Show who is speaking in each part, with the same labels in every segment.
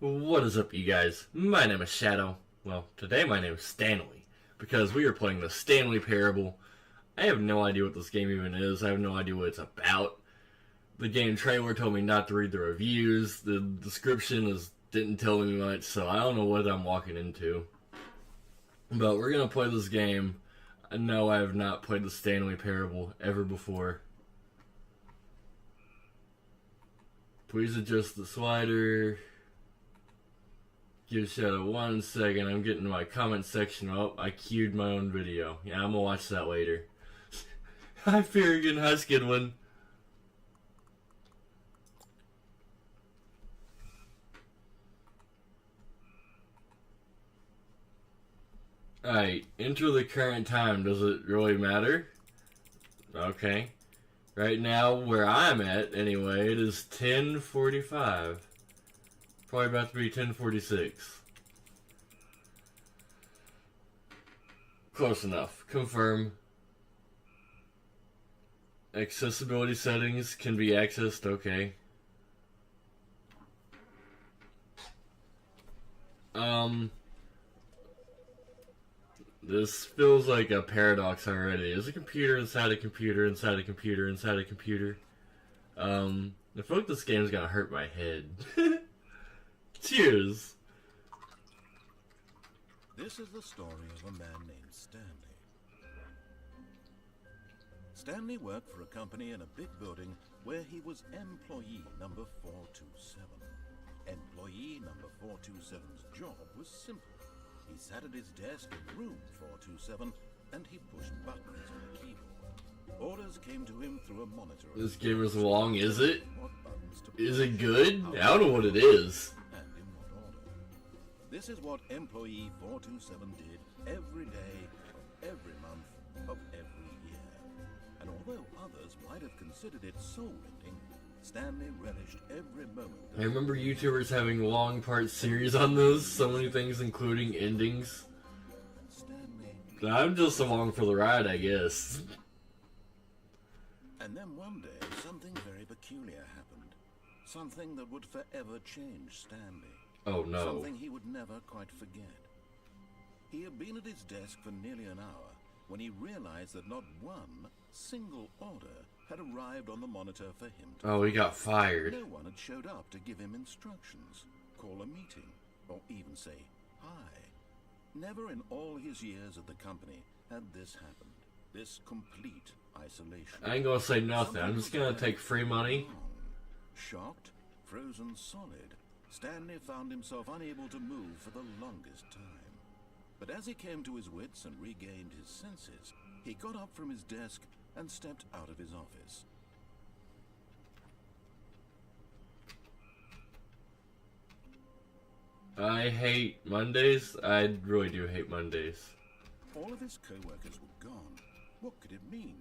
Speaker 1: What is up, you guys? My name is Shadow. Well, today my name is Stanley, because we are playing the Stanley Parable. I have no idea what this game even is. I have no idea what it's about. The game trailer told me not to read the reviews. The description didn't tell me much, so I don't know what I'm walking into. But we're going to play this game. No, I have not played the Stanley Parable ever before. Please adjust the slider. Give Shadow 1 second. I'm getting my comment section up. I queued my own video. Yeah, I'm gonna watch that later. Hi, Farragon. Hi, Skidwin. Alright, enter the current time. Does it really matter? Okay. Right now, where I'm at, anyway, it is 10:45. Probably about to be 10:46. Close enough. Confirm. Accessibility settings can be accessed. Okay. This feels like a paradox already. There's a computer inside a computer inside a computer inside a computer. I feel like this game's gonna hurt my head. Cheers!
Speaker 2: This is the story of a man named Stanley. Stanley worked for a company in a big building where he was employee number 427. Employee number 427's job was simple. He sat at his desk in room 427 and he pushed buttons on a keyboard. Orders came to him through a monitor.
Speaker 1: This game is long, is it? Is it good? I don't know what it is.
Speaker 2: And in what order. This is what employee 427 did every day, every month, of every year. And although others might have considered it soul-rending, Stanley relished every moment.
Speaker 1: I remember YouTubers having long part series on this, so many things including endings.
Speaker 2: Stanley.
Speaker 1: I'm just along for the ride, I guess.
Speaker 2: And then one day, something very peculiar happened. Something that would forever change Stanley.
Speaker 1: Oh no.
Speaker 2: Something he would never quite forget. He had been at his desk for nearly an hour when he realized that not one single order had arrived on the monitor for him to
Speaker 1: Oh, he got fired.
Speaker 2: No one had showed up to give him instructions, call a meeting, or even say hi. Never in all his years at the company had this happened. This complete isolation.
Speaker 1: I ain't gonna say nothing. I'm just gonna take free money.
Speaker 2: Shocked, frozen solid, Stanley found himself unable to move for the longest time. But as he came to his wits and regained his senses, he got up from his desk and stepped out of his office.
Speaker 1: I hate Mondays. I really do hate Mondays.
Speaker 2: All of his co-workers were gone. What could it mean?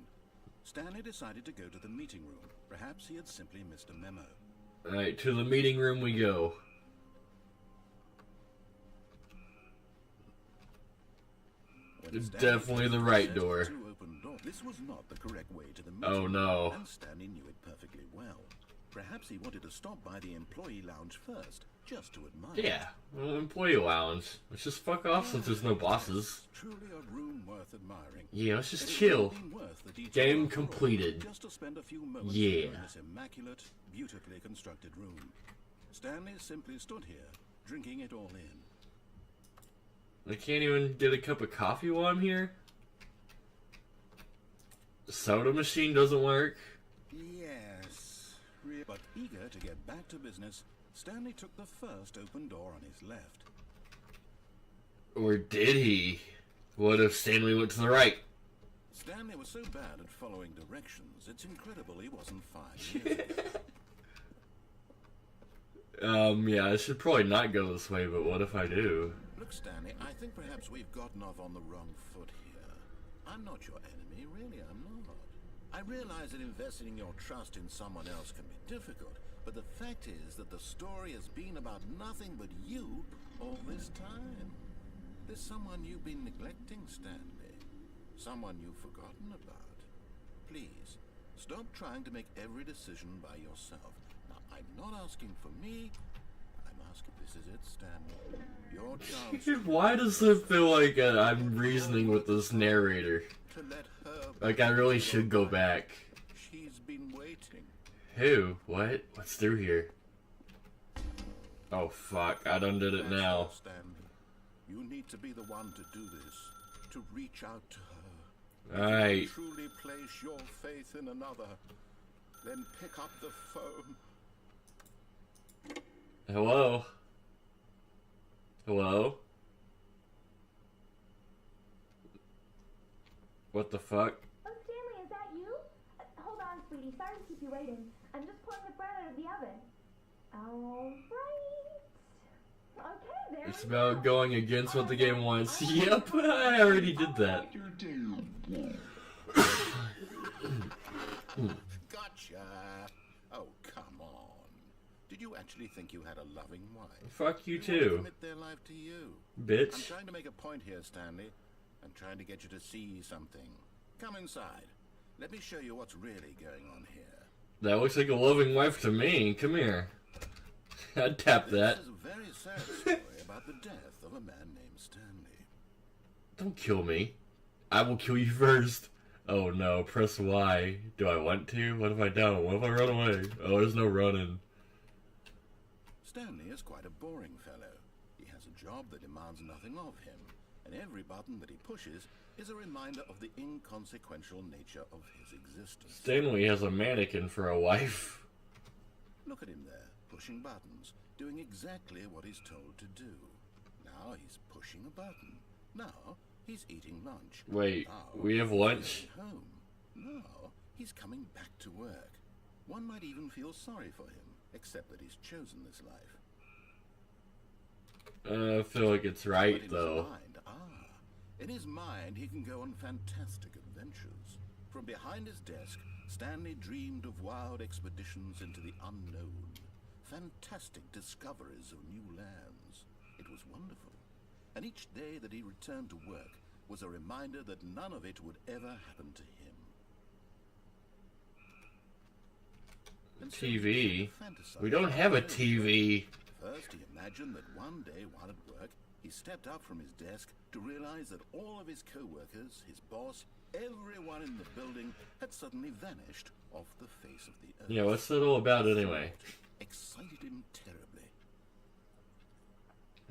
Speaker 2: Stanley decided to go to the meeting room. Perhaps he had simply missed a memo.
Speaker 1: Alright, to the meeting room we go. It's definitely the right door.
Speaker 2: This was not the correct way to the meeting.
Speaker 1: Oh no.
Speaker 2: And Stanley knew it perfectly well. Perhaps he wanted to stop by the employee lounge first, just to admire.
Speaker 1: Yeah, well, employee lounge. Let's just fuck off since there's no bosses.
Speaker 2: Truly a room worth admiring.
Speaker 1: Yeah, let's just chill. Game completed.
Speaker 2: Just to spend a few moments
Speaker 1: Yeah.
Speaker 2: in this immaculate, beautifully constructed room. Stanley simply stood here, drinking it all in.
Speaker 1: I can't even get a cup of coffee while I'm here. The soda machine doesn't work.
Speaker 2: Yes. But eager to get back to business, Stanley took the first open door on his left.
Speaker 1: Or did he? What if Stanley went to the right?
Speaker 2: Stanley was so bad at following directions, it's incredible he wasn't 5 years ago.
Speaker 1: Yeah, I should probably not go this way, but what if I do?
Speaker 2: Look, Stanley, I think perhaps we've gotten off on the wrong foot here. I'm not your enemy, really, I'm not. I realize that investing your trust in someone else can be difficult, but the fact is that the story has been about nothing but you all this time. There's someone you've been neglecting, Stanley. Someone you've forgotten about. Please, stop trying to make every decision by yourself. Now, I'm not asking for me, I'm asking this is it, Stanley? Your chance
Speaker 1: Why does it feel like I'm reasoning with this narrator?
Speaker 2: to let her
Speaker 1: Like I really should go back.
Speaker 2: She's been waiting.
Speaker 1: Who? What? What's through here? Oh fuck, I done did it now.
Speaker 2: Stanley. You need to be the one to do this. To reach out to her.
Speaker 1: Alright.
Speaker 2: Truly place your faith in another. Then pick up the phone.
Speaker 1: Hello? Hello? What the fuck?
Speaker 3: Oh, Stanley, is that you? Hold on, sweetie. Sorry to keep you waiting. I'm just pulling the bread out of the oven. All right. Okay, there
Speaker 1: It's
Speaker 3: we
Speaker 1: about
Speaker 3: go.
Speaker 1: going against what the game wants. Yep, I already did that.
Speaker 2: Gotcha. Oh, come on. Did you actually think you had a loving wife?
Speaker 1: Fuck you
Speaker 2: They want to
Speaker 1: too,
Speaker 2: commit their life to you. I'm
Speaker 1: bitch.
Speaker 2: trying to make a point here, Stanley. I'm trying to get you to see something. Come inside. Let me show you what's really going on here.
Speaker 1: That looks like a loving wife to me. Come here. I'd tap that.
Speaker 2: This is a very sad story about the death of a man named Stanley.
Speaker 1: Don't kill me. I will kill you first. Oh no, press Y. Do I want to? What if I don't? What if I run away? Oh, there's no running.
Speaker 2: Stanley is quite a boring fellow. He has a job that demands nothing of him, and every button that he pushes is a reminder of the inconsequential nature of his existence.
Speaker 1: Stanley has a mannequin for a wife.
Speaker 2: Look at him there, pushing buttons, doing exactly what he's told to do. Now he's pushing a button. Now he's eating lunch.
Speaker 1: Wait,
Speaker 2: Now
Speaker 1: we have
Speaker 2: he's
Speaker 1: lunch?
Speaker 2: going home. Now he's coming back to work. One might even feel sorry for him, except that he's chosen this life.
Speaker 1: I feel like it's right
Speaker 2: But in
Speaker 1: though.
Speaker 2: his mind, in his mind, he can go on fantastic adventures. From behind his desk, Stanley dreamed of wild expeditions into the unknown, fantastic discoveries of new lands. It was wonderful. And each day that he returned to work was a reminder that none of it would ever happen to him. And so he
Speaker 1: TV?
Speaker 2: fantasized
Speaker 1: We don't have a
Speaker 2: about
Speaker 1: TV.
Speaker 2: First, he imagined that one day while at work, he stepped up from his desk to realize that all of his co-workers, his boss, everyone in the building had suddenly vanished off the face of the earth.
Speaker 1: Yeah, what's it all about anyway?
Speaker 2: Excited him terribly.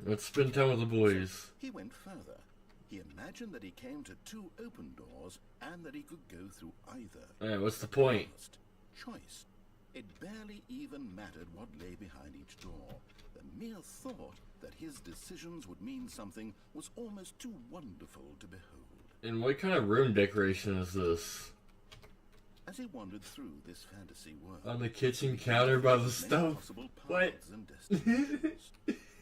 Speaker 1: Let's spend time with the boys.
Speaker 2: He went further. He imagined that he came to two open doors and that he could go through either.
Speaker 1: Alright, what's the point?
Speaker 2: First, choice. It barely even mattered what lay behind each door. The mere thought that his decisions would mean something was almost too wonderful to behold.
Speaker 1: And what kind of room decoration is this?
Speaker 2: As he wandered through this fantasy world,
Speaker 1: On the kitchen counter by the
Speaker 2: many
Speaker 1: stove?
Speaker 2: possible
Speaker 1: What?
Speaker 2: paths and destinations.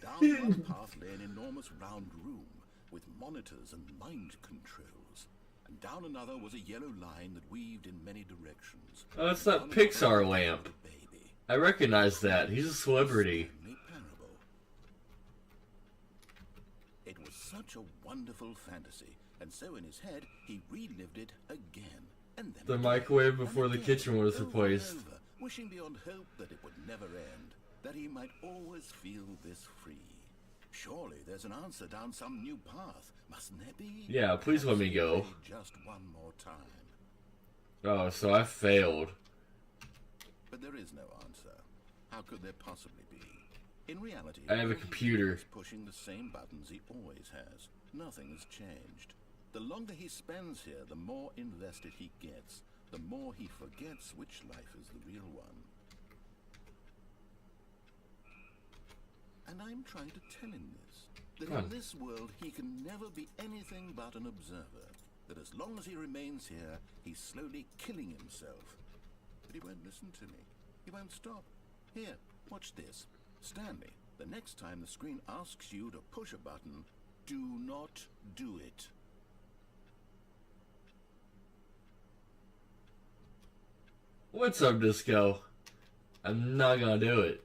Speaker 2: Down one path lay an enormous round room with monitors and mind controls. And down another was a yellow line that weaved in many directions.
Speaker 1: Oh, it's that
Speaker 2: Down
Speaker 1: Pixar
Speaker 2: another
Speaker 1: lamp.
Speaker 2: was a baby.
Speaker 1: I recognize that. He's a celebrity.
Speaker 2: Stanley Parable. It was such a wonderful fantasy, and so in his head he relived it again and then
Speaker 1: The
Speaker 2: again,
Speaker 1: microwave
Speaker 2: and
Speaker 1: before the
Speaker 2: again,
Speaker 1: kitchen was
Speaker 2: over and
Speaker 1: replaced.
Speaker 2: over, wishing beyond hope that it would never end, that he might always feel this free. Surely there's an answer down some new path, mustn't there be?
Speaker 1: Yeah, please let me go.
Speaker 2: Maybe just one more time.
Speaker 1: Oh, so I failed.
Speaker 2: But there is no answer. How could there possibly be? In reality,
Speaker 1: I have a
Speaker 2: all he
Speaker 1: computer.
Speaker 2: is pushing the same buttons he always has. Nothing has changed. The longer he spends here, the more invested he gets. The more he forgets which life is the real one. And I'm trying to tell him this. That
Speaker 1: Come on.
Speaker 2: in this world he can never be anything but an observer. That as long as he remains here, he's slowly killing himself. But he won't listen to me. He won't stop. Here, watch this. Stanley, the next time the screen asks you to push a button, do not do it.
Speaker 1: What's up, Disco? I'm not gonna do it.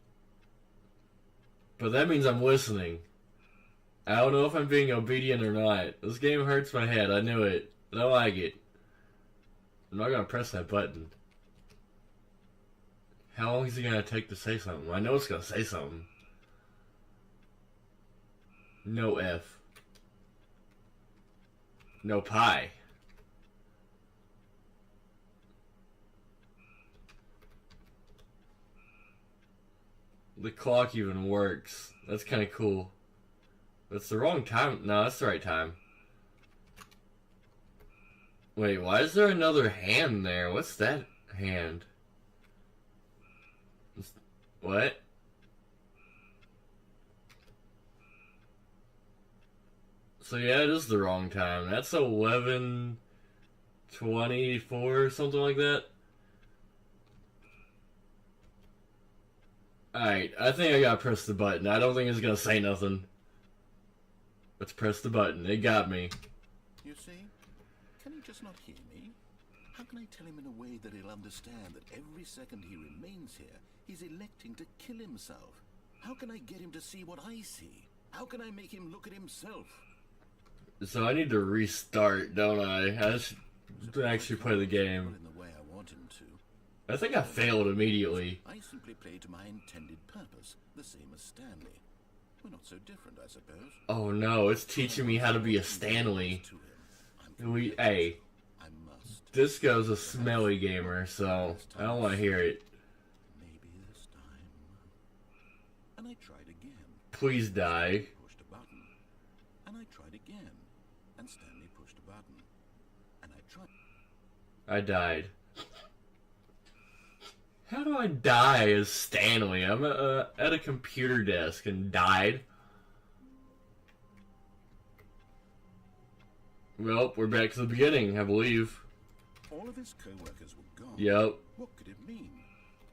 Speaker 1: But that means I'm listening. I don't know if I'm being obedient or not. This game hurts my head. I knew it. I don't like it. I'm not gonna press that button. How long is it gonna take to say something? I know it's gonna say something. No F. No pie. The clock even works. That's kind of cool. That's the wrong time. No, that's the right time. Wait, why is there another hand there? What's that hand? What? So yeah, it is the wrong time. That's 11:24 or something like that. Alright, I think I gotta press the button. I don't think it's gonna say nothing. Let's press the button. It got me.
Speaker 2: You see? Can he just not hear me? How can I tell him in a way that he'll understand that every second he remains here, he's electing to kill himself? How can I get him to see what I see? How can I make him look at himself?
Speaker 1: So I need to restart, don't I? I should actually play the game.
Speaker 2: Not in the way I want him to.
Speaker 1: I think I failed immediately.
Speaker 2: I simply play to my intended purpose, the same as Stanley. We're not so different, I suppose.
Speaker 1: Oh no, it's teaching me how to be a Stanley. Hey,
Speaker 2: I must.
Speaker 1: Disco's a smelly gamer, so I don't want to hear it.
Speaker 2: Maybe this time. And I tried again.
Speaker 1: Please die.
Speaker 2: Pushed a button. And I tried again. And Stanley pushed a button. And I tried.
Speaker 1: I died. How do I die as Stanley? I'm at a computer desk and died. Well, we're back to the beginning, I believe.
Speaker 2: All of his co-workers were gone.
Speaker 1: Yep.
Speaker 2: What could it mean?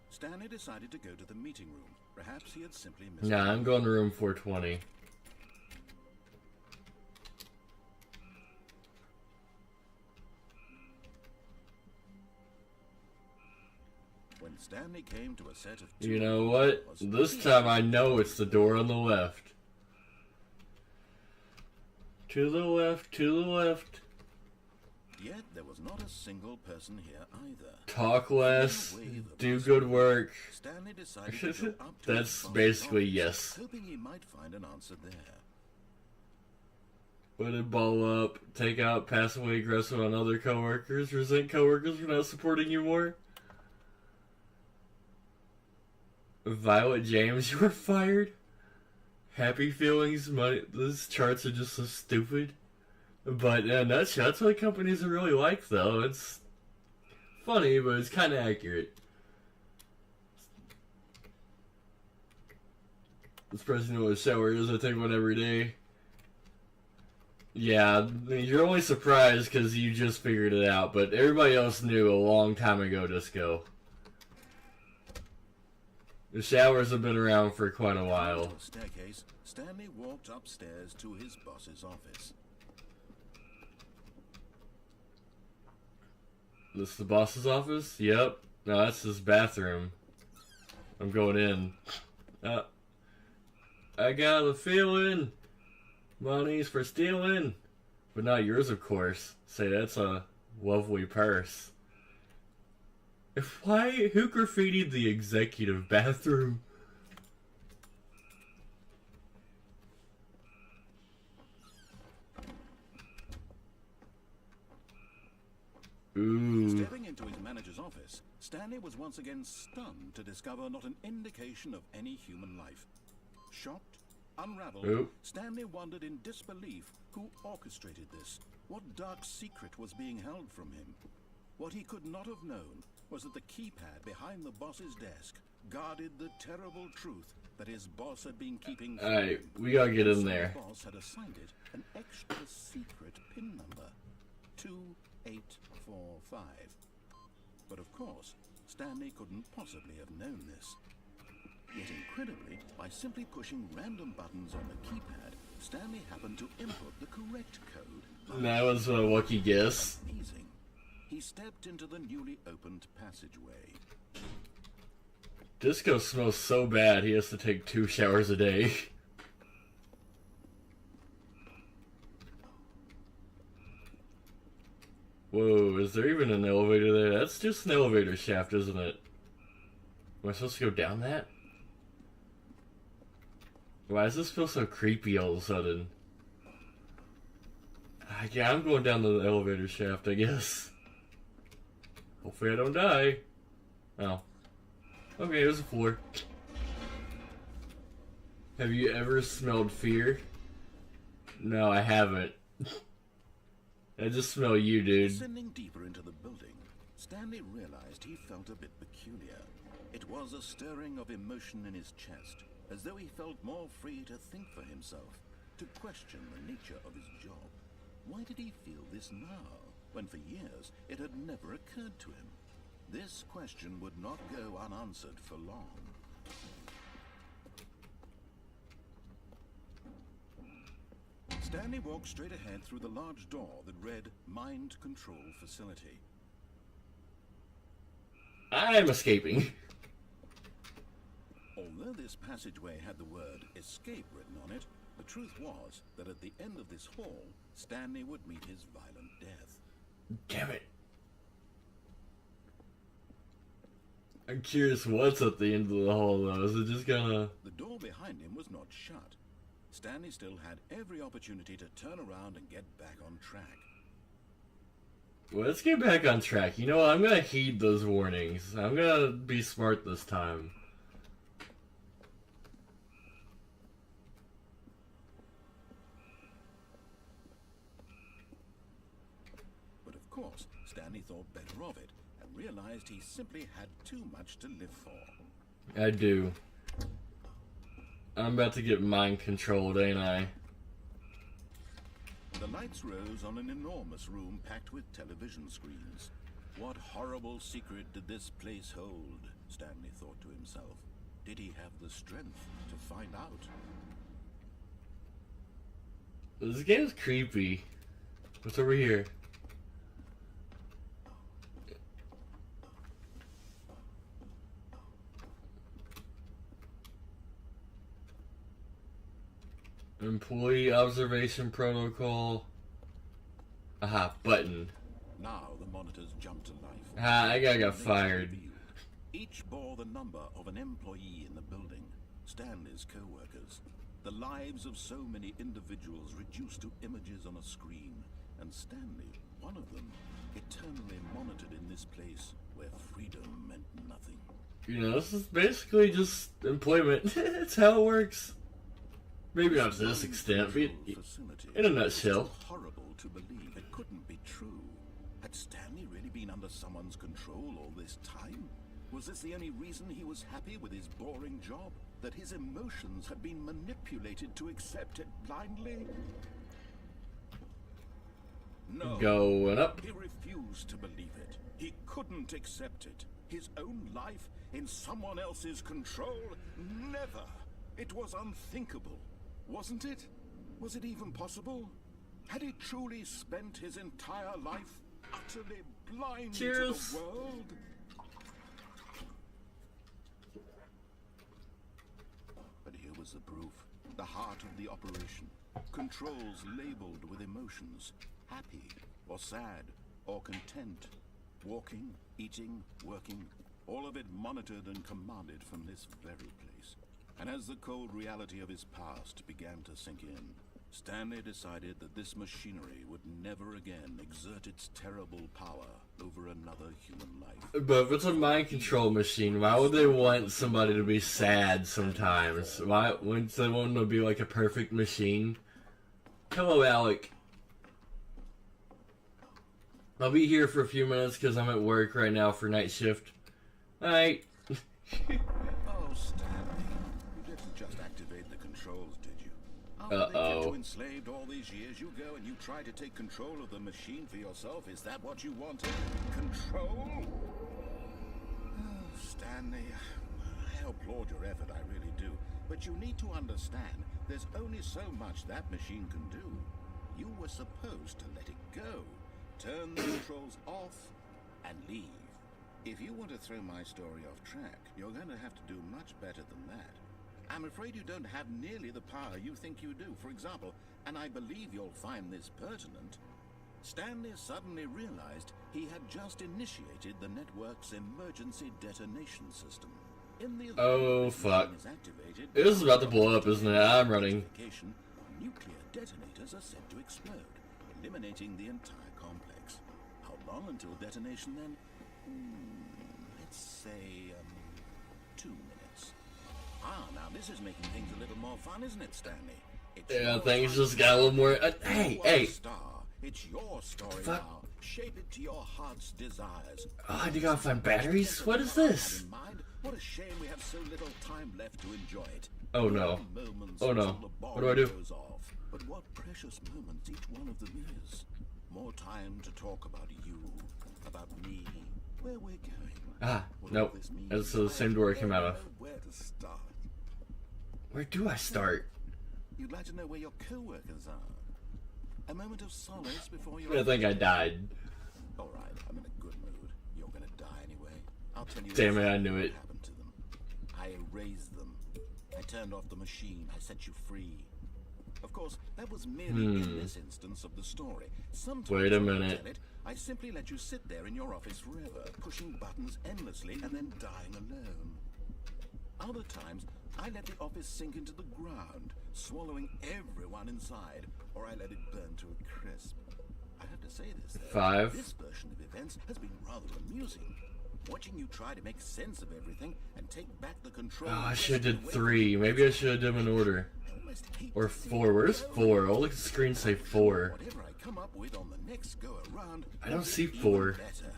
Speaker 2: Stanley decided to go to the meeting room. Perhaps he had simply missed.
Speaker 1: Nah, I'm going to room 420.
Speaker 2: When Stanley came to a set of two,
Speaker 1: You know what? This time I know it's the door on the left. To the left, to the left.
Speaker 2: Yet there was not a single person here either.
Speaker 1: Talk less, do good work.
Speaker 2: Stanley decided to go up to
Speaker 1: That's
Speaker 2: his boss's
Speaker 1: basically
Speaker 2: office,
Speaker 1: yes.
Speaker 2: hoping he might find an answer there.
Speaker 1: Put it ball up, take out, pass away aggressive on other coworkers, resent coworkers for not supporting you more. Violet James, you were fired. Happy feelings, money. These charts are just so stupid. But in a nutshell, that's what companies are really like, though. It's funny, but it's kind of accurate. This person knows what a shower is. I take one every day. Yeah, you're only surprised because you just figured it out, but everybody else knew a long time ago, Disco. The showers have been around for quite a while.
Speaker 2: To a staircase, Stanley walked upstairs to his boss's office.
Speaker 1: This the boss's office? Yep. No, that's his bathroom. I'm going in. I got a feeling. Money's for stealing. But not yours, of course. Say, that's a lovely purse. Why? Who graffitied the executive bathroom? Ooh.
Speaker 2: Stepping into his manager's office, Stanley was once again stunned to discover not an indication of any human life. Shocked, unraveled,
Speaker 1: Ooh.
Speaker 2: Stanley wondered in disbelief who orchestrated this. What dark secret was being held from him? What he could not have known was that the keypad behind the boss's desk guarded the terrible truth that his boss had been keeping from
Speaker 1: Alright,
Speaker 2: him.
Speaker 1: we gotta get in
Speaker 2: So
Speaker 1: there.
Speaker 2: the boss had assigned it an extra secret pin number, 2845. But of course, Stanley couldn't possibly have known this. Yet incredibly, by simply pushing random buttons on the keypad, Stanley happened to input the correct code.
Speaker 1: That was a lucky guess.
Speaker 2: Amazing. He stepped into the newly opened passageway.
Speaker 1: Disco smells so bad he has to take 2 showers a day. Whoa, is there even an elevator there? That's just an elevator shaft, isn't it? Am I supposed to go down that? Why does this feel so creepy all of a sudden? Yeah, I'm going down the elevator shaft, I guess. Hopefully I don't die. Oh. Okay, there's a floor. Have you ever smelled fear? No, I haven't. I just smell you, dude.
Speaker 2: Descending deeper into the building, Stanley realized he felt a bit peculiar. It was a stirring of emotion in his chest, as though he felt more free to think for himself, to question the nature of his job. Why did he feel this now, when for years it had never occurred to him? This question would not go unanswered for long. Stanley walked straight ahead through the large door that read Mind Control Facility.
Speaker 1: I'm escaping.
Speaker 2: Although this passageway had the word escape written on it, the truth was that at the end of this hall, Stanley would meet his violent death.
Speaker 1: Damn it. I'm curious what's at the end of the hall, though. Is it just gonna...
Speaker 2: The door behind him was not shut. Stanley still had every opportunity to turn around and get back on track.
Speaker 1: Well, let's get back on track. You know what? I'm gonna heed those warnings. I'm gonna be smart this time.
Speaker 2: But of course, Stanley thought better of it and realized he simply had too much to live for.
Speaker 1: I do. I'm about to get mind controlled, ain't I?
Speaker 2: The lights rose on an enormous room packed with television screens. What horrible secret did this place hold? Stanley thought to himself. Did he have the strength to find out?
Speaker 1: This game's creepy. What's over here? Employee observation protocol. Aha, button.
Speaker 2: Now the monitors jumped to life.
Speaker 1: Ah, I got fired.
Speaker 2: Each bore the number of an employee in the building, Stanley's co-workers. The lives of so many individuals reduced to images on a screen, and Stanley, one of them, eternally monitored in this place where freedom meant nothing.
Speaker 1: You know, this is basically just employment. It's how it works. Maybe not to this extent, but in a nutshell.
Speaker 2: Horrible to believe it couldn't be true. Had Stanley really been under someone's control all this time? Was this the only reason he was happy with his boring job? That his emotions had been manipulated to accept it blindly? No.
Speaker 1: Going up.
Speaker 2: He refused to believe it. He couldn't accept it. His own life in someone else's control? Never. It was unthinkable. Wasn't it? Was it even possible? Had he truly spent his entire life utterly blind to the world? But here was the proof. The heart of the operation. Controls labeled with emotions. Happy, or sad, or content. Walking, eating, working. All of it monitored and commanded from this very place. And as the cold reality of his past began to sink in, Stanley decided that this machinery would never again exert its terrible power over another human life.
Speaker 1: But if it's a mind control machine, why would they want somebody to be sad sometimes? Why wouldn't they want to be like a perfect machine? Hello, Alec. I'll be here for a few minutes because I'm at work right now for night shift. Alright.
Speaker 2: Oh, Stanley, you didn't just activate the controls, did you? After they kept you enslaved all these years, you go and you try to take control of the machine for yourself. Is that what you wanted? Control? Oh, Stanley, I applaud your effort, I really do. But you need to understand, there's only so much that machine can do. You were supposed to let it go. Turn the controls off and leave. If you want to throw my story off track, you're going to have to do much better than that. I'm afraid you don't have nearly the power you think you do. For example, and I believe you'll find this pertinent, Stanley suddenly realized he had just initiated the network's emergency detonation system. In the event
Speaker 1: Oh,
Speaker 2: this
Speaker 1: fuck.
Speaker 2: machine is activated,
Speaker 1: This is about to blow up, isn't it? I'm running.
Speaker 2: nuclear detonators are set to explode, eliminating the entire complex. How long until detonation then? Let's say 2 minutes. Now this is making things a little more fun, isn't it, Stanley? It's
Speaker 1: Yeah,
Speaker 2: your
Speaker 1: things
Speaker 2: time
Speaker 1: just
Speaker 2: now.
Speaker 1: got a little more.
Speaker 2: You are
Speaker 1: Hey.
Speaker 2: the star. It's your story
Speaker 1: Fuck.
Speaker 2: now. Shape it to your heart's desires.
Speaker 1: Oh, you gotta find batteries? What is this?
Speaker 2: In mind, what a shame we have so little time left to enjoy it.
Speaker 1: Oh no.
Speaker 2: Moments
Speaker 1: Oh no.
Speaker 2: until the
Speaker 1: What do I do?
Speaker 2: bomb goes off. But what precious moments each one of them is. More time to talk about you, about me, where we're going.
Speaker 1: Ah,
Speaker 2: What
Speaker 1: nope.
Speaker 2: all this means.
Speaker 1: That's the same door I came out of.
Speaker 2: don't know where to start.
Speaker 1: Where do I start?
Speaker 2: You'd like to know where your co-workers are. A moment of solace before your...
Speaker 1: I think I died.
Speaker 2: All right, I'm in a good mood. You're gonna die anyway. I'll tell you.
Speaker 1: Damn it, I
Speaker 2: exactly
Speaker 1: knew
Speaker 2: what
Speaker 1: it.
Speaker 2: happened to them. I erased them. I turned off the machine. I set you free. Of course, that was merely in this instance of the story. Sometimes
Speaker 1: Wait a
Speaker 2: when I
Speaker 1: minute.
Speaker 2: tell it, I simply let you sit there in your office forever, pushing buttons endlessly and then dying alone. Other times, I let the office sink into the ground, swallowing everyone inside, or I let it burn to a crisp. I have to say this, though.
Speaker 1: 5.
Speaker 2: This version of events has been rather amusing. Watching you try to make sense of everything and take back the control.
Speaker 1: Oh, I should have did 3. Maybe I should have done them in order. Or 4. Where's 4? Oh, look at the screen say 4.
Speaker 2: Whatever I come up with on the next go around,
Speaker 1: I don't see
Speaker 2: even
Speaker 1: 4.
Speaker 2: better.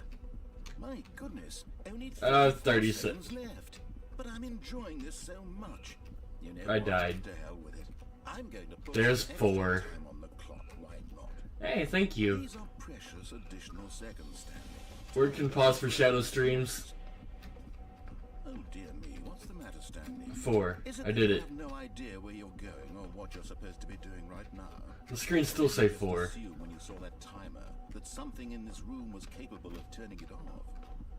Speaker 2: My goodness, only
Speaker 1: 30
Speaker 2: seconds left. But I'm enjoying this so much. You know
Speaker 1: I
Speaker 2: what?
Speaker 1: died.
Speaker 2: To hell with it. I'm going to put
Speaker 1: There's
Speaker 2: some
Speaker 1: 4.
Speaker 2: extra time on the clock. Why not?
Speaker 1: Hey, thank you.
Speaker 2: These are precious additional seconds, Stanley.
Speaker 1: Word can pause for shadow streams.
Speaker 2: Oh dear me, what's the matter, Stanley?
Speaker 1: 4.
Speaker 2: Is it
Speaker 1: I
Speaker 2: that
Speaker 1: did
Speaker 2: you
Speaker 1: it.
Speaker 2: have no idea where you're going or what you're supposed to be doing right now?
Speaker 1: The screen still say 4.
Speaker 2: Assume when you saw that timer that something in this room was capable of turning it off.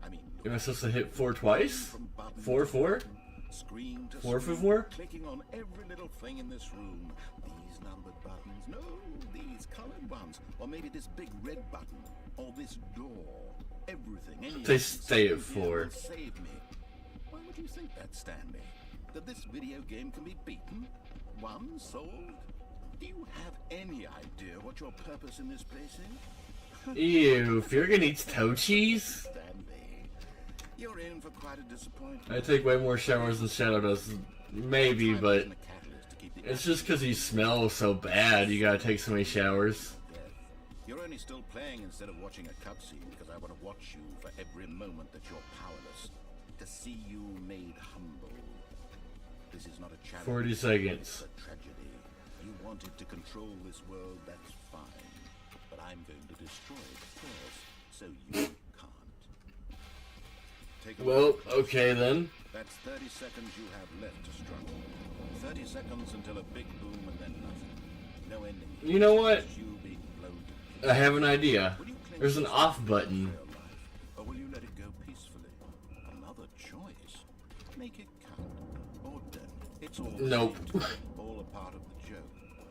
Speaker 2: I mean,
Speaker 1: Am I supposed to hit 4 twice?
Speaker 2: from button
Speaker 1: 4,
Speaker 2: to
Speaker 1: 4?
Speaker 2: button, screen to
Speaker 1: 4 for
Speaker 2: screen,
Speaker 1: 4?
Speaker 2: clicking on every little thing in this room. These numbered buttons, no, these colored ones, or maybe this big red button, or this door. Everything. Any
Speaker 1: They
Speaker 2: of
Speaker 1: stay at
Speaker 2: these here
Speaker 1: 4.
Speaker 2: will save me. Why would you think that, Stanley? That this video game can be beaten? Won? Solved? Do you have any idea what your purpose in this place is?
Speaker 1: Ew, Furgan eats toe cheese?
Speaker 2: Stanley, you're in for quite a disappointment.
Speaker 1: I take way more showers than Shadow does. Maybe,
Speaker 2: Time
Speaker 1: but
Speaker 2: isn't a catalyst to keep the
Speaker 1: it's just because you smell so bad you gotta take so many showers.
Speaker 2: death. You're only still playing instead of watching a cutscene because I want to watch you for every moment that you're powerless. To see you made humble. This is not a challenge.
Speaker 1: 40 seconds.
Speaker 2: It's a tragedy. You wanted to control this world, that's fine. But I'm going to destroy it first, so you can't. Take a
Speaker 1: Well,
Speaker 2: look.
Speaker 1: okay then.
Speaker 2: That's 30 seconds you have left to struggle. 30 seconds until a big boom and then nothing. No ending.
Speaker 1: You know what?
Speaker 2: Just you being blown to pieces.
Speaker 1: I have an idea.
Speaker 2: Will you cling
Speaker 1: There's an
Speaker 2: to
Speaker 1: off
Speaker 2: something
Speaker 1: button.
Speaker 2: for your life, or will you let it go peacefully? Another choice. Make it count, or don't. It's all the
Speaker 1: Nope.
Speaker 2: same to me, all a part of the joke.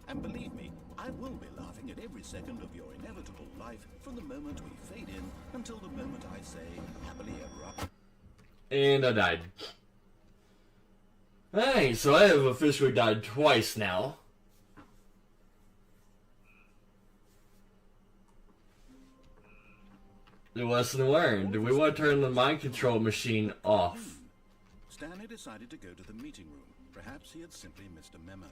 Speaker 2: And believe me, I will be laughing at every second of your inevitable life from the moment we fade in until the moment I say happily ever after.
Speaker 1: And I died. Hey, so I have officially died twice now. The lesson learned. We want to turn the mind control machine off.
Speaker 2: Stanley decided to go to the meeting room. Perhaps he had simply missed a memo.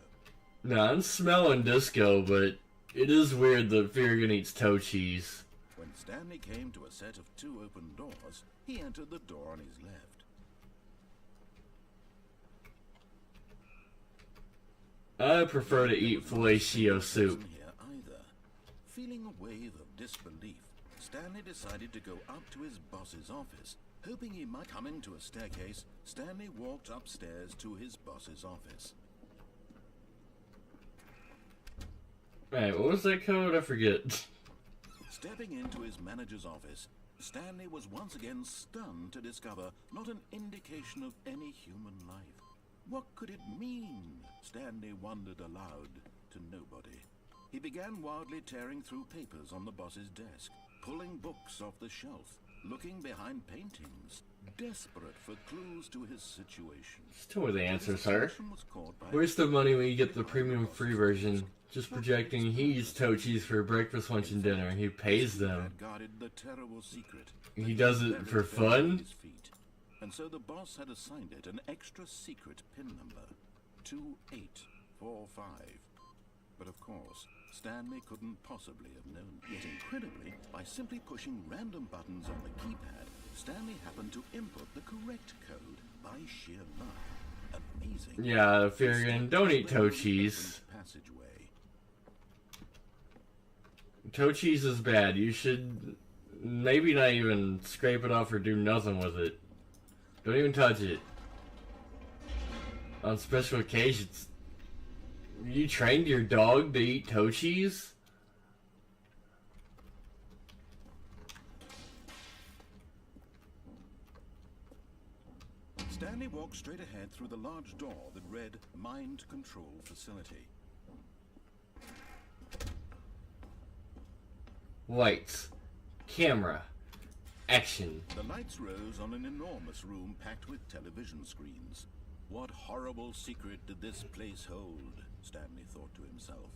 Speaker 1: Now, I'm smelling disco, but it is weird that Furgan eats toe cheese.
Speaker 2: When Stanley came to a set of 2 open doors, he entered the door on his left.
Speaker 1: I prefer to eat fellatio soup.
Speaker 2: Wasn't here either. Feeling a wave of disbelief, Stanley decided to go up to his boss's office. Hoping he might come into a staircase, Stanley walked upstairs to his boss's office.
Speaker 1: Right, what was that code? I forget.
Speaker 2: Stepping into his manager's office, Stanley was once again stunned to discover not an indication of any human life. What could it mean? Stanley wondered aloud to nobody. He began wildly tearing through papers on the boss's desk, pulling books off the shelf, looking behind paintings. desperate for clues to his situation.
Speaker 1: Just tell me the answer, sir.
Speaker 2: Attention was caught by
Speaker 1: Where's the money when you get the premium free version? Just projecting he eats Tochis for breakfast, lunch, and dinner. He pays them.
Speaker 2: had guarded the terrible secret.
Speaker 1: He does it for fun?
Speaker 2: And so the boss had assigned it an extra secret pin number, 2845. But of course, Stanley couldn't possibly have known. Yet incredibly, by simply pushing random buttons on the keypad, Stanley happened to input the correct code by sheer luck. Amazing.
Speaker 1: Yeah, Furion, don't eat Tochis.
Speaker 2: Passageway.
Speaker 1: Tochis is bad. You should maybe not even scrape it off or do nothing with it. Don't even touch it. On special occasions. You trained your dog to eat Tochis?
Speaker 2: Stanley walked straight ahead through the large door that read Mind Control Facility.
Speaker 1: Lights. Camera. Action.
Speaker 2: The lights rose on an enormous room packed with television screens. What horrible secret did this place hold? Stanley thought to himself.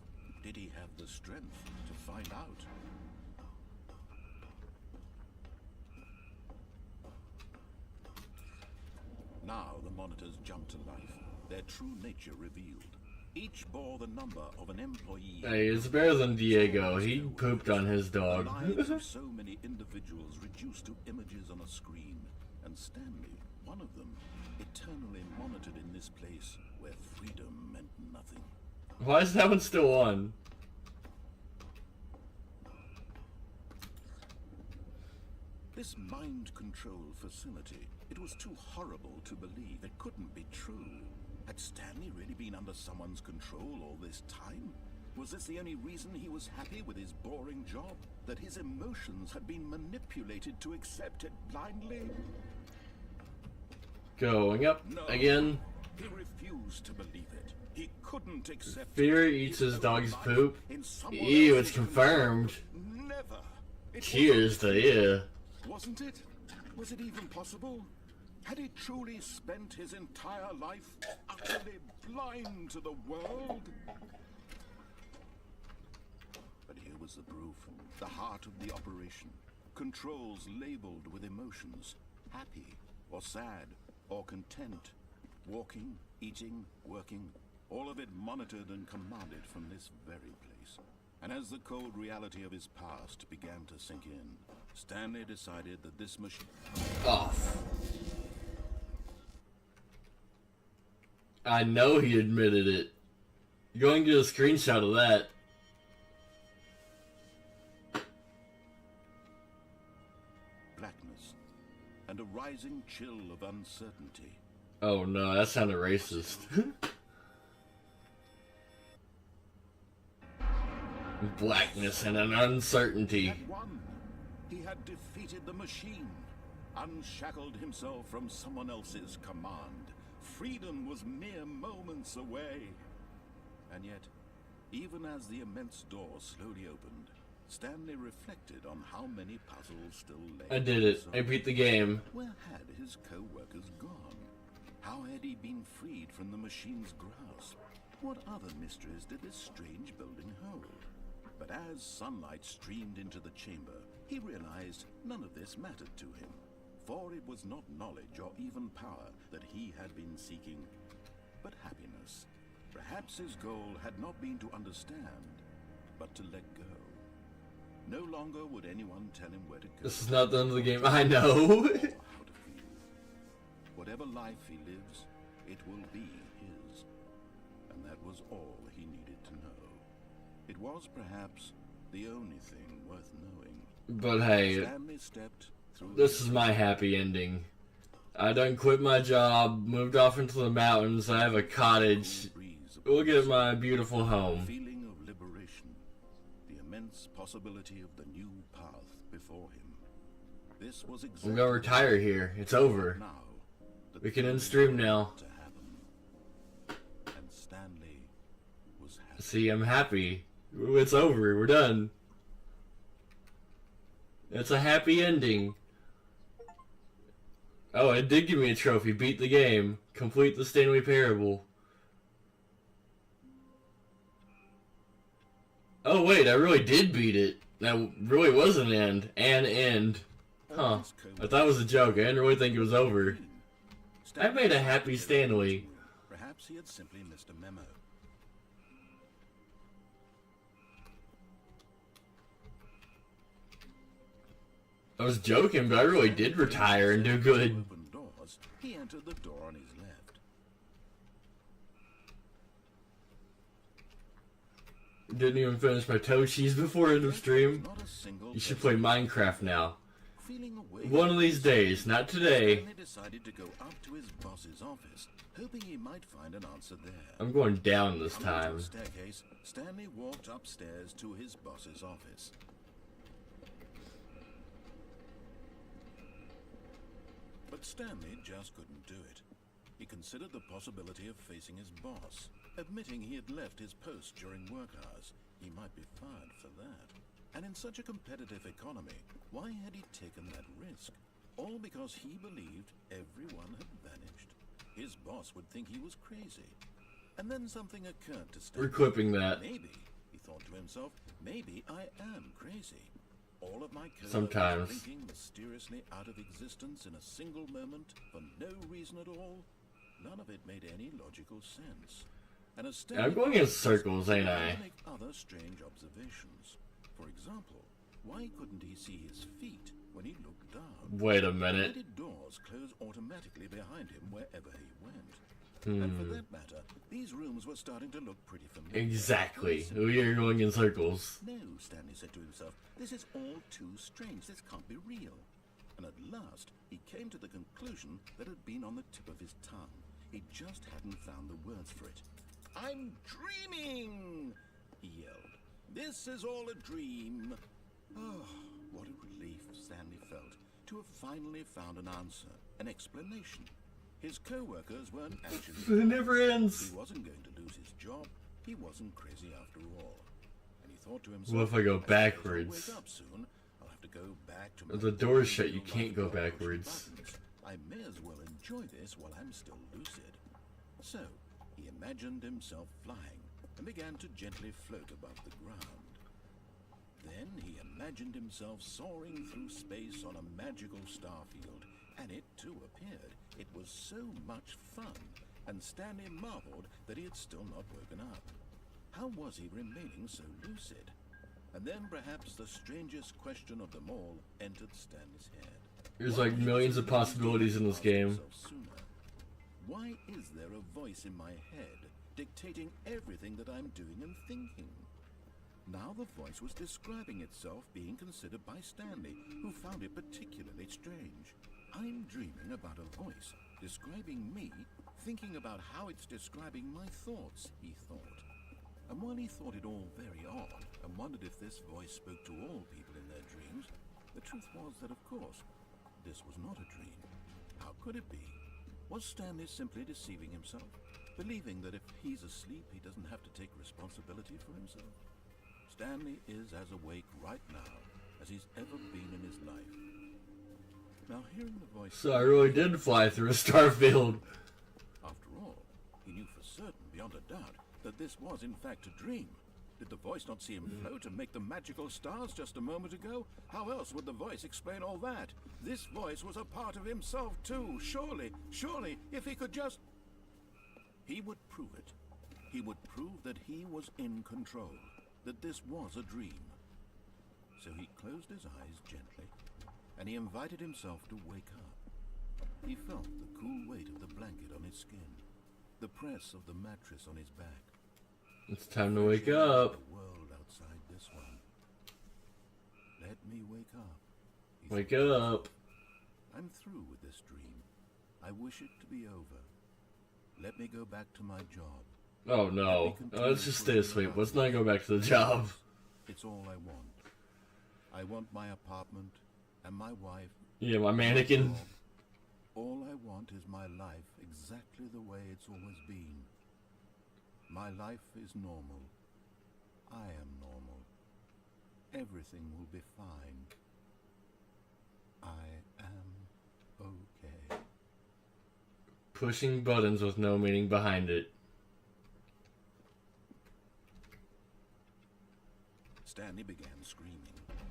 Speaker 2: Did he have the strength to find out? Now the monitors jumped to life, their true nature revealed. Each bore the number of an employee.
Speaker 1: Hey, it's better than Diego. He pooped on his dog.
Speaker 2: The lives of so many individuals reduced to images on a screen. And Stanley, one of them, eternally monitored in this place where freedom meant nothing.
Speaker 1: Why is that one still on?
Speaker 2: This mind control facility, it was too horrible to believe. It couldn't be true. Had Stanley really been under someone's control all this time? Was this the only reason he was happy with his boring job? That his emotions had been manipulated to accept it blindly?
Speaker 1: Going up again.
Speaker 2: He refused to believe it. He couldn't accept
Speaker 1: Fear eats his dog's poop.
Speaker 2: in someone
Speaker 1: Ew, it's
Speaker 2: else's
Speaker 1: confirmed.
Speaker 2: control. Never. It
Speaker 1: Cheers to you.
Speaker 2: wasn't it? Was it even possible? Had he truly spent his entire life utterly blind to the world? But here was the proof. The heart of the operation. Controls labeled with emotions. Happy, or sad, or content. Walking, eating, working. All of it monitored and commanded from this very place. And as the cold reality of his past began to sink in, Stanley decided that this machine...
Speaker 1: Off. I know he admitted it. Go and get a screenshot of that.
Speaker 2: blackness, and a rising chill of uncertainty.
Speaker 1: Oh no, that sounded racist. Blackness and an
Speaker 2: He
Speaker 1: uncertainty.
Speaker 2: had won. He had defeated the machine, unshackled himself from someone else's command. Freedom was mere moments away. And yet, even as the immense door slowly opened, Stanley reflected on how many puzzles still lay.
Speaker 1: I did it. I beat the game.
Speaker 2: Where had his co-workers gone? How had he been freed from the machine's grasp? What other mysteries did this strange building hold? But as sunlight streamed into the chamber, he realized none of this mattered to him. For it was not knowledge or even power that he had been seeking, but happiness. Perhaps his goal had not been to understand, but to let go. No longer would anyone tell him where to go.
Speaker 1: This is not the end of the game. I know.
Speaker 2: Or how to feel. Whatever life he lives, it will be his. And that was all he needed to know. It was perhaps the only thing worth knowing.
Speaker 1: But hey,
Speaker 2: Stanley stepped through
Speaker 1: this is my happy ending. I done quit my job, moved off into the mountains. I have a cottage. Look at my beautiful home.
Speaker 2: feeling of liberation, the immense possibility of the new path before him. This was exactly
Speaker 1: I'm gonna retire here. It's over.
Speaker 2: now. that
Speaker 1: We can
Speaker 2: things
Speaker 1: end stream
Speaker 2: were
Speaker 1: now.
Speaker 2: about to happen. And Stanley was happy.
Speaker 1: See, I'm happy. It's over. We're done. It's a happy ending. Oh, it did give me a trophy. Beat the game. Complete the Stanley Parable. Oh wait, I really did beat it. That really was an end. An end. Huh. I thought it was a joke. I didn't really think it was over. I made a happy Stanley.
Speaker 2: Perhaps he had simply missed a memo.
Speaker 1: I was joking, but I really did retire and do good.
Speaker 2: Open doors, he entered the door on his left.
Speaker 1: Didn't even finish my toe cheese before end of stream.
Speaker 2: Not a single
Speaker 1: You should play Minecraft now.
Speaker 2: feeling away.
Speaker 1: One of these days, not today.
Speaker 2: Stanley decided to go up to his boss's office, hoping he might find an answer there.
Speaker 1: I'm going down this
Speaker 2: Coming to
Speaker 1: time.
Speaker 2: the staircase, Stanley walked upstairs to his boss's office. But Stanley just couldn't do it. He considered the possibility of facing his boss, admitting he had left his post during work hours. He might be fired for that. And in such a competitive economy, why had he taken that risk? All because he believed everyone had vanished. His boss would think he was crazy. And then something occurred to Stanley.
Speaker 1: We're clipping that.
Speaker 2: Maybe, he thought to himself, maybe I am crazy. All of my coworkers
Speaker 1: Sometimes.
Speaker 2: blinking mysteriously out of existence in a single moment for no reason at all. None of it made any logical sense. And as Stanley
Speaker 1: I'm going in circles, ain't I?
Speaker 2: to make other strange observations. For example, why couldn't he see his feet when he looked down?
Speaker 1: Wait a
Speaker 2: Why
Speaker 1: minute.
Speaker 2: did doors close automatically behind him wherever he went? And for that matter, these rooms were starting to look pretty familiar.
Speaker 1: Exactly. We are going in circles.
Speaker 2: No, Stanley said to himself, this is all too strange. This can't be real. And at last, he came to the conclusion that had been on the tip of his tongue. He just hadn't found the words for it. I'm dreaming, he yelled. This is all a dream. Oh, what a relief Stanley felt to have finally found an answer, an explanation. His co-workers weren't actually...
Speaker 1: It never ends.
Speaker 2: He wasn't going to lose his job. He wasn't crazy after all. And he thought to himself,
Speaker 1: What if I go
Speaker 2: "I suppose I'll
Speaker 1: backwards?
Speaker 2: wake up soon. I'll have to go back to
Speaker 1: The
Speaker 2: my
Speaker 1: door's shut, you
Speaker 2: room
Speaker 1: can't go
Speaker 2: after pushing
Speaker 1: backwards.
Speaker 2: buttons. I may as well enjoy this while I'm still lucid." So, he imagined himself flying and began to gently float above the ground. Then he imagined himself soaring through space on a magical star field, and it too appeared. It was so much fun, and Stanley marveled that he had still not woken up. How was he remaining so lucid? And then perhaps the strangest question of them all entered Stanley's head.
Speaker 1: There's
Speaker 2: Why
Speaker 1: like millions of
Speaker 2: wasn't he
Speaker 1: possibilities in this
Speaker 2: asked
Speaker 1: game.
Speaker 2: himself sooner? Why is there a voice in my head dictating everything that I'm doing and thinking? Now the voice was describing itself being considered by Stanley, who found it particularly strange. I'm dreaming about a voice describing me, thinking about how it's describing my thoughts, he thought. And while he thought it all very odd and wondered if this voice spoke to all people in their dreams, the truth was that, of course, this was not a dream. How could it be? Was Stanley simply deceiving himself, believing that if he's asleep, he doesn't have to take responsibility for himself? Stanley is as awake right now as he's ever been in his life. Now, hearing the voice...
Speaker 1: So I really did fly through a star field.
Speaker 2: After all, he knew for certain, beyond a doubt, that this was in fact a dream. Did the voice not see him float and make the magical stars just a moment ago? How else would the voice explain all that? This voice was a part of himself too. Surely, if he could just... He would prove it. He would prove that he was in control, that this was a dream. So he closed his eyes gently, and he invited himself to wake up. He felt the cool weight of the blanket on his skin, the press of the mattress on his back.
Speaker 1: It's time to wake up.
Speaker 2: The world outside this one. Let me wake up. he
Speaker 1: Wake
Speaker 2: thought.
Speaker 1: up.
Speaker 2: I'm through with this dream. I wish it to be over. Let me go back to my job.
Speaker 1: Oh no. Let's just stay asleep. Let's not go back to the job.
Speaker 2: It's all I want. I want my apartment and my wife.
Speaker 1: Yeah, my mannequin.
Speaker 2: All I want is my life exactly the way it's always been. My life is normal. I am normal. Everything will be fine. I am okay.
Speaker 1: Pushing buttons with no meaning behind it.
Speaker 2: Stanley began screaming.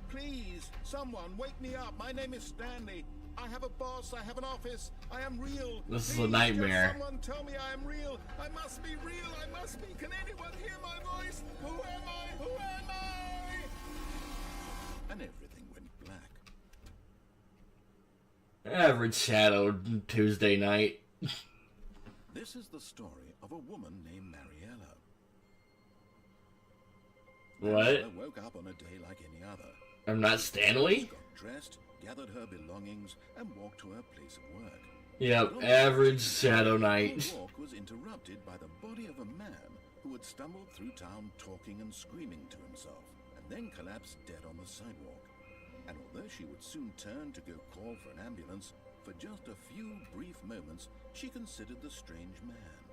Speaker 2: Please, someone, wake me up. My name is Stanley. I have a boss. I have an office. I am real.
Speaker 1: This is
Speaker 2: Please,
Speaker 1: a nightmare.
Speaker 2: Can someone tell me I am real? I must be real. I must be. Can anyone hear my voice? Who am I? Who am I? And everything went black.
Speaker 1: Average Shadow Tuesday night.
Speaker 2: This is the story of a woman named Mariella.
Speaker 1: What?
Speaker 2: Mariella woke up on a day like any other.
Speaker 1: I'm not
Speaker 2: She
Speaker 1: Stanley?
Speaker 2: got dressed, gathered her belongings, and walked to her place of work.
Speaker 1: Yep, average Shadow
Speaker 2: Her
Speaker 1: Night.
Speaker 2: walk was interrupted by the body of a man who had stumbled through town talking and screaming to himself, and then collapsed dead on the sidewalk. And although she would soon turn to go call for an ambulance, for just a few brief moments she considered the strange man.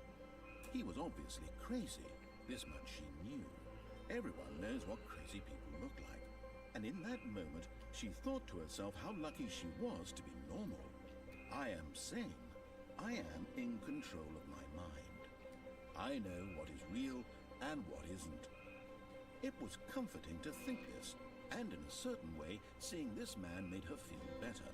Speaker 2: He was obviously crazy, this much she knew. Everyone knows what crazy people look like. And in that moment, she thought to herself how lucky she was to be normal. I am sane. I am in control of my mind. I know what is real and what isn't. It was comforting to think this, and in a certain way, seeing this man made her feel better.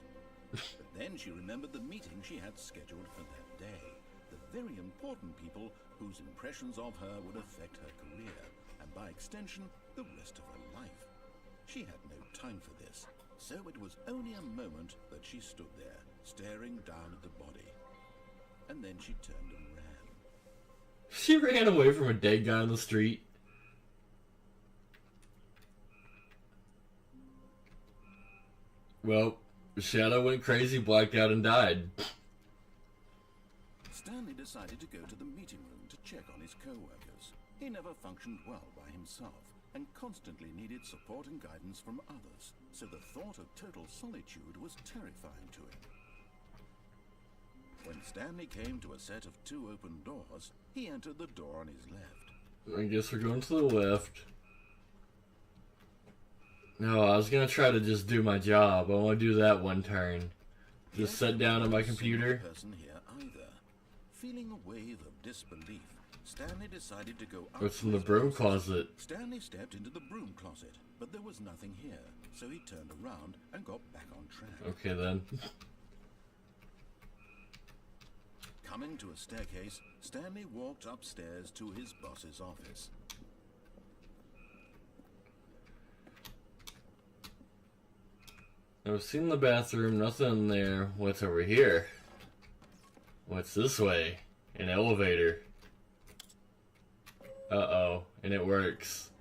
Speaker 2: But then she remembered the meeting she had scheduled for that day. The very important people whose impressions of her would affect her career, and by extension, the rest of her life. She had no time for this, so it was only a moment that she stood there, staring down at the body. And then she turned and ran.
Speaker 1: She ran away from a dead guy on the street. Well, Shadow went crazy, blacked out, and died.
Speaker 2: Stanley decided to go to the meeting room to check on his co-workers. He never functioned well by himself, and constantly needed support and guidance from others, so the thought of total solitude was terrifying to him. When Stanley came to a set of 2 open doors, he entered the door on his left.
Speaker 1: I guess we're going to the left. No, I was gonna try to just do my job. I want to do that one turn. Just sit down at my computer.
Speaker 2: Person here either. Feeling a wave of disbelief, Stanley decided to go up.
Speaker 1: What's
Speaker 2: to
Speaker 1: in the
Speaker 2: his
Speaker 1: broom
Speaker 2: office.
Speaker 1: closet?
Speaker 2: Stanley stepped into the broom closet, but there was nothing here, so he turned around and got back on track.
Speaker 1: Okay then.
Speaker 2: Coming to a staircase, Stanley walked upstairs to his boss's office.
Speaker 1: I've seen the bathroom, nothing in there. What's over here? What's this way? An elevator. Uh-oh, and it works.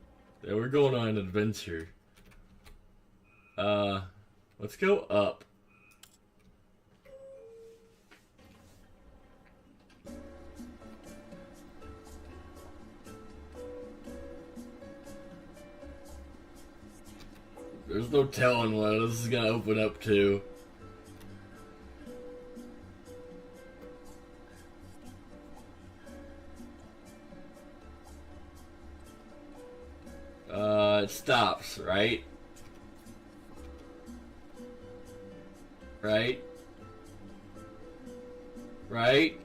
Speaker 1: Yeah, we're going on an adventure. Let's go up. There's no telling what this is gonna open up to. It stops, right? Right? Right?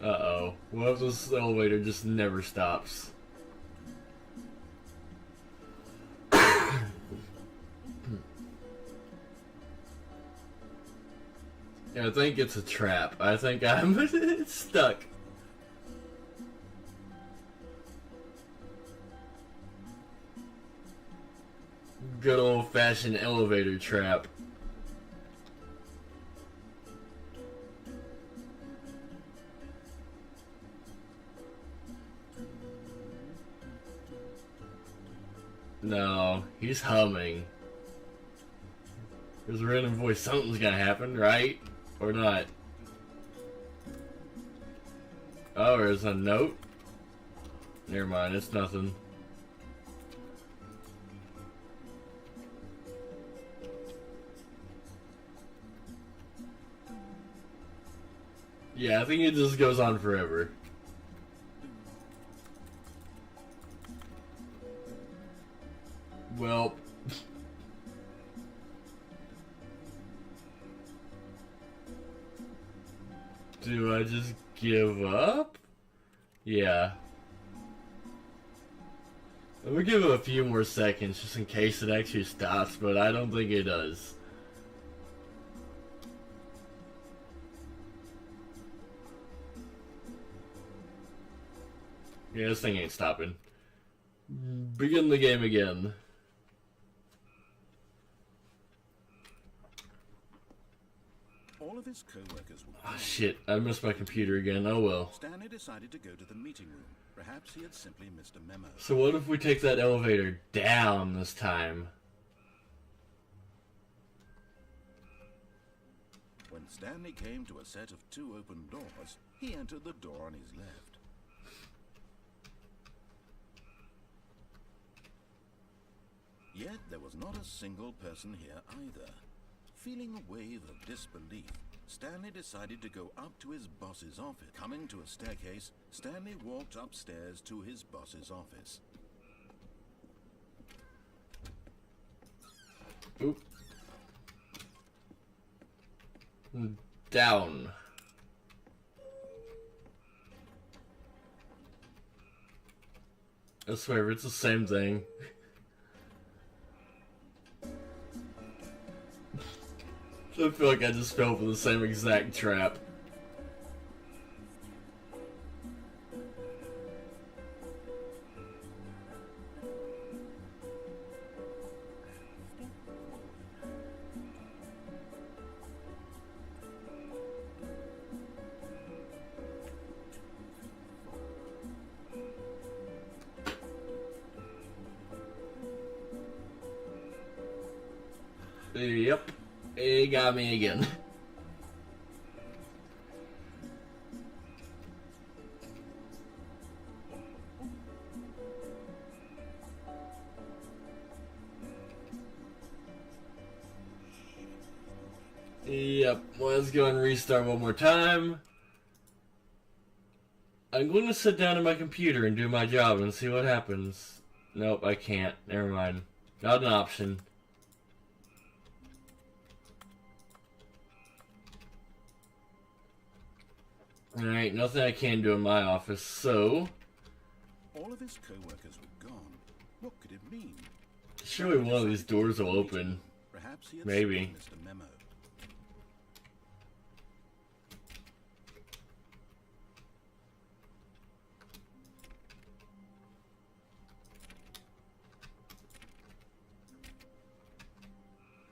Speaker 1: Uh-oh. What if this elevator just never stops? Yeah, I think it's a trap. I think I'm stuck. Good old-fashioned elevator trap. No, he's humming. There's a random voice. Something's gonna happen, right? Or not? Oh, there's a note? Never mind, it's nothing. Yeah, I think it just goes on forever. Well... I just give up? Yeah. I'm gonna give it a few more seconds just in case it actually stops, but I don't think it does. Yeah, this thing ain't stopping. Begin the game again.
Speaker 2: All of his co-workers were
Speaker 1: Oh shit, I missed my computer again. Oh well.
Speaker 2: Stanley decided to go to the meeting room. Perhaps he had simply missed a memo.
Speaker 1: So what if we take that elevator down this time?
Speaker 2: When Stanley came to a set of 2 open doors, he entered the door on his left. Yet there was not a single person here either. Feeling a wave of disbelief, Stanley decided to go up to his boss's office. Coming to a staircase, Stanley walked upstairs to his boss's office.
Speaker 1: Oop. Down. I swear, it's the same thing. I feel like I just fell for the same exact trap. Yep. He got me again. Yep, let's go and restart one more time. I'm going to sit down at my computer and do my job and see what happens. Nope, I can't. Never mind. Not an option. Alright, nothing I can do in my office, so...
Speaker 2: All of his co-workers were gone. What could it mean?
Speaker 1: Surely one of these doors will open.
Speaker 2: Perhaps he had
Speaker 1: Maybe.
Speaker 2: missed a memo.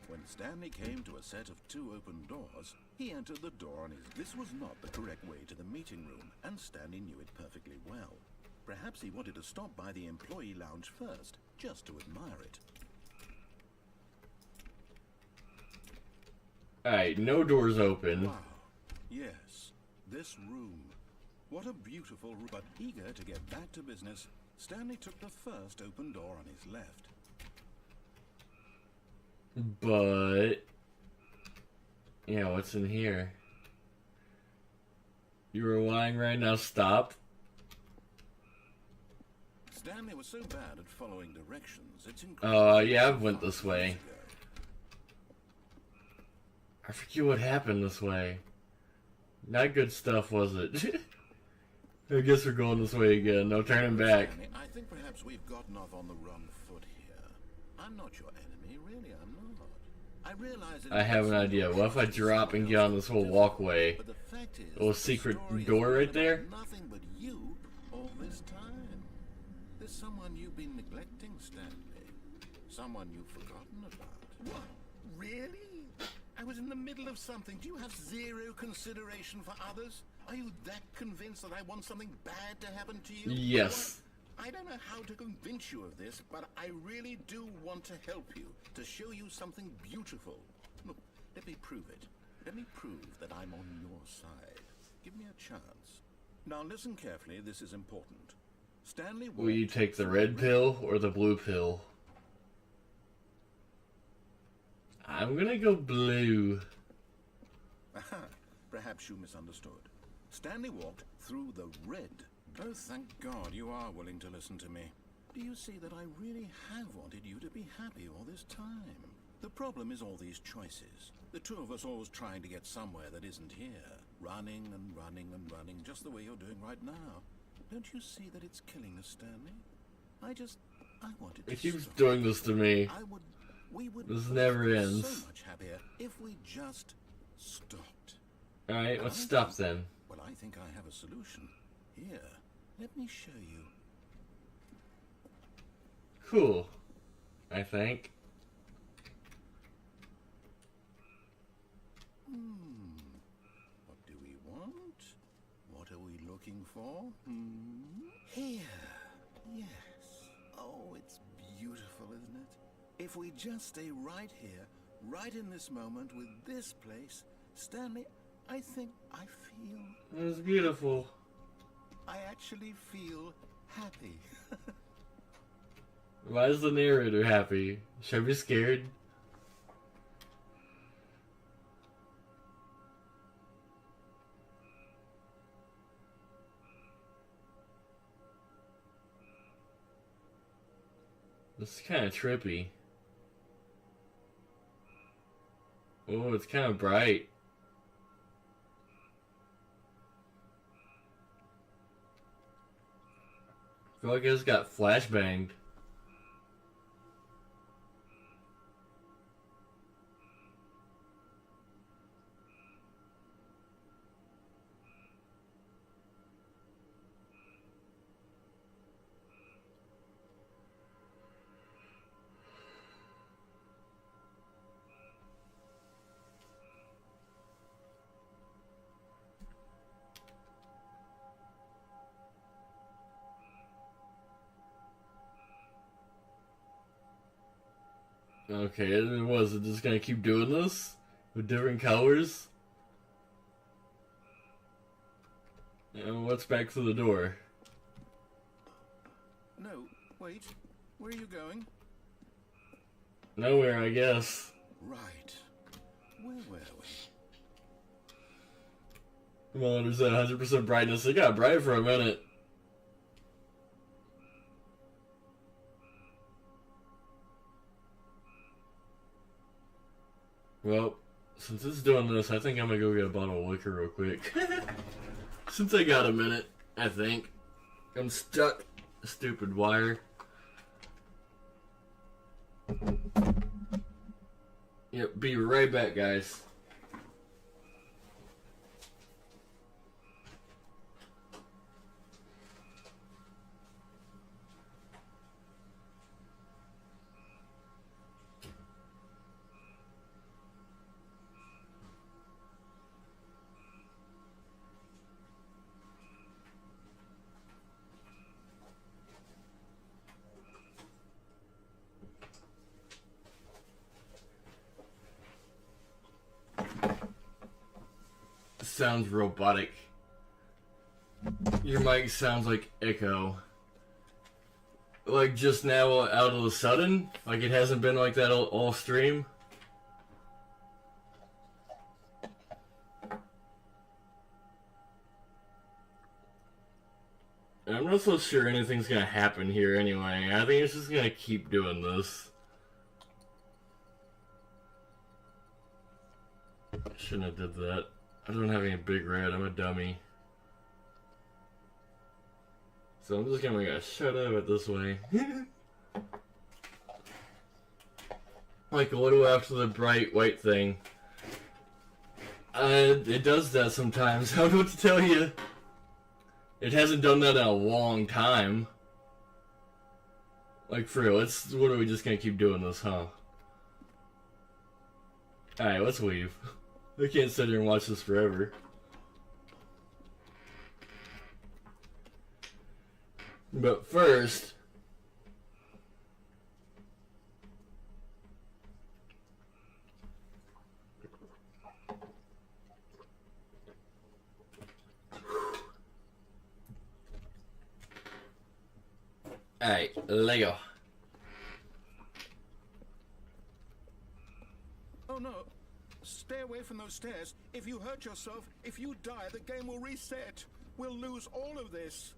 Speaker 2: When Stanley came to a set of 2 open doors, he entered the door on his... This was not the correct way to the meeting room, and Stanley knew it perfectly well. Perhaps he wanted to stop by the employee lounge first, just to admire it.
Speaker 1: Alright, no doors open.
Speaker 2: Wow. Yes, this room. What a beautiful room. But eager to get back to business, Stanley took the first open door on his left.
Speaker 1: But... yeah, what's in here? You were lying right now, stop.
Speaker 2: Stanley was so bad at following directions, it's incredible.
Speaker 1: Yeah, I went this way. I forget what happened this way. Not good stuff, was it? I guess we're going this way again. No turning back.
Speaker 2: Stanley, I think perhaps we've gotten off on the wrong foot here. I'm not your enemy, really, I'm not. I realize
Speaker 1: I have an idea. What if I drop and get on this whole walkway?
Speaker 2: But the fact is,
Speaker 1: A little secret door right there?
Speaker 2: nothing but you all this time. There's someone you've been neglecting, Stanley. Someone you've forgotten about. What? Really? I was in the middle of something. Do you have zero consideration for others? Are you that convinced that I want something bad to happen to you?
Speaker 1: Yes.
Speaker 2: I don't know how to convince you of this, but I really do want to help you, to show you something beautiful. Look, let me prove it. Let me prove that I'm on your side. Give me a chance. Now listen carefully, this is important. Stanley
Speaker 1: Will you
Speaker 2: walked
Speaker 1: take the
Speaker 2: through
Speaker 1: red pill or the blue pill? I'm gonna go blue.
Speaker 2: Aha, perhaps you misunderstood. Stanley walked through the red. Oh, thank God you are willing to listen to me. Do you see that I really have wanted you to be happy all this time? The problem is all these choices. The two of us always trying to get somewhere that isn't here. Running and running and running, just the way you're doing right now. Don't you see that it's killing us, Stanley? I wanted to
Speaker 1: It keeps
Speaker 2: stop.
Speaker 1: doing this to me.
Speaker 2: We would
Speaker 1: This
Speaker 2: both
Speaker 1: never
Speaker 2: be
Speaker 1: ends.
Speaker 2: so much happier if we just stopped.
Speaker 1: Alright, let's stop then.
Speaker 2: Well, I think I have a solution. Here, let me show you.
Speaker 1: Cool. I think.
Speaker 2: What do we want? What are we looking for? Here. Yes. Oh, it's beautiful, isn't it? If we just stay right here, right in this moment with this place, Stanley, I think I feel...
Speaker 1: It was beautiful.
Speaker 2: I actually feel happy.
Speaker 1: Why is the narrator happy? Should I be scared? This is kind of trippy. Oh, it's kind of bright. I feel like I just got flashbanged. Okay, it was it just gonna keep doing this with different colors? And what's back to the door?
Speaker 2: No, wait. Where are you going?
Speaker 1: Nowhere, I guess.
Speaker 2: Right. Where were we?
Speaker 1: Monitors at 100% brightness. It got bright for a minute. Well, since it's doing this, I think I'm gonna go get a bottle of liquor real quick. Since I got a minute, I think. I'm stuck. Stupid wire. Yep, be right back, guys. Sounds robotic. Your mic sounds like echo. Like just now out of the sudden? Like it hasn't been like that all stream? I'm not so sure anything's gonna happen here anyway. I think it's just gonna keep doing this. Shouldn't have did that. I don't have any big red, I'm a dummy. So I'm just gonna shut up it this way. Like a little after the bright white thing. It does that sometimes. I don't know what to tell you. It hasn't done that in a long time. Like for real, what are we just gonna keep doing this, huh? Alright, let's leave. I can't sit here and watch this forever. But first... Alright, Lego.
Speaker 2: Oh no. Stay away from those stairs. If you hurt yourself, if you die, the game will reset. We'll lose all of this.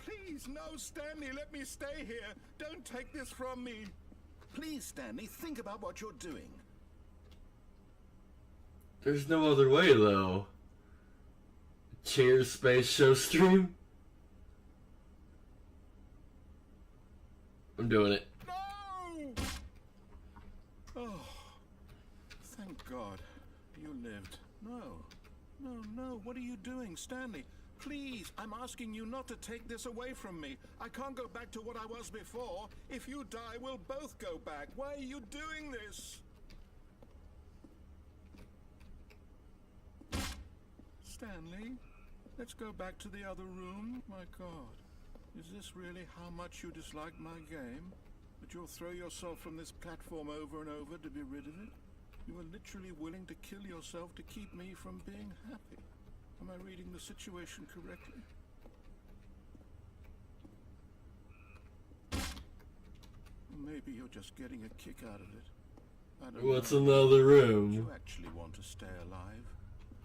Speaker 2: Please, no, Stanley, let me stay here. Don't take this from me. Please, Stanley, think about what you're doing.
Speaker 1: There's no other way, though. Cheers, space show stream. I'm doing it.
Speaker 2: No! Oh, thank God. You lived. No. No, no. What are you doing, Stanley? Please, I'm asking you not to take this away from me. I can't go back to what I was before. If you die, we'll both go back. Why are you doing this? Stanley, let's go back to the other room. My God, is this really how much you dislike my game? That you'll throw yourself from this platform over and over to be rid of it? You were literally willing to kill yourself to keep me from being happy. Am I reading the situation correctly? Or maybe you're just getting a kick out of it. I don't
Speaker 1: What's
Speaker 2: know.
Speaker 1: another
Speaker 2: Do
Speaker 1: room?
Speaker 2: you actually want to stay alive?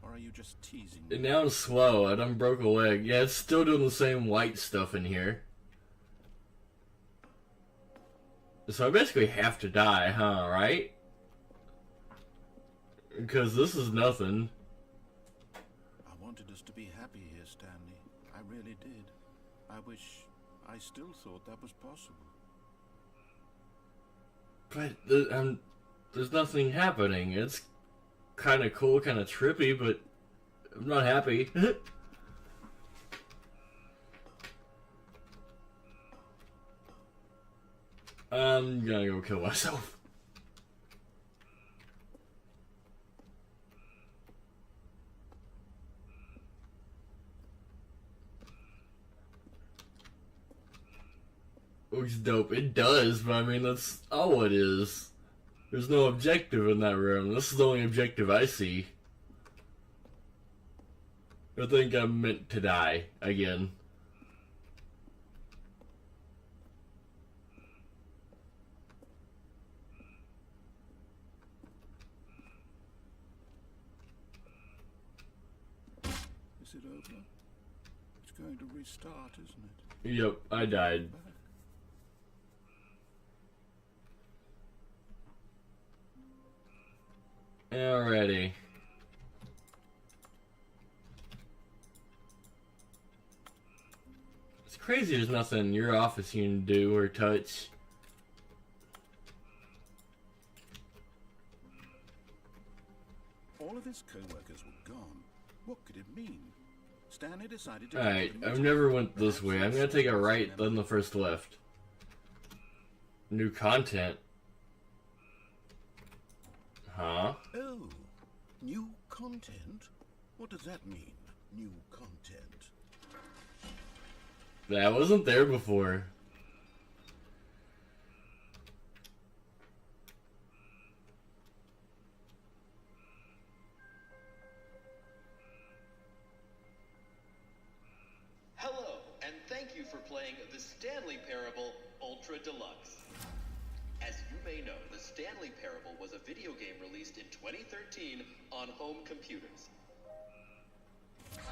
Speaker 2: Or are you just teasing me?
Speaker 1: And now it's slow. I done broke a leg. Yeah, it's still doing the same white stuff in here. So I basically have to die, huh? Right? Because this is nothing.
Speaker 2: I wanted us to be happy here, Stanley. I really did. I wish I still thought that was possible.
Speaker 1: But there's nothing happening. It's kind of cool, kind of trippy, but I'm not happy. I'm gonna go kill myself. Looks dope. It does, but I mean, that's all it is. There's no objective in that room. This is the only objective I see. I think I'm meant to die again.
Speaker 2: Is it over? It's going to restart, isn't it?
Speaker 1: Yep, I died. Alrighty. It's crazy there's nothing in your office you can do or touch.
Speaker 2: All of his co-workers were gone. What could it mean? Stanley decided to...
Speaker 1: Alright, I've never went this way. I'm gonna take a right, then the first left. New content. Huh?
Speaker 2: Oh, new content? What does that mean, new content?
Speaker 1: That wasn't there before.
Speaker 4: Hello, and thank you for playing the Stanley Parable Ultra Deluxe. As you may know, the Stanley Parable was a video game released in 2013 on home computers.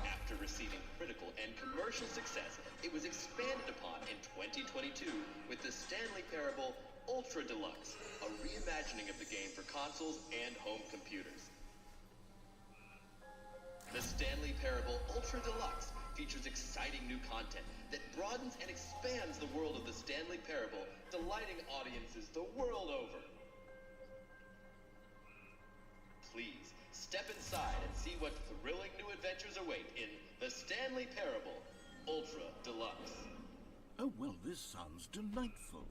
Speaker 4: After receiving critical and commercial success, it was expanded upon in 2022 with the Stanley Parable Ultra Deluxe, a reimagining of the game for consoles and home computers. The Stanley Parable Ultra Deluxe features exciting new content that broadens and expands the world of the Stanley Parable, delighting audiences the world over. Please, step inside and see what thrilling new adventures await in the Stanley Parable Ultra Deluxe.
Speaker 2: Oh, well, this sounds delightful.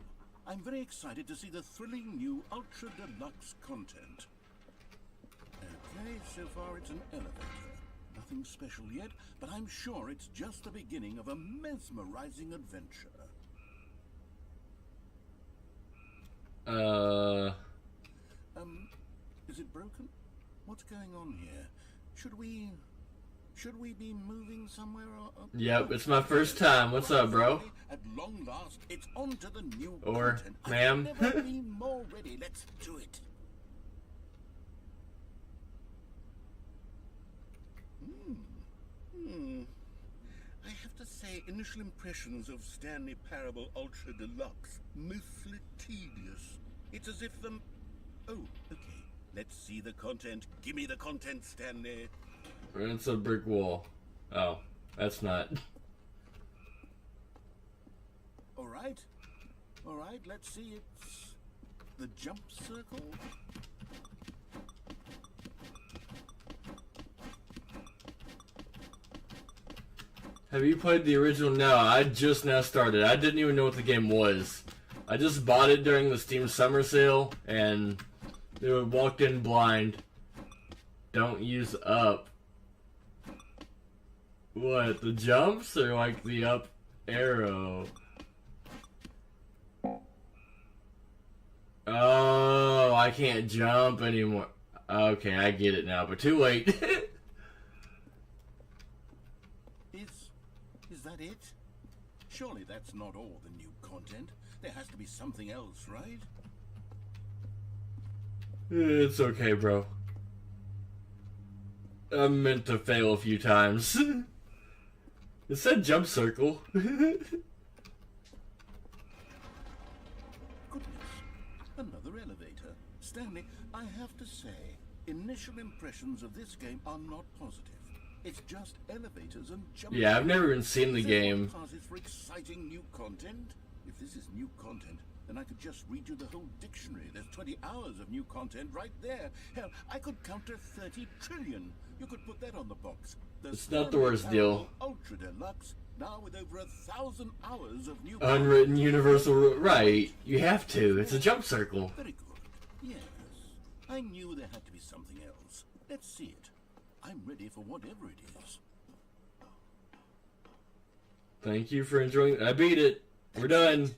Speaker 2: I'm very excited to see the thrilling new Ultra Deluxe content. Okay, so far it's an elevator. Nothing special yet, but I'm sure it's just the beginning of a mesmerizing adventure. Is it broken? What's going on here? Should we be moving somewhere or...
Speaker 1: Yep, it's my first time. What's up, bro?
Speaker 2: At long last, it's on to the new
Speaker 1: Or,
Speaker 2: content.
Speaker 1: ma'am.
Speaker 2: I've never been more ready. Let's do it. I have to say, initial impressions of Stanley Parable Ultra Deluxe, mostly tedious. It's as if oh, okay. Let's see the content. Give me the content, Stanley.
Speaker 1: It's a brick wall. Oh, that's not.
Speaker 2: All right. All right, let's see. It's the jump circle.
Speaker 1: Have you played the original? No, I just now started. I didn't even know what the game was. I just bought it during the Steam summer sale, and they walked in blind. Don't use up. What, the jumps or like the up arrow? Oh, I can't jump anymore. Okay, I get it now, but too late.
Speaker 2: Is that it? Surely that's not all the new content. There has to be something else, right?
Speaker 1: It's okay, bro. I meant to fail a few times. It said jump circle.
Speaker 2: Goodness. Another elevator. Stanley, I have to say, initial impressions of this game are not positive. It's just elevators and jump.
Speaker 1: Yeah, I've never even seen the game.
Speaker 2: Passes for exciting new content. If this is new content, then I could just read you the whole dictionary. There's 20 hours of new content right there. Hell, I could counter 30 trillion. You could put that on the box.
Speaker 1: It's not the worst deal.
Speaker 2: Ultra Deluxe, now with over 1,000 hours of new
Speaker 1: Unwritten universal rule. Right, you have to. It's a jump circle.
Speaker 2: Very good. Yes. I knew there had to be something else. Let's see it. I'm ready for whatever it is.
Speaker 1: Thank you for enjoying. I beat it. We're done.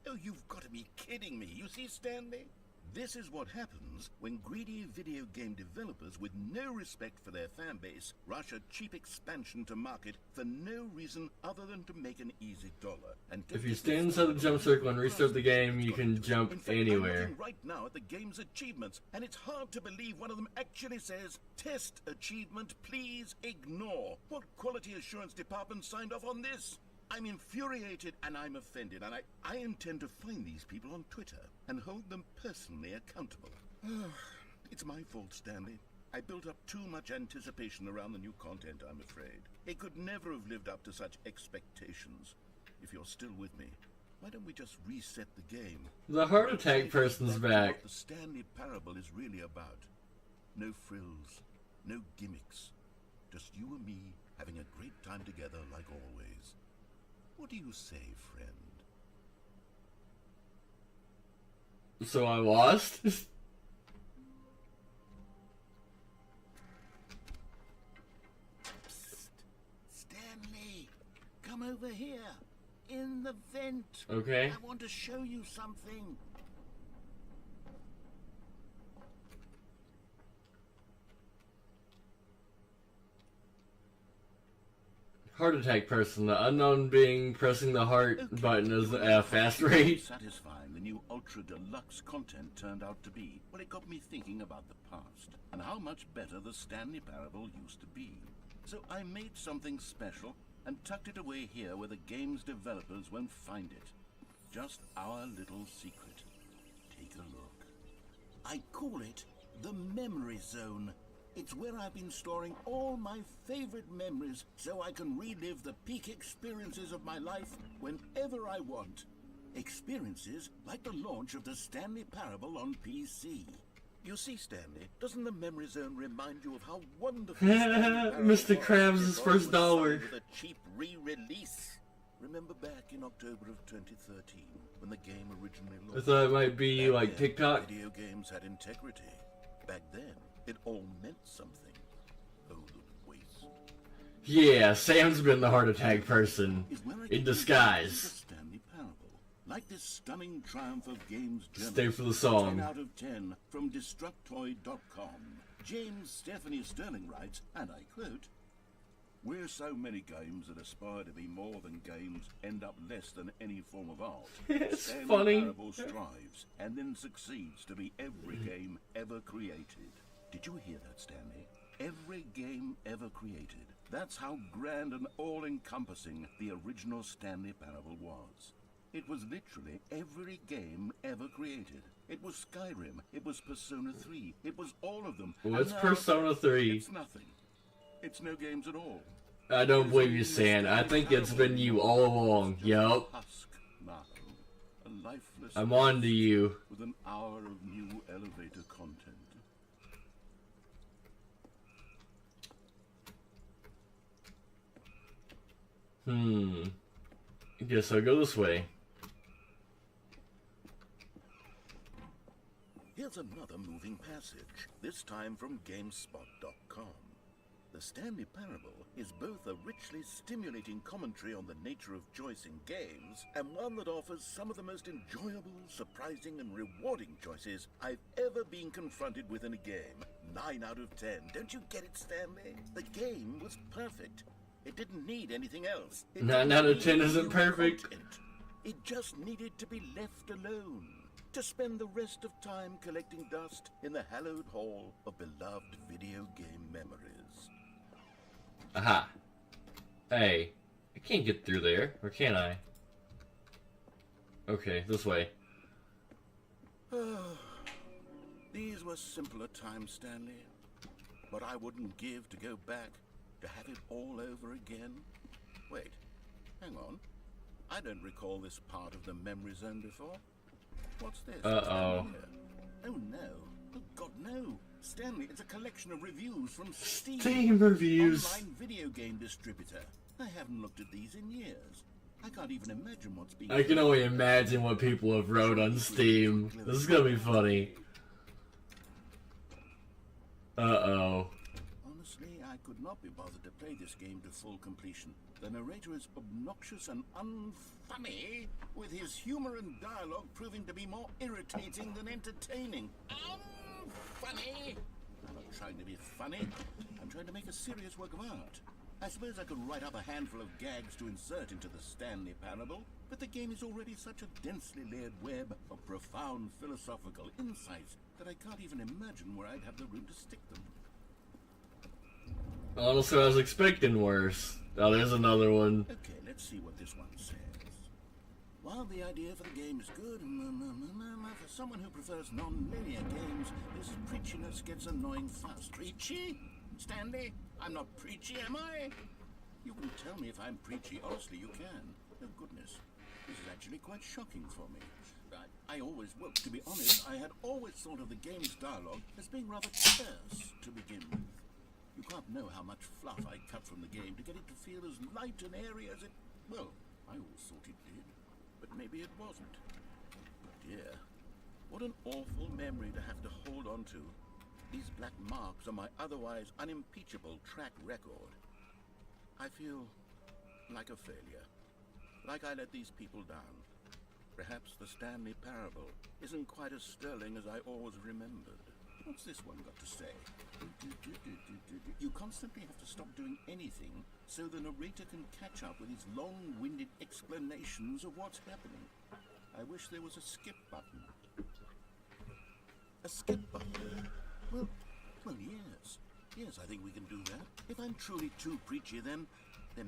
Speaker 2: Oh, you've got to be kidding me. You see, Stanley? This is what happens when greedy video game developers with no respect for their fan base rush a cheap expansion to market for no reason other than to make an easy dollar. And
Speaker 1: If you stand inside the jump circle and restart the game, you can jump
Speaker 2: in fact,
Speaker 1: anywhere.
Speaker 2: I'm looking right now at the game's achievements, and it's hard to believe one of them actually says, "Test achievement, please ignore." What quality assurance department signed off on this? I'm infuriated and I'm offended, and I intend to find these people on Twitter and hold them personally accountable. It's my fault, Stanley. I built up too much anticipation around the new content, I'm afraid. It could never have lived up to such expectations. If you're still with me, why don't we just reset the game?
Speaker 1: The heart attack person's back.
Speaker 2: What the Stanley Parable is really about. No frills, no gimmicks. Just you and me having a great time together like always. What do you say, friend?
Speaker 1: So I lost?
Speaker 2: Psst. Stanley, come over here. In the vent.
Speaker 1: Okay.
Speaker 2: I want to show you something.
Speaker 1: Heart attack person, the unknown being pressing the heart button is at a fast rate.
Speaker 2: Satisfying the new Ultra Deluxe content turned out to be. Well, it got me thinking about the past and how much better the Stanley Parable used to be. So I made something special and tucked it away here where the game's developers won't find it. Just our little secret. Take a look. I call it the Memory Zone. It's where I've been storing all my favorite memories so I can relive the peak experiences of my life whenever I want. Experiences like the launch of the Stanley Parable on PC. You see, Stanley, doesn't the Memory Zone remind you of how wonderful
Speaker 1: Mr. Krabs' first dollar.
Speaker 2: With a cheap re-release. Remember back in October of 2013 when the game originally
Speaker 1: I
Speaker 2: launched?
Speaker 1: thought it might be
Speaker 2: Back
Speaker 1: like
Speaker 2: then,
Speaker 1: TikTok.
Speaker 2: Video games had integrity. Back then, it all meant something. Oh, the waste.
Speaker 1: Yeah, Sam's been the heart attack person
Speaker 2: Is where I
Speaker 1: in
Speaker 2: get
Speaker 1: disguise.
Speaker 2: the Stanley Parable. Like this stunning triumph of games
Speaker 1: Stay for the
Speaker 2: journalists,
Speaker 1: song.
Speaker 2: 10 out of 10 from Destructoid.com. James Stephanie Sterling writes, and I quote, "Where so many games that aspire to be more than games end up less than any form of art.
Speaker 1: It's
Speaker 2: Stanley
Speaker 1: funny.
Speaker 2: Parable strives and then succeeds to be every game ever created." Did you hear that, Stanley? Every game ever created. That's how grand and all-encompassing the original Stanley Parable was. It was literally every game ever created. It was Skyrim, it was Persona 3, it was all of them.
Speaker 1: What's
Speaker 2: And now
Speaker 1: Persona 3?
Speaker 2: It's nothing. It's no games at all.
Speaker 1: I don't believe you, Stan. I think it's been you all along. Yup.
Speaker 2: Husk now. A lifeless
Speaker 1: I'm on to you.
Speaker 2: with an hour of new elevator content.
Speaker 1: Guess I'll go this way.
Speaker 2: Here's another moving passage, this time from GameSpot.com. The Stanley Parable is both a richly stimulating commentary on the nature of choice in games, and one that offers some of the most enjoyable, surprising, and rewarding choices I've ever been confronted with in a game. 9 out of 10. Don't you get it, Stanley? The game was perfect. It didn't need anything else.
Speaker 1: 9 out of 10 isn't perfect.
Speaker 2: Content. It just needed to be left alone, to spend the rest of time collecting dust in the hallowed hall of beloved video game memories.
Speaker 1: Aha. Hey, I can't get through there, or can I? Okay, this way.
Speaker 2: These were simpler times, Stanley. But I wouldn't give to go back, to have it all over again. Wait, hang on. I don't recall this part of the memory zone before. What's this?
Speaker 1: Uh-oh.
Speaker 2: Oh no. Oh God, no. Stanley, it's a collection of reviews from Steam.
Speaker 1: Steam reviews.
Speaker 2: Online video game distributor. I haven't looked at these in years. I can't even imagine what's being...
Speaker 1: I can only imagine what people have wrote on Steam. This is gonna be funny. Uh-oh.
Speaker 2: Honestly, I could not be bothered to play this game to full completion. The narrator is obnoxious and unfunny, with his humor and dialogue proving to be more irritating than entertaining. Unfunny! I'm not trying to be funny. I'm trying to make a serious work of art. I suppose I could write up a handful of gags to insert into the Stanley Parable, but the game is already such a densely layered web of profound philosophical insights that I can't even imagine where I'd have the room to stick them.
Speaker 1: Honestly, I was expecting worse. Oh, there's another one.
Speaker 2: Okay, let's see what this one says. While the idea for the game is good, for someone who prefers non-linear games, this preachiness gets annoying fast. Preachy? Stanley? I'm not preachy, am I? You can tell me if I'm preachy. Honestly, you can. Oh, goodness. This is actually quite shocking for me. I always, well, to be honest, I had always thought of the game's dialogue as being rather terse to begin with. You can't know how much fluff I cut from the game to get it to feel as light and airy as it... Well, I always thought it did, but maybe it wasn't. But dear, what an awful memory to have to hold on to. These black marks are my otherwise unimpeachable track record. I feel like a failure, like I let these people down. Perhaps the Stanley Parable isn't quite as sterling as I always remembered. What's this one got to say? You constantly have to stop doing anything so the narrator can catch up with his long-winded explanations of what's happening. I wish there was a skip button. A skip button? Well, yes. Yes, I think we can do that. If I'm truly too preachy, then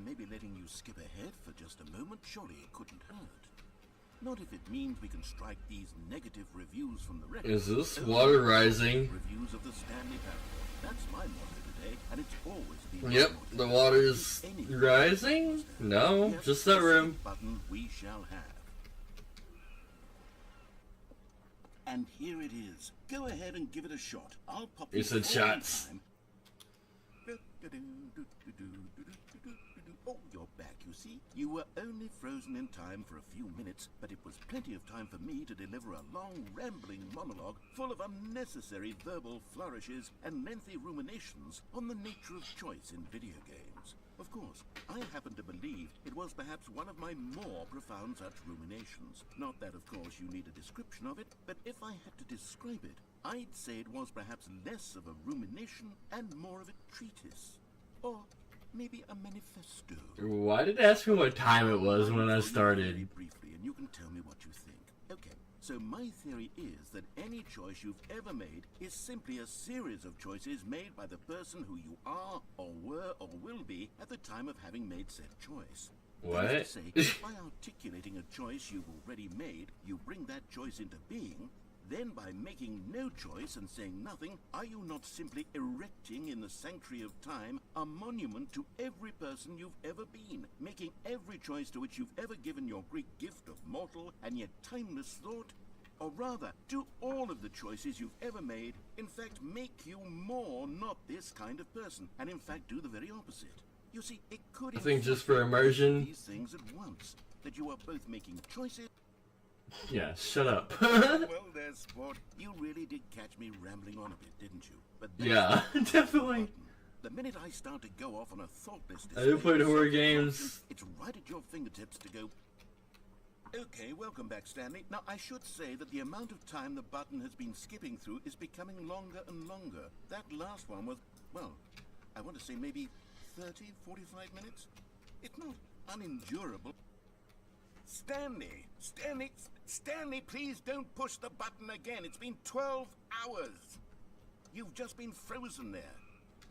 Speaker 2: maybe letting you skip ahead for just a moment, surely it couldn't hurt. Not if it means we can strike these negative reviews from the record.
Speaker 1: Is this water rising?
Speaker 2: Reviews of the Stanley Parable. That's my motto today, and it's always been.
Speaker 1: Yep, the water's rising? No,
Speaker 2: Yes,
Speaker 1: just that
Speaker 2: the
Speaker 1: room.
Speaker 2: skip button we shall have. And here it is. Go ahead and give it a shot. I'll pop
Speaker 1: You said
Speaker 2: forward in
Speaker 1: shots.
Speaker 2: time. Oh, you're back, you see. You were only frozen in time for a few minutes, but it was plenty of time for me to deliver a long, rambling monologue full of unnecessary verbal flourishes and lengthy ruminations on the nature of choice in video games. Of course, I happen to believe it was perhaps one of my more profound such ruminations. Not that, of course, you need a description of it, but if I had to describe it, I'd say it was perhaps less of a rumination and more of a treatise. Or maybe a manifesto.
Speaker 1: Why did it ask me what time it was when I
Speaker 2: Very
Speaker 1: started?
Speaker 2: briefly, and you can tell me what you think. Okay, so my theory is that any choice you've ever made is simply a series of choices made by the person who you are, or were, or will be at the time of having made said choice. That is
Speaker 1: What?
Speaker 2: to say, by articulating a choice you've already made, you bring that choice into being, then by making no choice and saying nothing, are you not simply erecting in the sanctuary of time a monument to every person you've ever been, making every choice to which you've ever given your Greek gift of mortal and yet timeless thought? Or rather, do all of the choices you've ever made, in fact, make you more not this kind of person, and in fact do the very opposite? You see, it could...
Speaker 1: I think just for immersion...
Speaker 2: these things at once, that you are both making choices...
Speaker 1: Yeah, shut up.
Speaker 2: Well, there's sport. You really did catch me rambling on a bit, didn't you? But
Speaker 1: yeah, definitely.
Speaker 2: The minute I start to go off on a thoughtless
Speaker 1: I do play horror games.
Speaker 2: It's right at your fingertips to go... Okay, welcome back, Stanley. Now, I should say that the amount of time the button has been skipping through is becoming longer and longer. That last one was, well, I want to say maybe 30, 45 minutes? It's not unendurable. Stanley, please don't push the button again. It's been 12 hours. You've just been frozen there.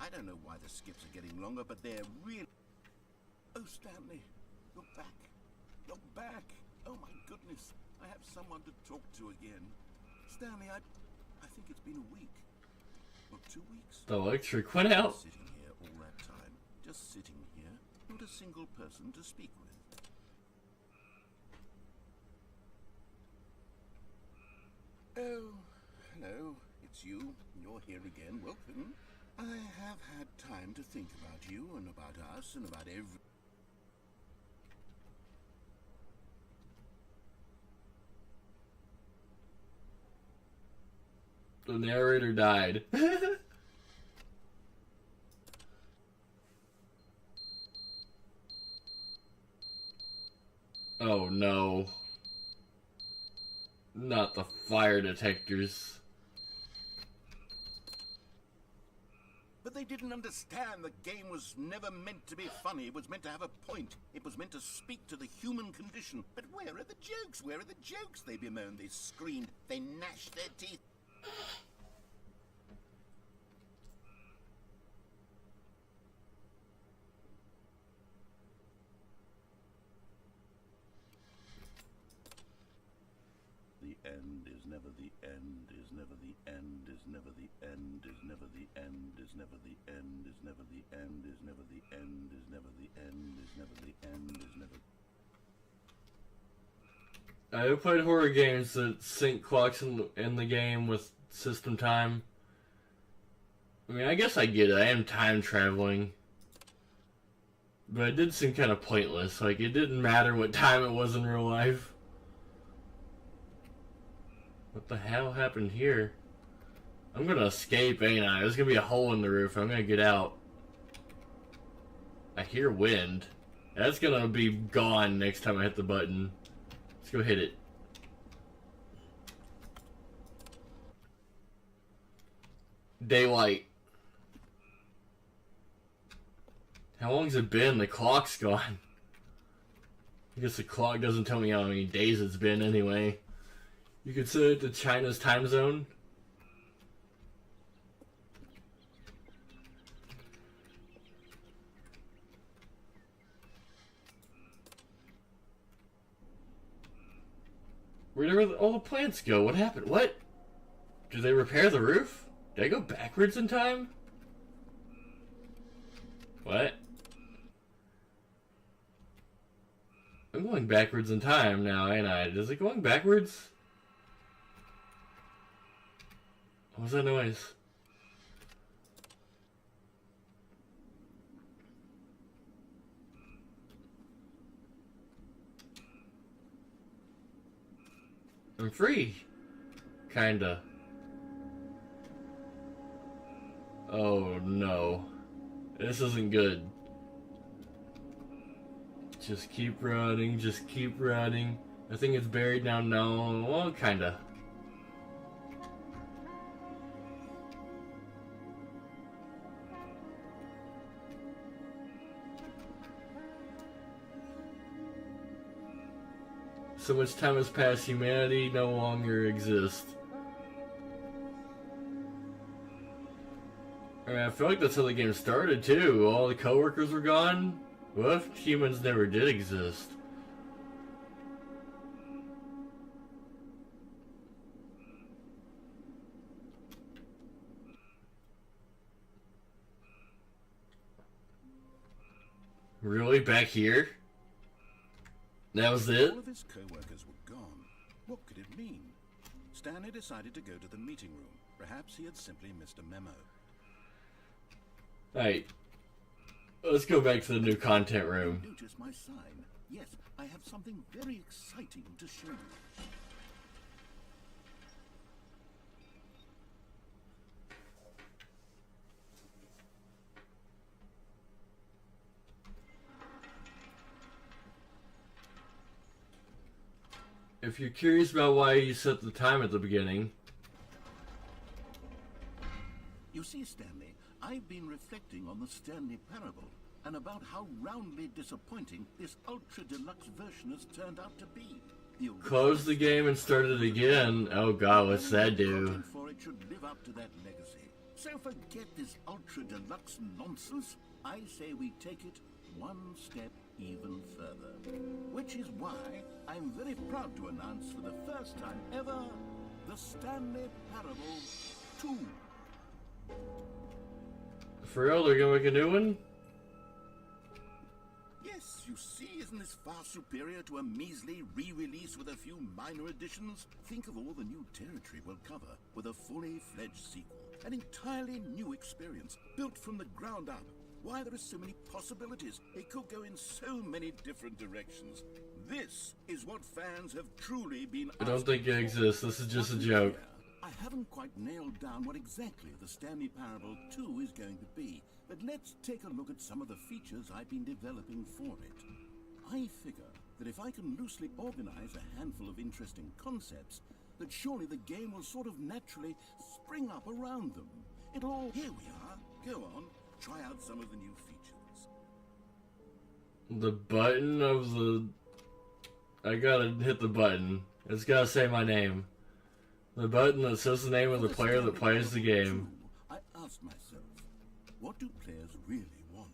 Speaker 2: I don't know why the skips are getting longer, but they're really... Oh, Stanley, you're back. You're back. Oh, my goodness. I have someone to talk to again. Stanley, I think it's been a week. Or 2 weeks.
Speaker 1: The electric went out.
Speaker 2: Sitting here all that time. Just sitting here. Not a single person to speak with. Oh, hello, it's you. You're here again. Welcome. I have had time to think about you and about us and about every...
Speaker 1: The narrator died. Oh no. Not the fire detectors.
Speaker 2: But they didn't understand the game was never meant to be funny. It was meant to have a point. It was meant to speak to the human condition. But where are the jokes? Where are the jokes? They bemoaned, they screamed, they gnashed their teeth. The end is never the end, is never the end, is never the end, is never the end, is never the end, is never the end, is never the end, is never the end, is never the end, is never...
Speaker 1: I have played horror games that sync clocks in the game with system time. I mean, I guess I get it. I am time traveling. But it did seem kind of pointless. Like, it didn't matter what time it was in real life. What the hell happened here? I'm gonna escape, ain't I? There's gonna be a hole in the roof. I'm gonna get out. I hear wind. That's gonna be gone next time I hit the button. Let's go hit it. Daylight. How long's it been? The clock's gone. I guess the clock doesn't tell me how many days it's been anyway. You could set it to China's time zone. Where did all the plants go? What happened? What? Did they repair the roof? Did I go backwards in time? What? I'm going backwards in time now, ain't I? Is it going backwards? What was that noise? I'm free. Kinda. Oh no. This isn't good. Just keep running, just keep running. I think it's buried now. No, well, kinda. So much time has passed, humanity no longer exists. I mean, I feel like that's how the game started too. All the coworkers were gone. What if humans never did exist? Really? Back here? That was it?
Speaker 2: All of his co-workers were gone. What could it mean? Stanley decided to go to the meeting room. Perhaps he had simply missed a memo.
Speaker 1: Alright. Let's go back to the new content room.
Speaker 2: Notice my sign. Yes, I have something very exciting to show you.
Speaker 1: If you're curious about why you set the time at the beginning.
Speaker 2: You see, Stanley, I've been reflecting on the Stanley Parable and about how roundly disappointing this Ultra Deluxe version has turned out to be.
Speaker 1: Close the game and start it again. Oh god, what's that do?
Speaker 2: For it should live up to that legacy. So forget this Ultra Deluxe nonsense. I say we take it one step even further. Which is why I'm very proud to announce for the first time ever, the Stanley Parable 2.
Speaker 1: For real, they're gonna make a new one?
Speaker 2: Yes, you see, isn't this far superior to a measly re-release with a few minor additions? Think of all the new territory we'll cover with a fully fledged sequel. An entirely new experience, built from the ground up. Why, there are so many possibilities. It could go in so many different directions. This is what fans have truly been
Speaker 1: I don't think it exists. This is just a joke.
Speaker 2: I haven't quite nailed down what exactly the Stanley Parable 2 is going to be, but let's take a look at some of the features I've been developing for it. I figure that if I can loosely organize a handful of interesting concepts, that surely the game will sort of naturally spring up around them. It'll all... Here we are. Go on. Try out some of the new features.
Speaker 1: The button of the... I gotta hit the button. It's gotta say my name. The button that says the name of the player that plays the game.
Speaker 2: I asked myself, what do players really want?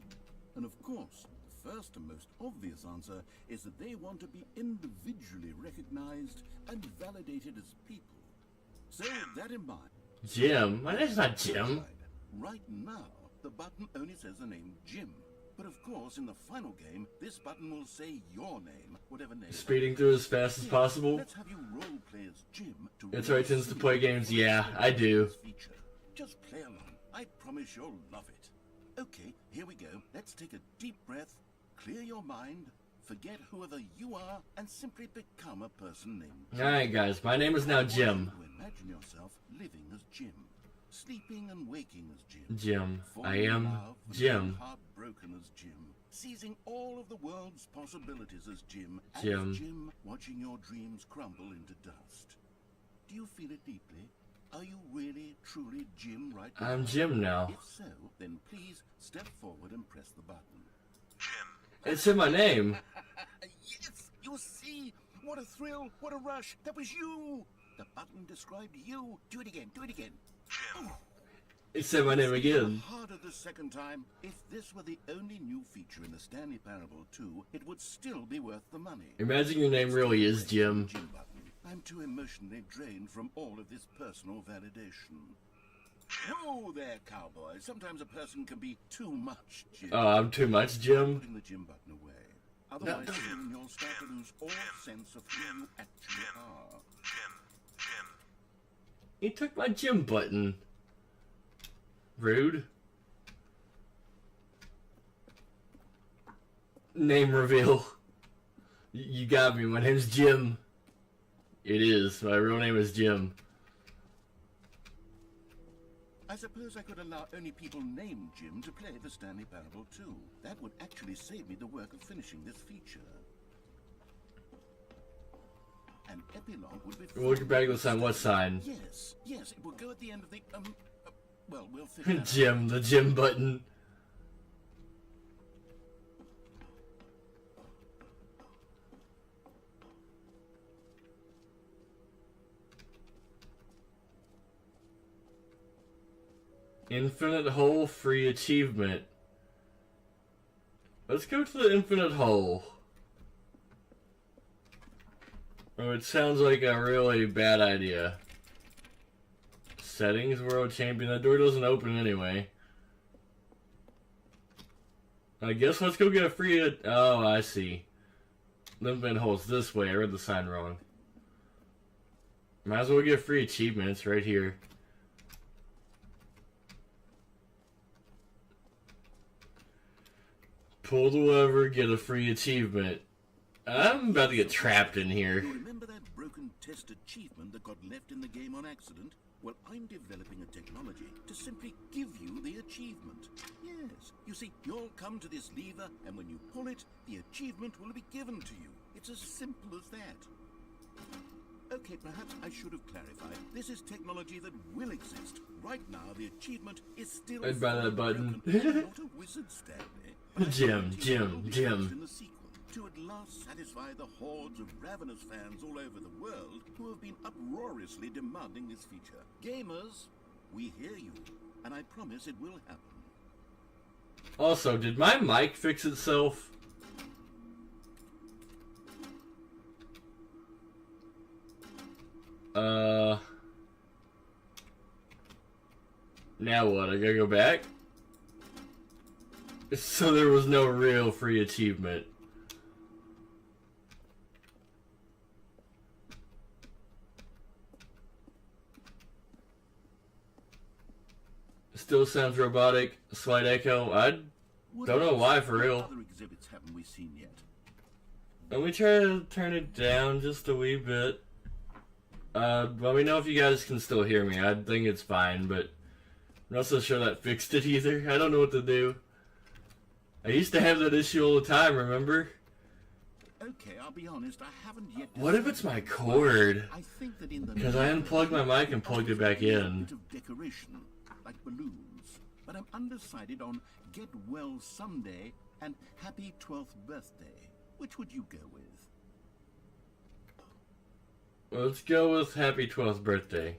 Speaker 2: And of course, the first and most obvious answer is that they want to be individually recognized and validated as people. So with that in mind...
Speaker 1: Jim? My name's not Jim.
Speaker 2: Right now, the button only says the name Jim. But of course, in the final game, this button will say your name, whatever name.
Speaker 1: Speeding through as fast as possible.
Speaker 2: Let's have you role play as Jim to
Speaker 1: It's right, tends to play games. Yeah, I do.
Speaker 2: Just play along. I promise you'll love it. Okay, here we go. Let's take a deep breath, clear your mind, forget whoever you are, and simply become a person named Jim.
Speaker 1: Alright guys, my name is now Jim.
Speaker 2: Imagine yourself living as Jim. Sleeping and waking as Jim.
Speaker 1: Jim. I
Speaker 2: Falling in
Speaker 1: am
Speaker 2: love and
Speaker 1: Jim.
Speaker 2: heartbroken as Jim. Seizing all of the world's possibilities as Jim.
Speaker 1: Jim.
Speaker 2: As Jim, watching your dreams crumble into dust. Do you feel it deeply? Are you really, truly Jim right now?
Speaker 1: I'm Jim now.
Speaker 2: If so, then please step forward and press the button.
Speaker 1: It's in my name.
Speaker 2: Yes! You see! What a thrill! What a rush! That was you! The button described you. Do it again. Do it again.
Speaker 1: It said my name again.
Speaker 2: Harder the second time. If this were the only new feature in the Stanley Parable 2, it would still be worth the money.
Speaker 1: Imagine your name really is Jim.
Speaker 2: Jim button. I'm too emotionally drained from all of this personal validation. Whoa there, cowboy. Sometimes a person can be too much, Jim.
Speaker 1: Oh, I'm too much Jim?
Speaker 2: Putting the Jim button away. Otherwise, soon you'll start to lose all sense of who you actually are.
Speaker 1: He took my Jim button. Rude. Name reveal. You got me. My name's Jim. It is. My real name is Jim.
Speaker 2: I suppose I could allow only people named Jim to play the Stanley Parable 2. That would actually save me the work of finishing this feature. An epilogue would be...
Speaker 1: We'll get back to this on what sign?
Speaker 2: Yes, yes, it will go at the end of the, well, we'll figure it out.
Speaker 1: Jim, the Jim button. Infinite hole free achievement. Let's go to the infinite hole. Oh, it sounds like a really bad idea. Settings, world champion. That door doesn't open anyway. I guess let's go get a free... Oh, I see. Limit holes this way. I read the sign wrong. Might as well get free achievements right here. Pull the lever, get a free achievement. I'm about to get trapped in here.
Speaker 2: You remember that broken test achievement that got left in the game on accident? Well, I'm developing a technology to simply give you the achievement. Yes, you see, you'll come to this lever, and when you pull it, the achievement will be given to you. It's as simple as that. Okay, perhaps I should have clarified. This is technology that will exist. Right now, the achievement is still...
Speaker 1: I'd buy that button.
Speaker 2: I'm not a wizard, Stanley. but I
Speaker 1: Jim,
Speaker 2: guarantee it will be
Speaker 1: Jim.
Speaker 2: used in the sequel to at last satisfy the hordes of ravenous fans all over the world who have been uproariously demanding this feature. Gamers, we hear you, and I promise it will happen.
Speaker 1: Also, did my mic fix itself? Now what? I gotta go back? So there was no real free achievement. Still sounds robotic. Slight echo. I don't know why, for real.
Speaker 2: What other exhibits haven't we seen yet?
Speaker 1: Let me try to turn it down just a wee bit. Let me know if you guys can still hear me. I think it's fine, but I'm not so sure that fixed it either. I don't know what to do. I used to have that issue all the time, remember?
Speaker 2: Okay, I'll be honest, I haven't yet...
Speaker 1: What if it's my cord?
Speaker 2: I think that in the...
Speaker 1: Because I unplugged my mic and plugged it back in.
Speaker 2: ...bit of decoration, like balloons. But I'm undecided on Get Well Someday and Happy 12th Birthday. Which would you go with?
Speaker 1: Let's go with Happy 12th Birthday.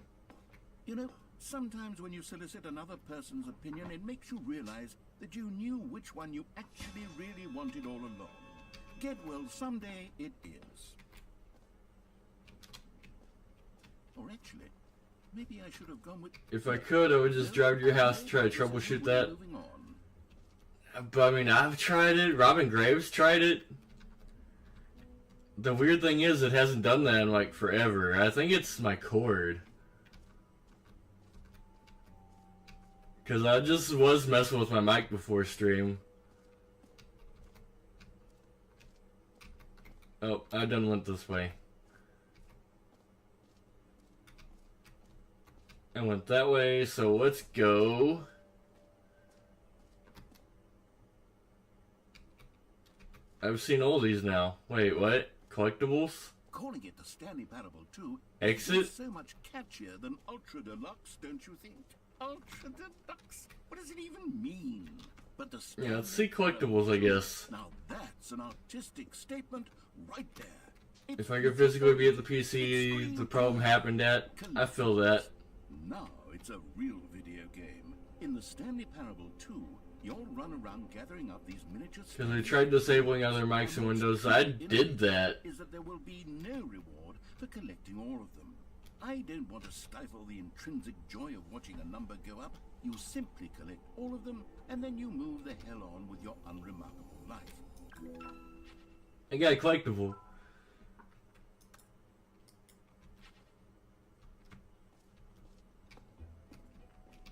Speaker 2: You know, sometimes when you solicit another person's opinion, it makes you realize that you knew which one you actually really wanted all along. Get Well Someday it is. Or actually, maybe I should have gone with...
Speaker 1: If I could, I would just drive to your house to try to troubleshoot that.
Speaker 2: Moving on.
Speaker 1: But I mean, I've tried it. Robin Graves tried it. The weird thing is, it hasn't done that in like forever. I think it's my cord. Because I just was messing with my mic before stream. Oh, I done went this way. I went that way, so let's go. I've seen all these now. Wait, what? Collectibles?
Speaker 2: Calling it the Stanley Parable 2
Speaker 1: Exit?
Speaker 2: is so much catchier than Ultra Deluxe, don't you think? Ultra Deluxe? What does it even mean? But the
Speaker 1: Yeah, let's see collectibles, I guess.
Speaker 2: Now that's an artistic statement right there.
Speaker 1: If I could physically be at the PC the problem happened at, I feel that.
Speaker 2: Now it's a real video game. In the Stanley Parable 2, you'll run around gathering up these miniature...
Speaker 1: Because I tried disabling other mics and windows. I did that.
Speaker 2: ...is that there will be no reward for collecting all of them. I don't want to stifle the intrinsic joy of watching a number go up. You simply collect all of them, and then you move the hell on with your unremarkable life.
Speaker 1: I got a collectible.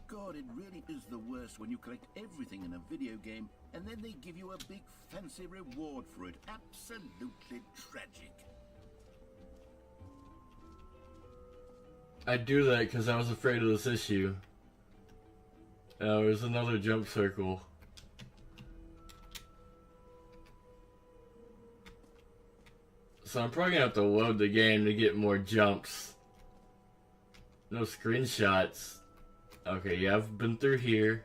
Speaker 2: God, it really is the worst when you collect everything in a video game and then they give you a big fancy reward for it. Absolutely tragic.
Speaker 1: I do that because I was afraid of this issue. Oh, there's another jump circle. So I'm probably gonna have to load the game to get more jumps. No screenshots. Okay, yeah, I've been through here.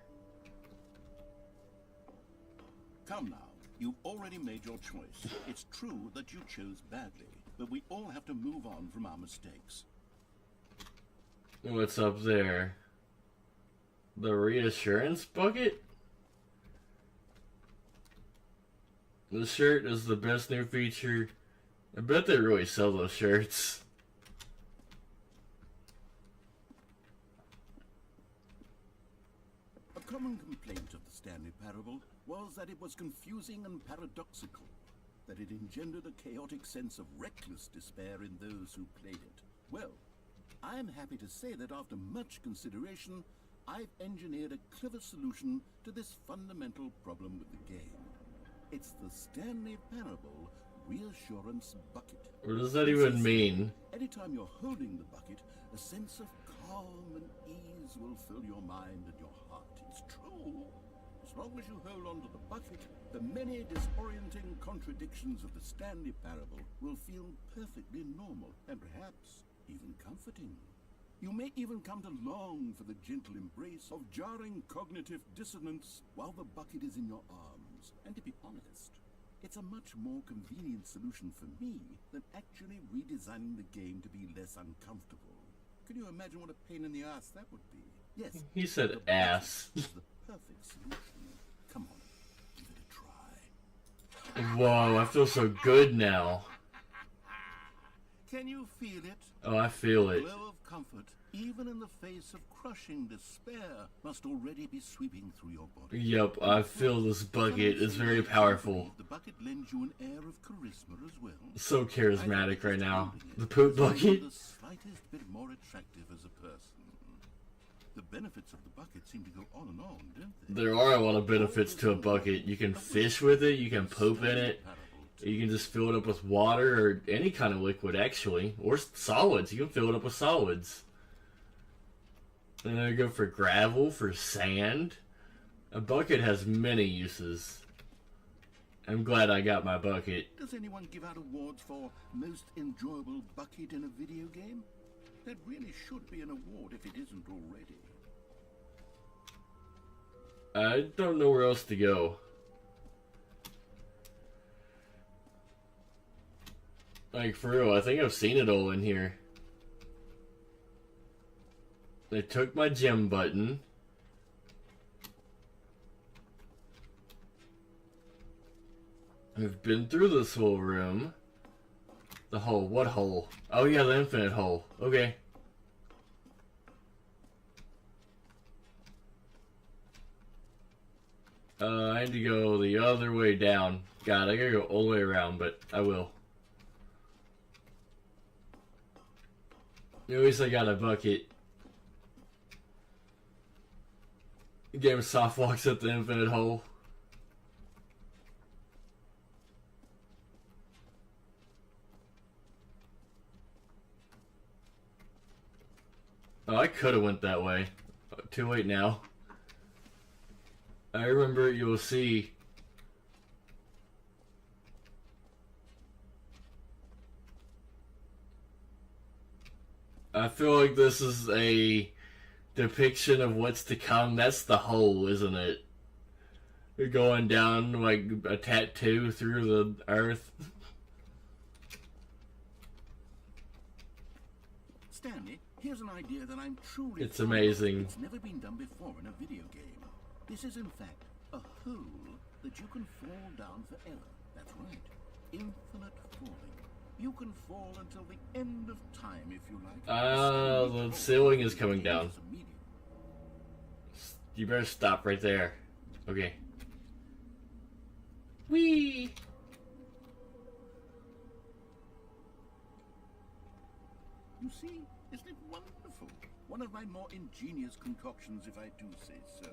Speaker 2: Come now, you've already made your choice. It's true that you chose badly, but we all have to move on from our mistakes.
Speaker 1: What's up there? The reassurance bucket? The shirt is the best new feature. I bet they really sell those shirts.
Speaker 2: A common complaint of the Stanley Parable was that it was confusing and paradoxical, that it engendered a chaotic sense of reckless despair in those who played it. Well, I'm happy to say that after much consideration, I've engineered a clever solution to this fundamental problem with the game. It's the Stanley Parable Reassurance Bucket.
Speaker 1: What does that even mean?
Speaker 2: Anytime you're holding the bucket, a sense of calm and ease will fill your mind and your heart. It's true. As long as you hold on to the bucket, the many disorienting contradictions of the Stanley Parable will feel perfectly normal and perhaps even comforting. You may even come to long for the gentle embrace of jarring cognitive dissonance while the bucket is in your arms. And to be honest, it's a much more convenient solution for me than actually redesigning the game to be less uncomfortable. Can you imagine what a pain in the ass that would be? Yes.
Speaker 1: He said ass.
Speaker 2: It's the perfect solution. Come on, give it a try.
Speaker 1: Whoa, I feel so good now.
Speaker 2: Can you feel it?
Speaker 1: Oh, I feel
Speaker 2: The
Speaker 1: it.
Speaker 2: glow of comfort, even in the face of crushing despair, must already be sweeping through your body.
Speaker 1: Yup, I feel this bucket is very powerful.
Speaker 2: The bucket lends you an air of charisma as well.
Speaker 1: So charismatic right now. The
Speaker 2: Makes
Speaker 1: poop
Speaker 2: you
Speaker 1: bucket.
Speaker 2: the slightest bit more attractive as a person. The benefits of the bucket seem to go on and on, don't they?
Speaker 1: There are a lot of benefits to a bucket. You can fish with it, you can poop in it, you can just fill it up with water or any kind of liquid actually. Or solids, you can fill it up with solids. And then I go for gravel, for sand. A bucket has many uses. I'm glad I got my bucket.
Speaker 2: Does anyone give out awards for most enjoyable bucket in a video game? That really should be an award if it isn't already.
Speaker 1: I don't know where else to go. Like, for real, I think I've seen it all in here. They took my gem button. I've been through this whole room. The hole. What hole? Oh yeah, the infinite hole. Okay. I need to go the other way down. God, I gotta go all the way around, but I will. At least I got a bucket. Game soft walks at the infinite hole. Oh, I could have went that way. Too late now. I remember, you'll see. I feel like this is a depiction of what's to come. That's the hole, isn't it? You're going down like a tattoo through the earth.
Speaker 2: Stanley, here's an idea that I'm truly
Speaker 1: It's
Speaker 2: fond of.
Speaker 1: amazing.
Speaker 2: It's never been done before in a video game. This is in fact a hole that you can fall down forever. That's right. Infinite falling. You can fall until the end of time if you like.
Speaker 1: The ceiling is coming down. You better stop right there. Okay. Whee!
Speaker 2: You see, isn't it wonderful? One of my more ingenious concoctions, if I do say so.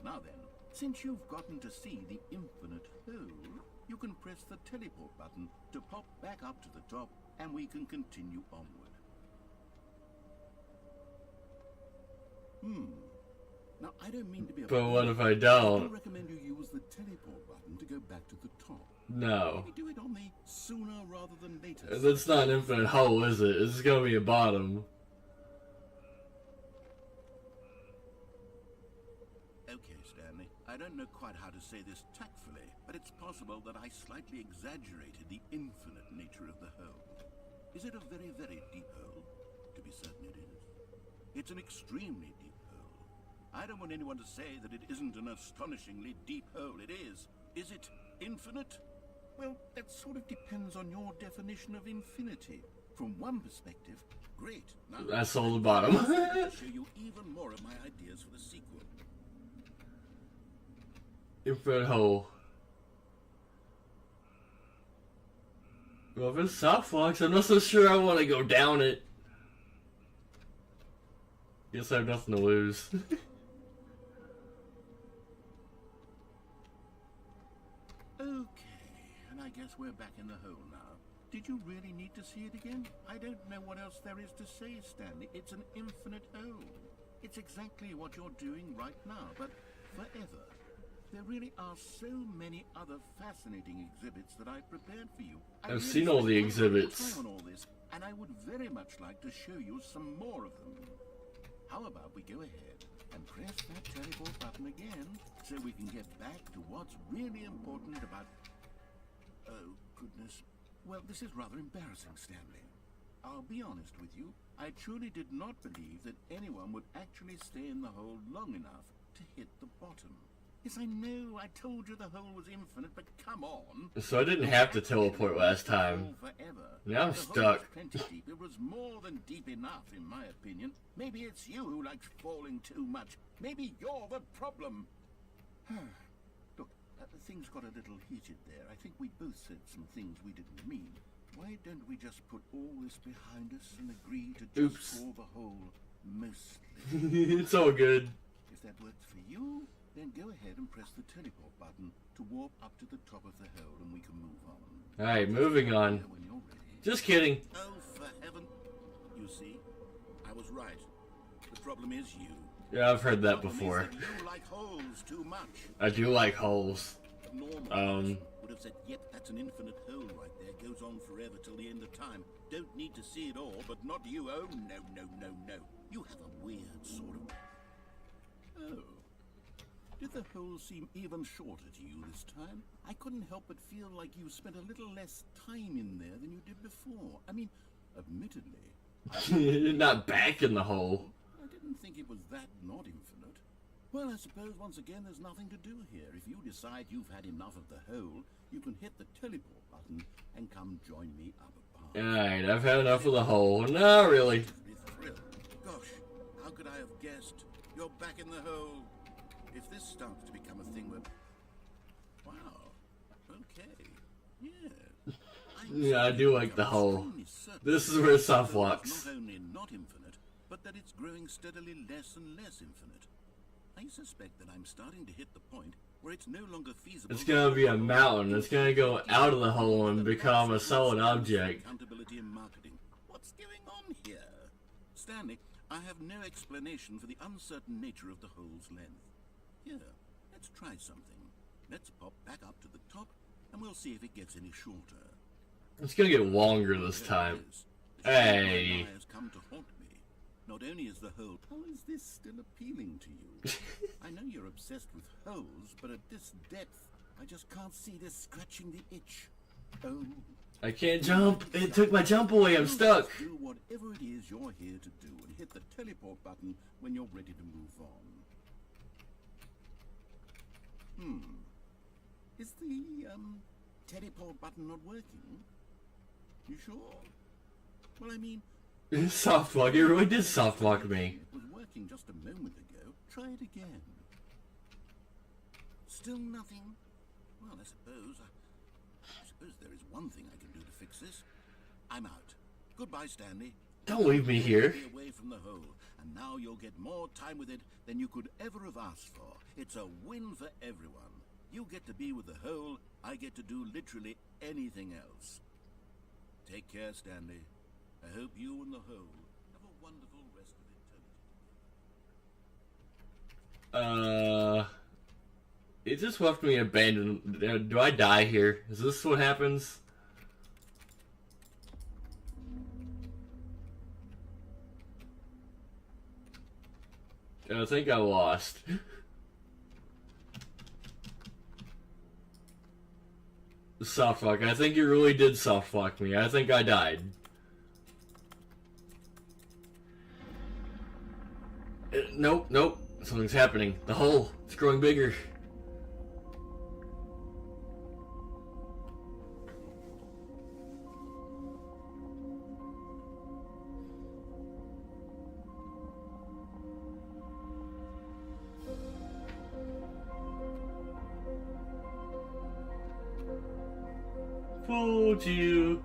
Speaker 2: Now then, since you've gotten to see the infinite hole, you can press the teleport button to pop back up to the top, and we can continue onward. Now, I don't mean to be a
Speaker 1: But what if I
Speaker 2: I
Speaker 1: don't?
Speaker 2: recommend you use the teleport button to go back to the top.
Speaker 1: No.
Speaker 2: Maybe do it on the sooner rather than later.
Speaker 1: That's not an infinite hole, is it? It's gonna be a bottom.
Speaker 2: Okay, Stanley. I don't know quite how to say this tactfully, but it's possible that I slightly exaggerated the infinite nature of the hole. Is it a very, very deep hole? To be certain it is. It's an extremely deep hole. I don't want anyone to say that it isn't an astonishingly deep hole. It is. Is it infinite? Well, that sort of depends on your definition of infinity. From one perspective, great. Now,
Speaker 1: That's all the bottom.
Speaker 2: I'll show you even more of my ideas for the sequel.
Speaker 1: Infinite hole. Well, if it's soft flux, I'm not so sure I want to go down it. Guess I have nothing to lose.
Speaker 2: Okay, and I guess we're back in the hole now. Did you really need to see it again? I don't know what else there is to say, Stanley. It's an infinite hole. It's exactly what you're doing right now, but forever. There really are so many other fascinating exhibits that I've prepared for you.
Speaker 1: I've seen all the exhibits.
Speaker 2: Time on all this, and I would very much like to show you some more of them. How about we go ahead and press that teleport button again so we can get back to what's really important about... Oh, goodness. Well, this is rather embarrassing, Stanley. I'll be honest with you. I truly did not believe that anyone would actually stay in the hole long enough to hit the bottom. Yes, I know. I told you the hole was infinite, but come on.
Speaker 1: So I didn't have to teleport last time. Now I'm stuck.
Speaker 2: It was more than deep enough, in my opinion. Maybe it's you who likes falling too much. Maybe you're the problem. Look, things got a little heated there. I think we both said some things we didn't mean. Why don't we just put all this behind us and agree to just call the hole mostly?
Speaker 1: It's all good.
Speaker 2: If that works for you, then go ahead and press the teleport button to warp up to the top of the hole and we can move on.
Speaker 1: Alright, moving on.
Speaker 2: When you're ready.
Speaker 1: Just kidding.
Speaker 2: Oh, for heaven. You see, I was right. The problem is you.
Speaker 1: Yeah, I've heard that before.
Speaker 2: You like holes too much.
Speaker 1: I do like holes.
Speaker 2: Normal would have said, yep, that's an infinite hole right there. Goes on forever till the end of time. Don't need to see it all, but not you. Oh, no, no, no, no. You have a weird sort of... Oh. Did the hole seem even shorter to you this time? I couldn't help but feel like you spent a little less time in there than you did before. I mean, admittedly...
Speaker 1: You're not back in the hole.
Speaker 2: I didn't think it was that not infinite. Well, I suppose once again there's nothing to do here. If you decide you've had enough of the hole, you can hit the teleport button and come join me up above.
Speaker 1: Alright, I've had enough of the hole. No, really.
Speaker 2: Gosh, how could I have guessed? You're back in the hole. If this starts to become a thing where... Wow. Okay. Yeah.
Speaker 1: Yeah, I do like the hole. This is where soft walks.
Speaker 2: Not only not infinite, but that it's growing steadily less and less infinite. I suspect that I'm starting to hit the point where it's no longer feasible.
Speaker 1: It's gonna be a mountain. It's gonna go out of the hole and become a solid object.
Speaker 2: Accountability and marketing. What's going on here? Stanley, I have no explanation for the uncertain nature of the hole's length. Here, let's try something. Let's pop back up to the top, and we'll see if it gets any shorter.
Speaker 1: It's gonna get longer this time. Hey.
Speaker 2: Has come to haunt me. Not only is the hole... How is this still appealing to you? I know you're obsessed with holes, but at this depth, I just can't see this scratching the itch. Oh.
Speaker 1: I can't jump. It took my jump away. I'm stuck.
Speaker 2: Do whatever it is you're here to do and hit the teleport button when you're ready to move on. Is the, teleport button not working? You sure? Well, I mean...
Speaker 1: Soft walk. You really did soft walk me.
Speaker 2: It was working just a moment ago. Try it again. Still nothing? Well, I suppose there is one thing I can do to fix this. I'm out. Goodbye, Stanley.
Speaker 1: Don't leave me here.
Speaker 2: Be away from the hole, and now you'll get more time with it than you could ever have asked for. It's a win for everyone. You get to be with the hole. I get to do literally anything else. Take care, Stanley. I hope you and the hole have a wonderful rest of eternity.
Speaker 1: It just left me abandoned. Do I die here? Is this what happens? I think I lost. Softlock. I think you really did softlock me. I think I died. Nope, nope. Something's happening. The hole. It's growing bigger. Told you.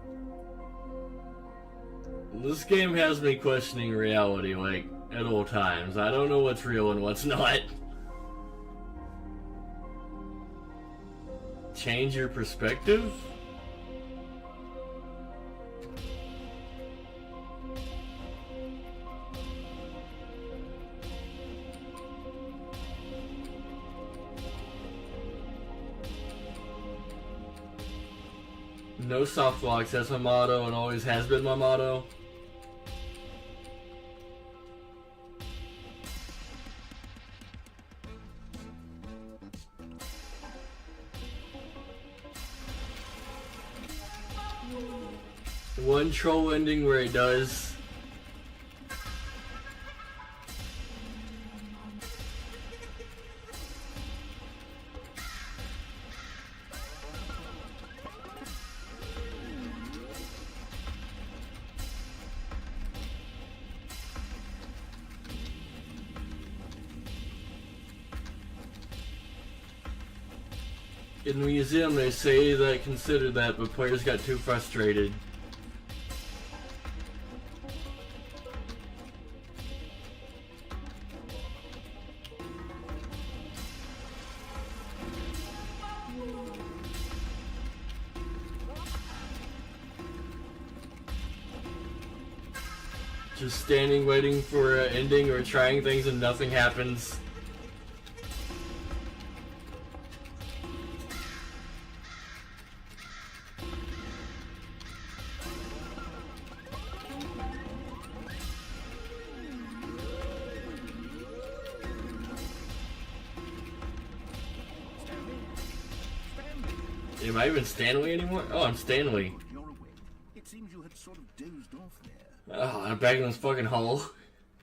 Speaker 1: This game has me questioning reality, like, at all times. I don't know what's real and what's not. Change your perspective? No soft blocks, that's my motto and always has been my motto. One troll ending where it does. In the museum they say that considered that, but players got too frustrated. Just standing waiting for an ending or trying things and nothing happens. Am I even Stanley anymore? Oh, I'm Stanley.
Speaker 2: You're awake. It seems you had sort of dozed off there.
Speaker 1: Oh, I'm back in this fucking hole.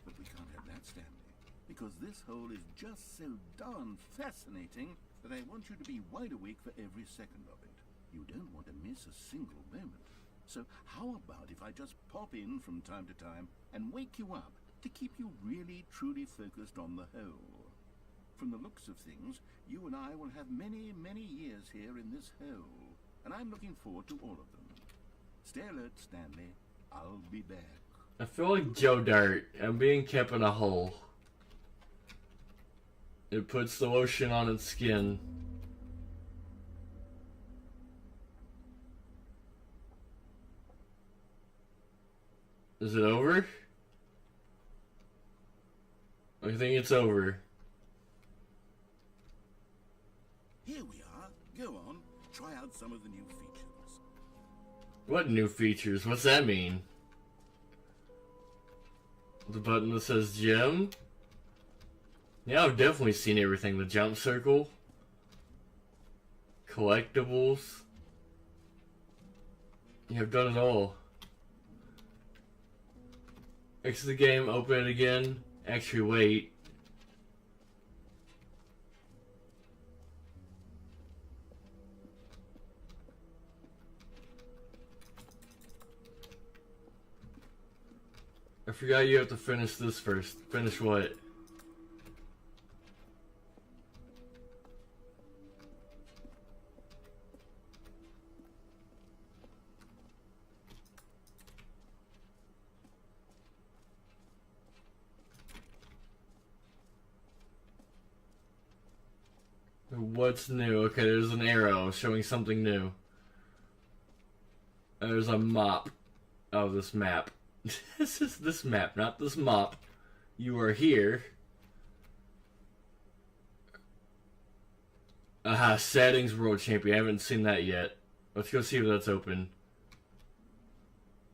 Speaker 2: But we can't have that, Stanley. Because this hole is just so darn fascinating that I want you to be wide awake for every second of it. You don't want to miss a single moment. So how about if I just pop in from time to time and wake you up to keep you really, truly focused on the hole? From the looks of things, you and I will have many, many years here in this hole, and I'm looking forward to all of them. Stay alert, Stanley. I'll be back.
Speaker 1: I feel like Joe Dirt. I'm being kept in a hole. It puts the lotion on its skin. Is it over? I think it's over.
Speaker 2: Here we are. Go on. Try out some of the new features.
Speaker 1: What new features? What's that mean? The button that says gym? Yeah, I've definitely seen everything. The jump circle. Collectibles. Yeah, I've done it all. Exit the game, open it again. Actually, wait. I forgot you have to finish this first. Finish what? What's new? Okay, there's an arrow showing something new. There's a mop of this map. This is this map, not this mop. You are here. Aha, settings world champion. I haven't seen that yet. Let's go see if that's open.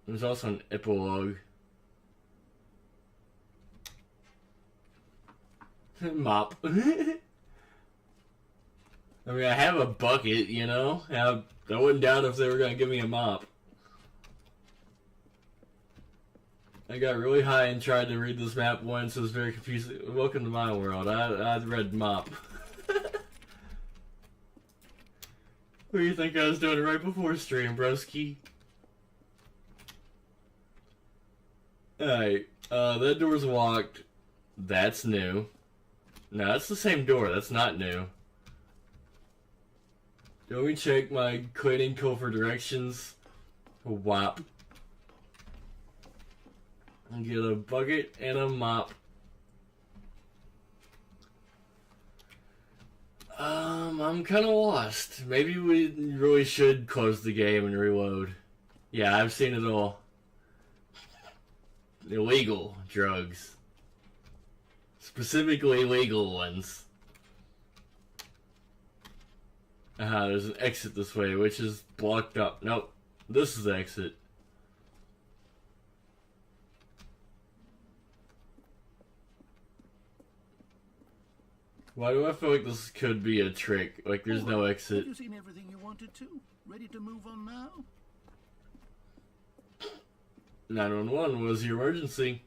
Speaker 1: There's also an epilogue. Mop. I mean, I have a bucket, you know? I wouldn't doubt if they were going to give me a mop. I got really high and tried to read this map once. It was very confusing. Welcome to my world. I read mop. What do you think I was doing right before stream, broski? Alright, that door's locked. That's new. No, that's the same door. That's not new. Let me check my cleaning code for directions. Whop. And get a bucket and a mop. I'm kind of lost. Maybe we really should close the game and reload. Yeah, I've seen it all. Illegal drugs. Specifically legal ones. There's an exit this way, which is blocked up. Nope. This is the exit. Why do I feel like this could be a trick? Like there's no exit.
Speaker 2: Have you seen everything you wanted to? Ready to move on now?
Speaker 1: 911 was the emergency.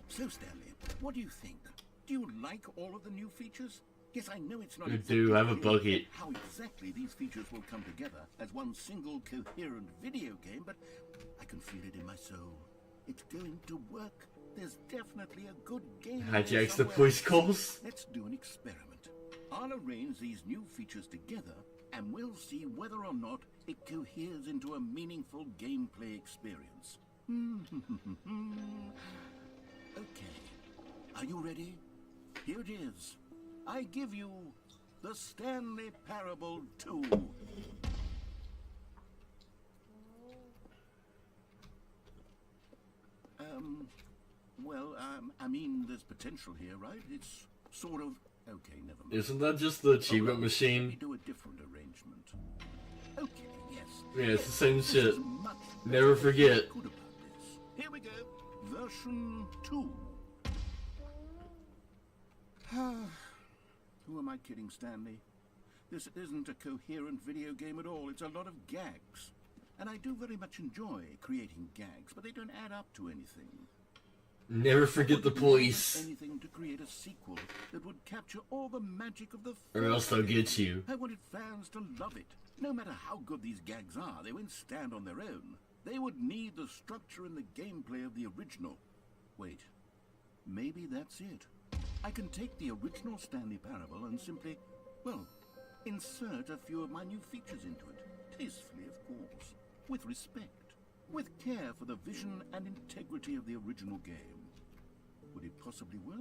Speaker 2: So, Stanley, what do you think? Do you like all of the new features? Yes, I know it's not
Speaker 1: I
Speaker 2: exactly
Speaker 1: do. I have a
Speaker 2: clear
Speaker 1: bucket.
Speaker 2: how exactly these features will come together as one single coherent video game, but I can feel it in my soul. It's going to work. There's definitely a good game.
Speaker 1: Hijacks the police calls.
Speaker 2: Let's do an experiment. I'll arrange these new features together, and we'll see whether or not it coheres into a meaningful gameplay experience. Okay. Are you ready? Here it is. I give you the Stanley Parable 2. I mean, there's potential here, right? It's sort of... Okay, never mind.
Speaker 1: Isn't that just the achievement
Speaker 2: Let me
Speaker 1: machine?
Speaker 2: do a different arrangement. Okay, yes.
Speaker 1: Yeah, it's the same
Speaker 2: This
Speaker 1: shit.
Speaker 2: is much
Speaker 1: Never
Speaker 2: better.
Speaker 1: forget.
Speaker 2: Good about this. Here we go. Version 2. Who am I kidding, Stanley? This isn't a coherent video game at all. It's a lot of gags. And I do very much enjoy creating gags, but they don't add up to anything.
Speaker 1: Never forget the police.
Speaker 2: Anything to create a sequel that would capture all the magic of the
Speaker 1: Or else they'll
Speaker 2: first
Speaker 1: get
Speaker 2: game.
Speaker 1: you.
Speaker 2: I wanted fans to love it. No matter how good these gags are, they won't stand on their own. They would need the structure and the gameplay of the original. Wait, maybe that's it. I can take the original Stanley Parable and simply, well, insert a few of my new features into it. Tastefully, of course. With respect. With care for the vision and integrity of the original game. Would it possibly work?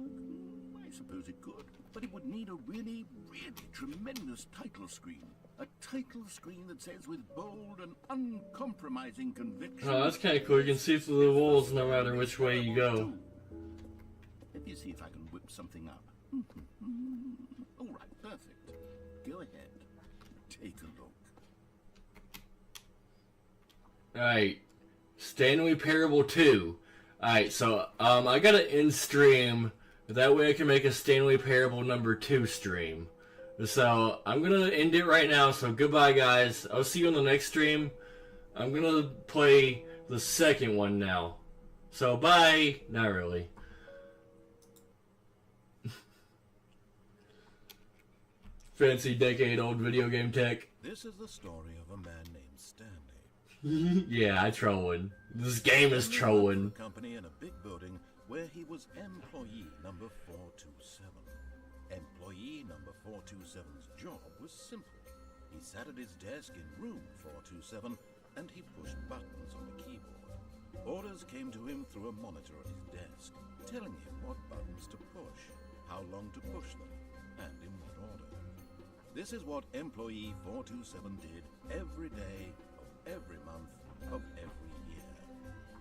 Speaker 2: I suppose it could. But it would need a really, really tremendous title screen. A title screen that says with bold and uncompromising conviction...
Speaker 1: Oh, that's kind of cool. You can see through the walls no matter which way you go.
Speaker 2: Let me see if I can whip something up. All right, perfect. Go ahead. Take a look.
Speaker 1: Alright. Stanley Parable 2. Alright, so I gotta end stream. That way I can make a Stanley Parable number 2 stream. So I'm gonna end it right now, so goodbye guys. I'll see you on the next stream. I'm gonna play the second one now. So bye. Not really. Fancy decade-old video game tech.
Speaker 2: This is the story of a man named Stanley.
Speaker 1: Yeah, I trolling. This game is trolling.
Speaker 2: A company in a big building where he was employee number 427. Employee number 427's job was simple. He sat at his desk in room 427 and he pushed buttons on the keyboard. Orders came to him through a monitor on his desk, telling him what buttons to push, how long to push them, and in what order. This is what employee 427 did every day of every month of every year.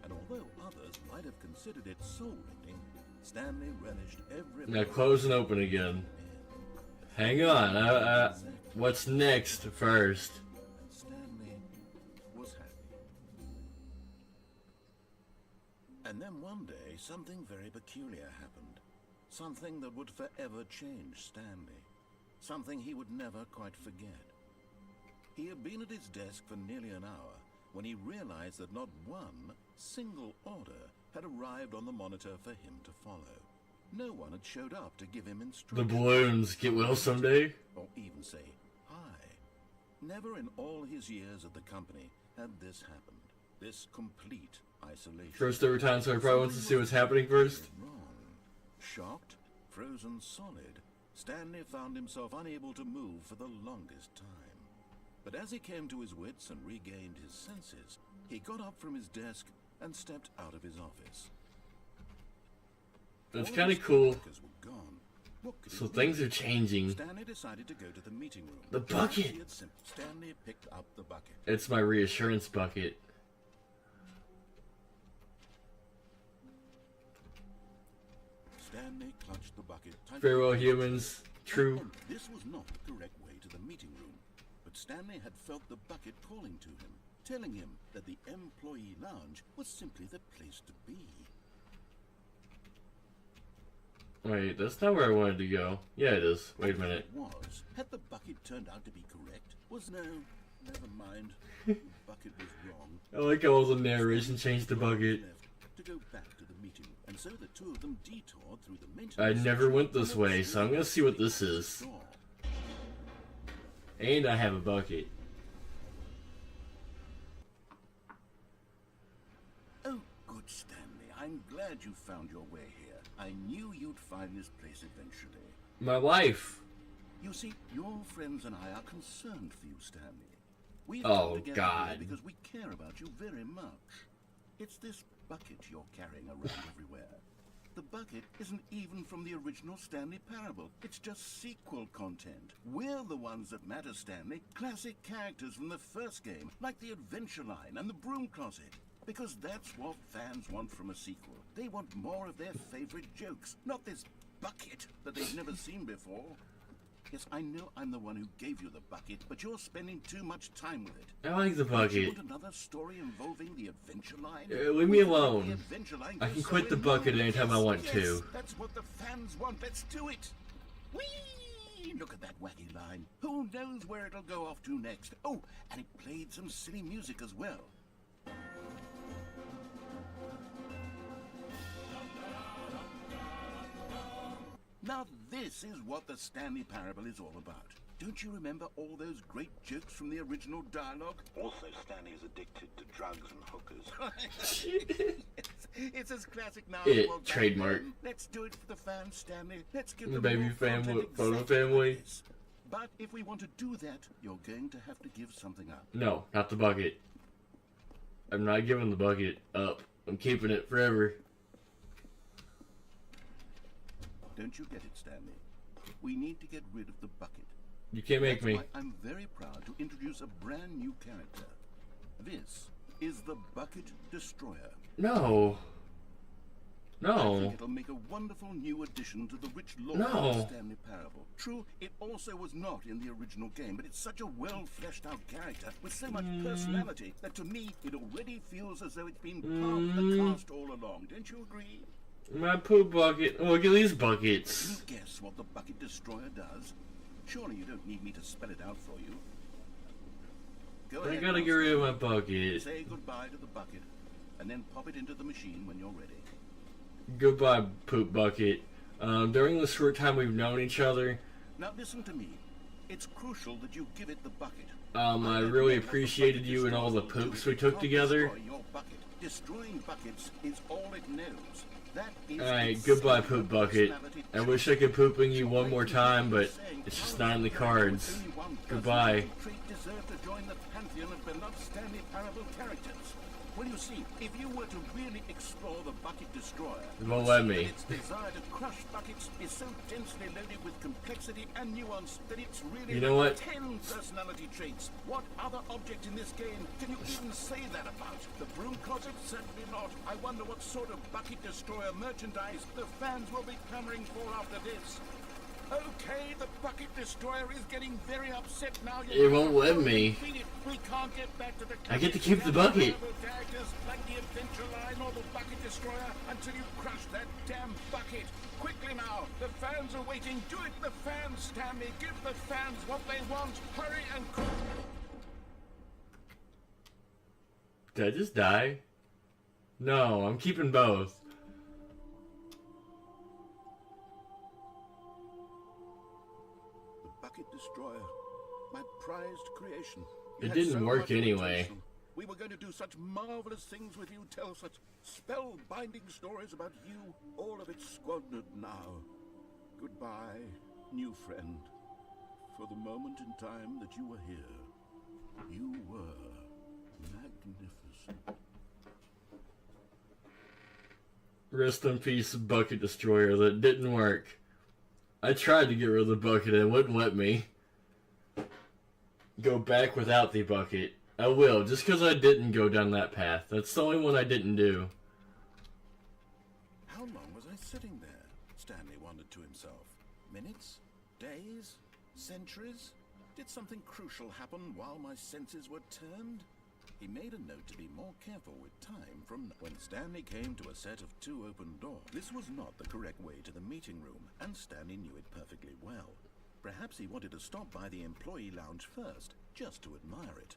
Speaker 2: And although others might have considered it soul-rending, Stanley relished every...
Speaker 1: Now close and open again. Hang on, what's next first?
Speaker 2: And Stanley was happy. And then one day, something very peculiar happened. Something that would forever change Stanley. Something he would never quite forget. He had been at his desk for nearly an hour when he realized that not one single order had arrived on the monitor for him to follow. No one had showed up to give him
Speaker 1: The
Speaker 2: instructions.
Speaker 1: balloons get well someday?
Speaker 2: Or even say hi. Never in all his years at the company had this happened. This complete isolation.
Speaker 1: First every time, so I probably wants to see what's happening first.
Speaker 2: Wrong. Shocked, frozen solid, Stanley found himself unable to move for the longest time. But as he came to his wits and regained his senses, he got up from his desk and stepped out of his office.
Speaker 1: It's
Speaker 2: All
Speaker 1: kind
Speaker 2: his
Speaker 1: of cool.
Speaker 2: coworkers were gone. What could
Speaker 1: So
Speaker 2: it
Speaker 1: things
Speaker 2: be?
Speaker 1: are changing.
Speaker 2: Stanley decided to go to the meeting room.
Speaker 1: The bucket!
Speaker 2: Stanley picked up the bucket.
Speaker 1: It's my reassurance bucket.
Speaker 2: Stanley clutched the bucket tightly.
Speaker 1: Farewell, humans. True.
Speaker 2: This was not the correct way to the meeting room, but Stanley had felt the bucket calling to him, telling him that the employee lounge was simply the place to be.
Speaker 1: Wait, that's not where I wanted to go. Yeah, it is. Wait a minute.
Speaker 2: It was. Had the bucket turned out to be correct? Was no. Never mind. The bucket was wrong.
Speaker 1: I like how all the narration changed the bucket.
Speaker 2: Left to go back to the meeting, and so the two of them detoured through the maintenance.
Speaker 1: I never
Speaker 2: section
Speaker 1: went this
Speaker 2: and
Speaker 1: way, so I'm gonna see what this
Speaker 2: the
Speaker 1: is.
Speaker 2: door.
Speaker 1: And I have a bucket.
Speaker 2: Oh, good Stanley. I'm glad you found your way here. I knew you'd find this place eventually.
Speaker 1: My wife.
Speaker 2: You see, your friends and I are concerned for you, Stanley. We've
Speaker 1: Oh,
Speaker 2: come together
Speaker 1: God.
Speaker 2: here because we care about you very much. It's this bucket you're carrying around everywhere. The bucket isn't even from the original Stanley Parable. It's just sequel content. We're the ones that matter, Stanley. Classic characters from the first game, like the Adventure Line and the Broom Closet. Because that's what fans want from a sequel. They want more of their favorite jokes, not this bucket that they've never seen before. Yes, I know I'm the one who gave you the bucket, but you're spending too much time with it.
Speaker 1: I like the
Speaker 2: Don't you
Speaker 1: bucket.
Speaker 2: want another story involving the Adventure Line?
Speaker 1: Leave me
Speaker 2: We think
Speaker 1: alone.
Speaker 2: the Adventure Line
Speaker 1: I
Speaker 2: goes
Speaker 1: can
Speaker 2: so
Speaker 1: quit the bucket
Speaker 2: enormous.
Speaker 1: anytime I want
Speaker 2: Yes,
Speaker 1: to.
Speaker 2: that's what the fans want. Let's do it. Whee! Look at that wacky line. Who knows where it'll go off to next? Oh, and it played some silly music as well. Now this is what the Stanley Parable is all about. Don't you remember all those great jokes from the original dialogue? Also, Stanley is addicted to drugs and hookers. It's as classic now as it was back
Speaker 1: trademark.
Speaker 2: then. Let's do it for the fans, Stanley. Let's give
Speaker 1: The
Speaker 2: them
Speaker 1: baby
Speaker 2: more
Speaker 1: family,
Speaker 2: content
Speaker 1: photo
Speaker 2: exactly
Speaker 1: family.
Speaker 2: like this. But if we want to do that, you're going to have to give something up.
Speaker 1: No, not the bucket. I'm not giving the bucket up. I'm keeping it forever.
Speaker 2: Don't you get it, Stanley? We need to get rid of the bucket.
Speaker 1: You can't make
Speaker 2: That's
Speaker 1: me.
Speaker 2: why I'm very proud to introduce a brand new character. This is the Bucket Destroyer.
Speaker 1: No.
Speaker 2: I
Speaker 1: No.
Speaker 2: think it'll make a wonderful new addition to the rich lore
Speaker 1: No.
Speaker 2: of the Stanley Parable. True, it also was not in the original game, but it's such a well fleshed out character with so much personality that to me it already feels as though it's been part of the cast all along. Don't you agree?
Speaker 1: My poop bucket. Look at these
Speaker 2: Can
Speaker 1: buckets.
Speaker 2: you guess what the Bucket Destroyer does? Surely you don't need me to spell it out for you. Go
Speaker 1: I
Speaker 2: ahead
Speaker 1: gotta
Speaker 2: now,
Speaker 1: get rid of my
Speaker 2: Stanley.
Speaker 1: bucket.
Speaker 2: Say goodbye to the bucket, and then pop it into the machine when you're ready.
Speaker 1: Goodbye, poop bucket. During the short time we've known each other,
Speaker 2: Now listen to me. It's crucial that you give it the bucket.
Speaker 1: I really appreciated you and all the poops we took together.
Speaker 2: Destroy your bucket. Destroying buckets is all it knows. That is
Speaker 1: Alright,
Speaker 2: its
Speaker 1: goodbye,
Speaker 2: single
Speaker 1: poop bucket.
Speaker 2: personality
Speaker 1: I
Speaker 2: trait.
Speaker 1: wish I could poop in you one more time, but it's just not in the cards.
Speaker 2: Only one
Speaker 1: Goodbye.
Speaker 2: personality trait deserved to join the pantheon of beloved Stanley Parable characters. Well, you see, if you were to really explore the Bucket Destroyer,
Speaker 1: It won't
Speaker 2: you'd
Speaker 1: let
Speaker 2: see
Speaker 1: me.
Speaker 2: that its desire to crush buckets is so densely loaded with complexity and nuance that it's really
Speaker 1: You know
Speaker 2: like
Speaker 1: what?
Speaker 2: 10 personality traits. What other object in this game can you even say that about? The Broom Closet? Certainly not. I wonder what sort of Bucket Destroyer merchandise the fans will be clamoring for after this. Okay, the Bucket Destroyer is getting very upset now.
Speaker 1: It won't let me.
Speaker 2: We can't get back to the
Speaker 1: I get to keep the bucket.
Speaker 2: characters like the Adventure Line or the Bucket Destroyer until you crush that damn bucket. Quickly now, the fans are waiting. Do it, the fans, Stanley. Give the fans what they want. Hurry and
Speaker 1: Did I just die? No, I'm keeping both.
Speaker 2: The Bucket Destroyer, my prized creation.
Speaker 1: It didn't work anyway.
Speaker 2: We were going to do such marvelous things with you, tell such spellbinding stories about you. All of it squandered now. Goodbye, new friend. For the moment in time that you were here, you were magnificent.
Speaker 1: Rest in peace, bucket destroyer. That didn't work. I tried to get rid of the bucket and it wouldn't let me. Go back without the bucket. I will, just because I didn't go down that path. That's the only one I didn't do.
Speaker 2: How long was I sitting there? Stanley wondered to himself. Minutes? Days? Centuries? Did something crucial happen while my senses were turned? He made a note to be more careful with time from when Stanley came to a set of 2 open doors. This was not the correct way to the meeting room, and Stanley knew it perfectly well. Perhaps he wanted to stop by the employee lounge first, just to admire it.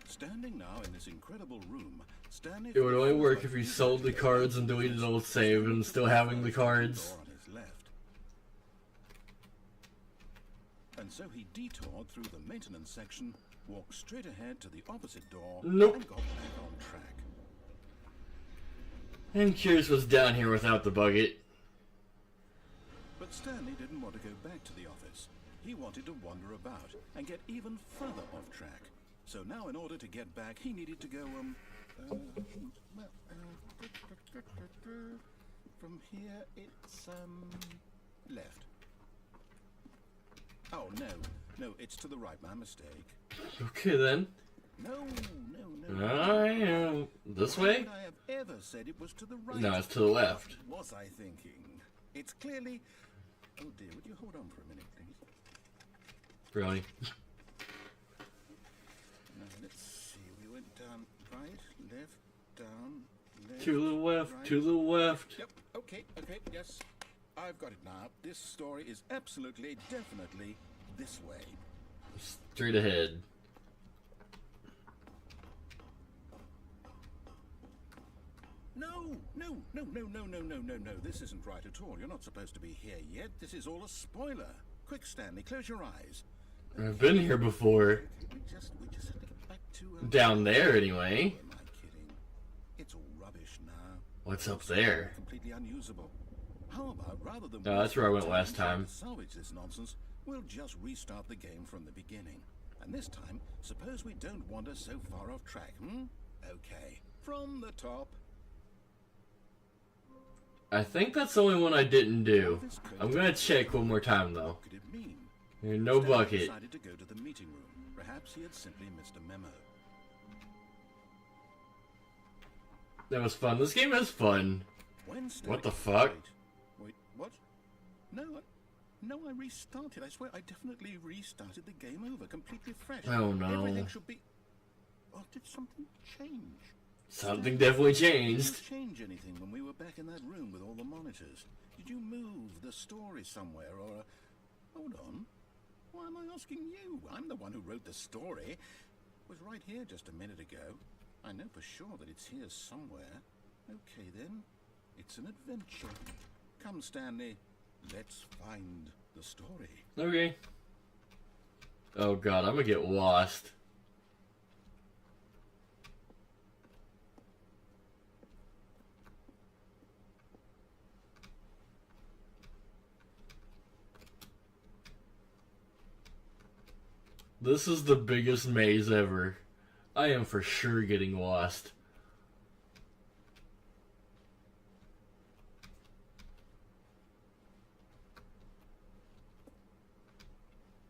Speaker 2: Standing now in this incredible room, Stanley...
Speaker 1: It would only work if he sold the cards and deleted old save and still having the cards.
Speaker 2: On his left. And so he detoured through the maintenance section, walked straight ahead to the opposite door,
Speaker 1: Nope.
Speaker 2: and got back on track.
Speaker 1: I'm curious what's down here without the bucket.
Speaker 2: But Stanley didn't want to go back to the office. He wanted to wander about and get even further off track. So now in order to get back, he needed to go, from here it's, left. Oh, no, it's to the right, my mistake.
Speaker 1: Okay then.
Speaker 2: No.
Speaker 1: This
Speaker 2: Why
Speaker 1: way?
Speaker 2: would I have ever said it was to the right?
Speaker 1: No, it's to the left.
Speaker 2: What was I thinking? It's clearly... Oh dear, would you hold on for a minute, please?
Speaker 1: Really?
Speaker 2: Now, let's see. We went down right, left, down, left.
Speaker 1: To the left,
Speaker 2: right.
Speaker 1: to the left.
Speaker 2: Yep, okay, yes. I've got it now. This story is absolutely, definitely this way.
Speaker 1: Straight ahead.
Speaker 2: No. This isn't right at all. You're not supposed to be here yet. This is all a spoiler. Quick, Stanley, close your eyes.
Speaker 1: I've been here before.
Speaker 2: We just have to get back to...
Speaker 1: Down there, anyway.
Speaker 2: Am I kidding? It's all rubbish now.
Speaker 1: What's up there?
Speaker 2: Completely unusable. How about, rather than...
Speaker 1: Oh, that's where I went last time.
Speaker 2: To salvage this nonsense, we'll just restart the game from the beginning. And this time, suppose we don't wander so far off track, Okay. From the top.
Speaker 1: I think that's the only one I didn't do. I'm gonna check one more time though.
Speaker 2: What could it mean?
Speaker 1: There's no
Speaker 2: Stanley
Speaker 1: bucket.
Speaker 2: decided to go to the meeting room. Perhaps he had simply missed a memo.
Speaker 1: That was fun. This game is fun.
Speaker 2: When Stanley...
Speaker 1: What the fuck?
Speaker 2: Wait, what? No, I restarted. I swear I definitely restarted the game over, completely fresh.
Speaker 1: Oh, no.
Speaker 2: Everything should be... Oh, did something change?
Speaker 1: Something definitely
Speaker 2: Did you
Speaker 1: changed.
Speaker 2: change anything when we were back in that room with all the monitors? Did you move the story somewhere, or... Hold on. Why am I asking you? I'm the one who wrote the story. It was right here just a minute ago. I know for sure that it's here somewhere. Okay, then. It's an adventure. Come, Stanley. Let's find the story.
Speaker 1: Okay. Oh god, I'm gonna get lost. This is the biggest maze ever. I am for sure getting lost.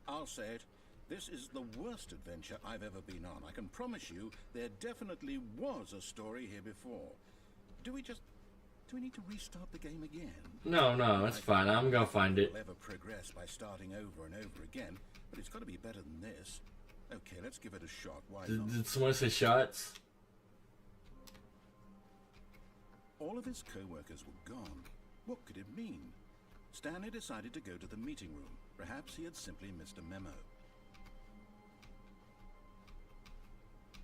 Speaker 2: I'll say it. This is the worst adventure I've ever been on. I can promise you there definitely was a story here before. Do we need to restart the game again?
Speaker 1: No, it's fine. I'm gonna find it.
Speaker 2: We'll ever progress by starting over and over again, but it's got to be better than this. Okay, let's give it a shot. Why not?
Speaker 1: Did someone say shots?
Speaker 2: All of his co-workers were gone. What could it mean? Stanley decided to go to the meeting room. Perhaps he had simply missed a memo.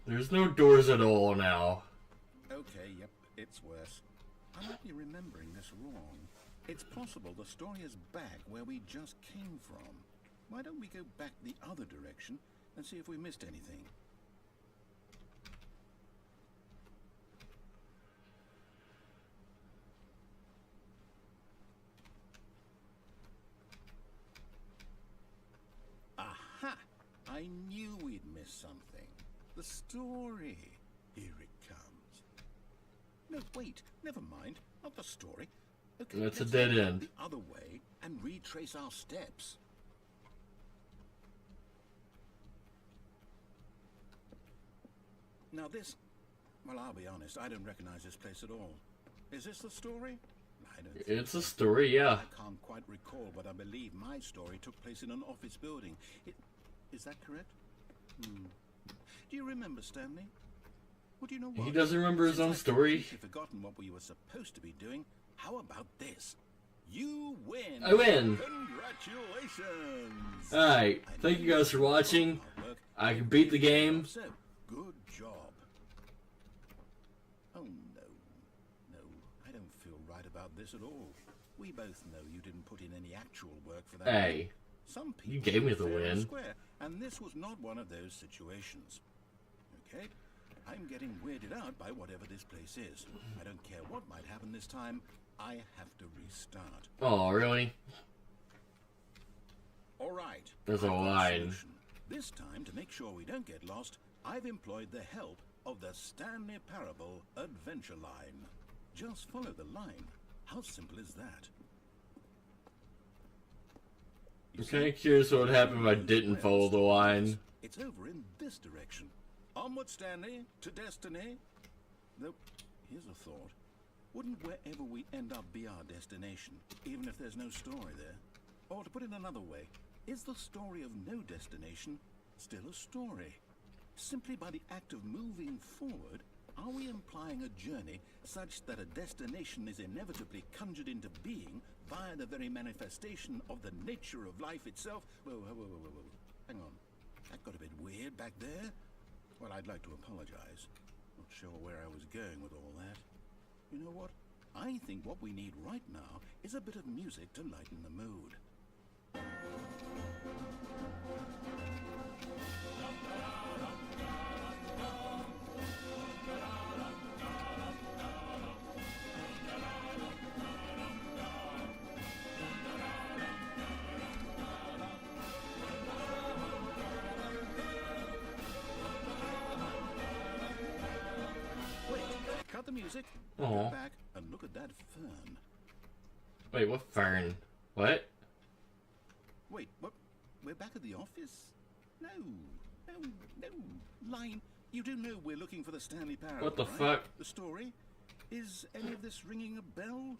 Speaker 1: There's no doors at all now.
Speaker 2: Okay, yep, it's worse. I might be remembering this wrong. It's possible the story is back where we just came from. Why don't we go back the other direction and see if we missed anything? knew we'd miss something. The story. Here it comes. No, wait, never mind. Not the story. Okay,
Speaker 1: That's a
Speaker 2: let's
Speaker 1: dead
Speaker 2: go
Speaker 1: end.
Speaker 2: the other way and retrace our steps. Now this, well, I'll be honest, I don't recognize this place at all. Is this the story? I don't think
Speaker 1: It's
Speaker 2: so.
Speaker 1: a story, yeah.
Speaker 2: I can't quite recall, but I believe my story took place in an office building. Is that correct? Do you remember, Stanley? Well, do you know what?
Speaker 1: He doesn't remember his
Speaker 2: Since
Speaker 1: own
Speaker 2: I've
Speaker 1: story.
Speaker 2: completely forgotten what we were supposed to be doing. How about this? You win.
Speaker 1: I win.
Speaker 2: Congratulations.
Speaker 1: Alright, thank you guys for watching. I can beat the game.
Speaker 2: So, good job. Oh no, no, I don't feel right about this at all. We both know you didn't put in any actual work for that.
Speaker 1: Hey,
Speaker 2: Some people
Speaker 1: you gave me the
Speaker 2: fair and
Speaker 1: win.
Speaker 2: square, and this was not one of those situations. Okay, I'm getting weirded out by whatever this place is. I don't care what might happen this time. I have to restart.
Speaker 1: Oh, really?
Speaker 2: All right.
Speaker 1: There's a
Speaker 2: I've got
Speaker 1: line.
Speaker 2: solution. This time, to make sure we don't get lost, I've employed the help of the Stanley Parable Adventure Line. Just follow the line. How simple is that? You
Speaker 1: I'm kind of curious what would happen if I didn't follow the line.
Speaker 2: It's over in this direction. Onward, Stanley, to destiny. Though, here's a thought. Wouldn't wherever we end up be our destination, even if there's no story there? Or to put it another way, is the story of no destination still a story? Simply by the act of moving forward, are we implying a journey such that a destination is inevitably conjured into being via the very manifestation of the nature of life itself? Whoa. Hang on. That got a bit weird back there. Well, I'd like to apologize. Not sure where I was going with all that. You know what? I think what we need right now is a bit of music to lighten the mood. Wait, cut the music.
Speaker 1: Aw.
Speaker 2: Go back and look at that fern.
Speaker 1: Wait, what fern? What?
Speaker 2: Wait, what? We're back at the office? No. Line, you do know we're looking for the Stanley Parable,
Speaker 1: What the
Speaker 2: right?
Speaker 1: fuck?
Speaker 2: The story? Is any of this ringing a bell?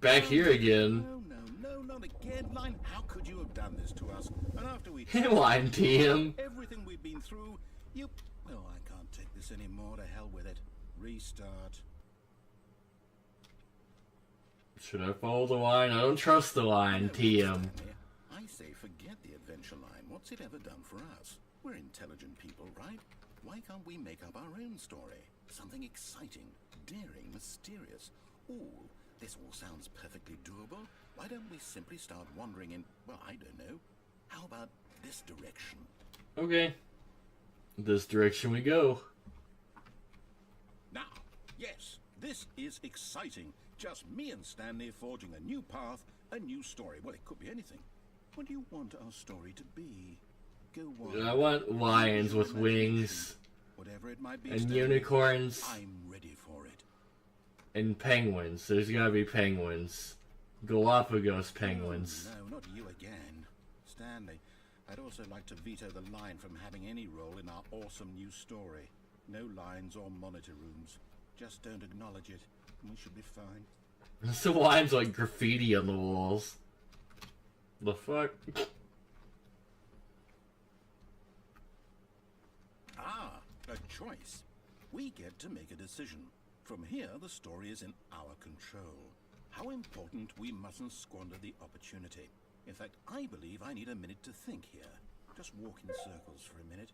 Speaker 1: Back here again.
Speaker 2: No, not again. Line, how could you have done this to us? And after we
Speaker 1: Line TM.
Speaker 2: everything we've been through, you... Oh, I can't take this anymore. To hell with it. Restart.
Speaker 1: Should I follow the line? I don't trust the line, TM.
Speaker 2: I say forget the adventure line. What's it ever done for us? We're intelligent people, right? Why can't we make up our own story? Something exciting, daring, mysterious. Ooh, this all sounds perfectly doable. Why don't we simply start wandering in, well, I don't know. How about this direction?
Speaker 1: Okay. This direction we go.
Speaker 2: Now, yes, this is exciting. Just me and Stanley forging a new path, a new story. Well, it could be anything. What do you want our story to be? Go on.
Speaker 1: I want lions with wings.
Speaker 2: Whatever it might be,
Speaker 1: And
Speaker 2: Stanley,
Speaker 1: unicorns.
Speaker 2: I'm ready for it.
Speaker 1: And penguins. There's gotta be penguins. Galapagos penguins.
Speaker 2: No, not you again. Stanley, I'd also like to veto the line from having any role in our awesome new story. No lines or monitor rooms. Just don't acknowledge it, and we should be fine.
Speaker 1: So lines like graffiti on the walls. The fuck?
Speaker 2: Ah, a choice. We get to make a decision. From here, the story is in our control. How important we mustn't squander the opportunity. In fact, I believe I need a minute to think here. Just walk in circles for a minute.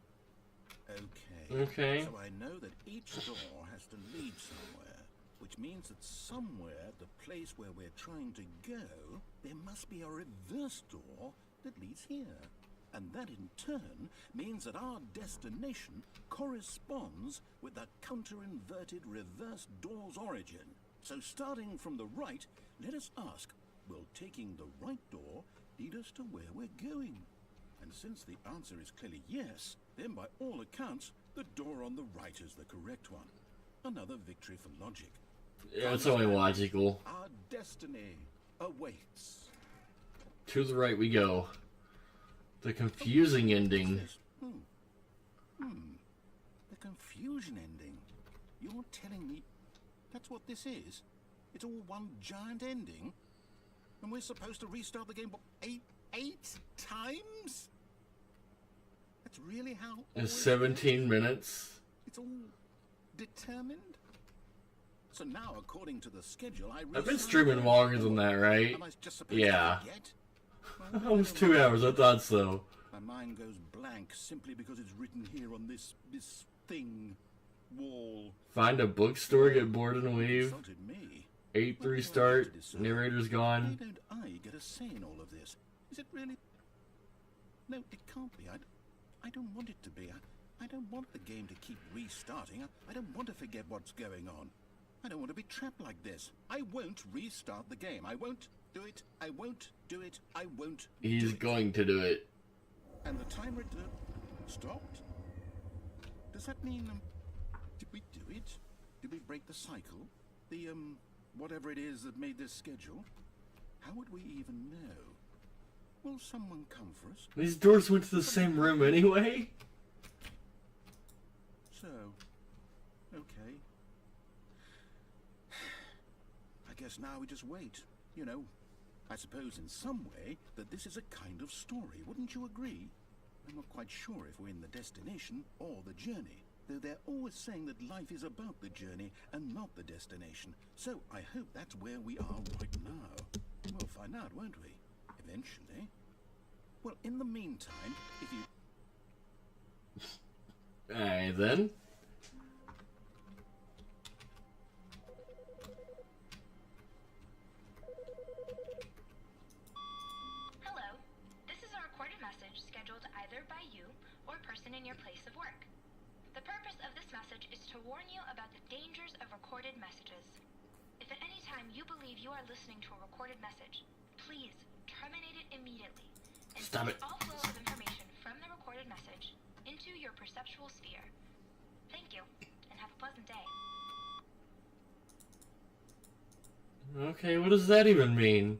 Speaker 2: Okay. So I know that each door has to lead somewhere, which means that somewhere at the place where we're trying to go, there must be a reverse door that leads here. And that in turn means that our destination corresponds with the counter-inverted reverse door's origin. So starting from the right, Let us ask, will taking the right door lead us to where we're going? And since the answer is clearly yes, then by all accounts, the door on the right is the correct one. Another victory for logic.
Speaker 1: Yeah, it's only logical.
Speaker 2: Our destiny awaits.
Speaker 1: To the right we go. The confusing ending.
Speaker 2: The confusion ending. You're telling me that's what this is? It's all one giant ending? And we're supposed to restart the game eight times? That's really how...
Speaker 1: In 17 minutes.
Speaker 2: It's all determined? So now, according to the schedule,
Speaker 1: I've been streaming longer than that, right?
Speaker 2: Am I just supposed
Speaker 1: Yeah.
Speaker 2: to forget?
Speaker 1: Almost 2 hours, I thought so.
Speaker 2: My mind goes blank simply because it's written here on this thing, wall.
Speaker 1: Find a bookstore, get bored and leave.
Speaker 2: Insulted me.
Speaker 1: 8-3 start, narrator's
Speaker 2: Why
Speaker 1: gone.
Speaker 2: don't I get a say in all of this? Is it really? No, it can't be. I don't want it to be. I don't want the game to keep restarting. I don't want to forget what's going on. I don't want to be trapped like this. I won't restart the game. I won't do it. I won't do it. I won't do
Speaker 1: He's
Speaker 2: it.
Speaker 1: going to do it.
Speaker 2: And the timer stopped? Does that mean, did we do it? Did we break the cycle? The, whatever it is that made this schedule? How would we even know? Will someone come for us?
Speaker 1: These doors went to the same room anyway?
Speaker 2: So, okay. I guess now we just wait. You know, I suppose in some way that this is a kind of story, wouldn't you agree? I'm not quite sure if we're in the destination or the journey, though they're always saying that life is about the journey and not the destination. So I hope that's where we are right now. We'll find out, won't we? Eventually. Well, in the meantime, if you...
Speaker 1: Alright then.
Speaker 3: Hello. This is a recorded message scheduled either by you or a person in your place of work. The purpose of this message is to warn you about the dangers of recorded messages. If at any time you believe you are listening to a recorded message, please terminate it immediately and
Speaker 1: Stop
Speaker 3: send
Speaker 1: it.
Speaker 3: all flow of information from the recorded message into your perceptual sphere. Thank you, and have a pleasant day.
Speaker 1: Okay, what does that even mean?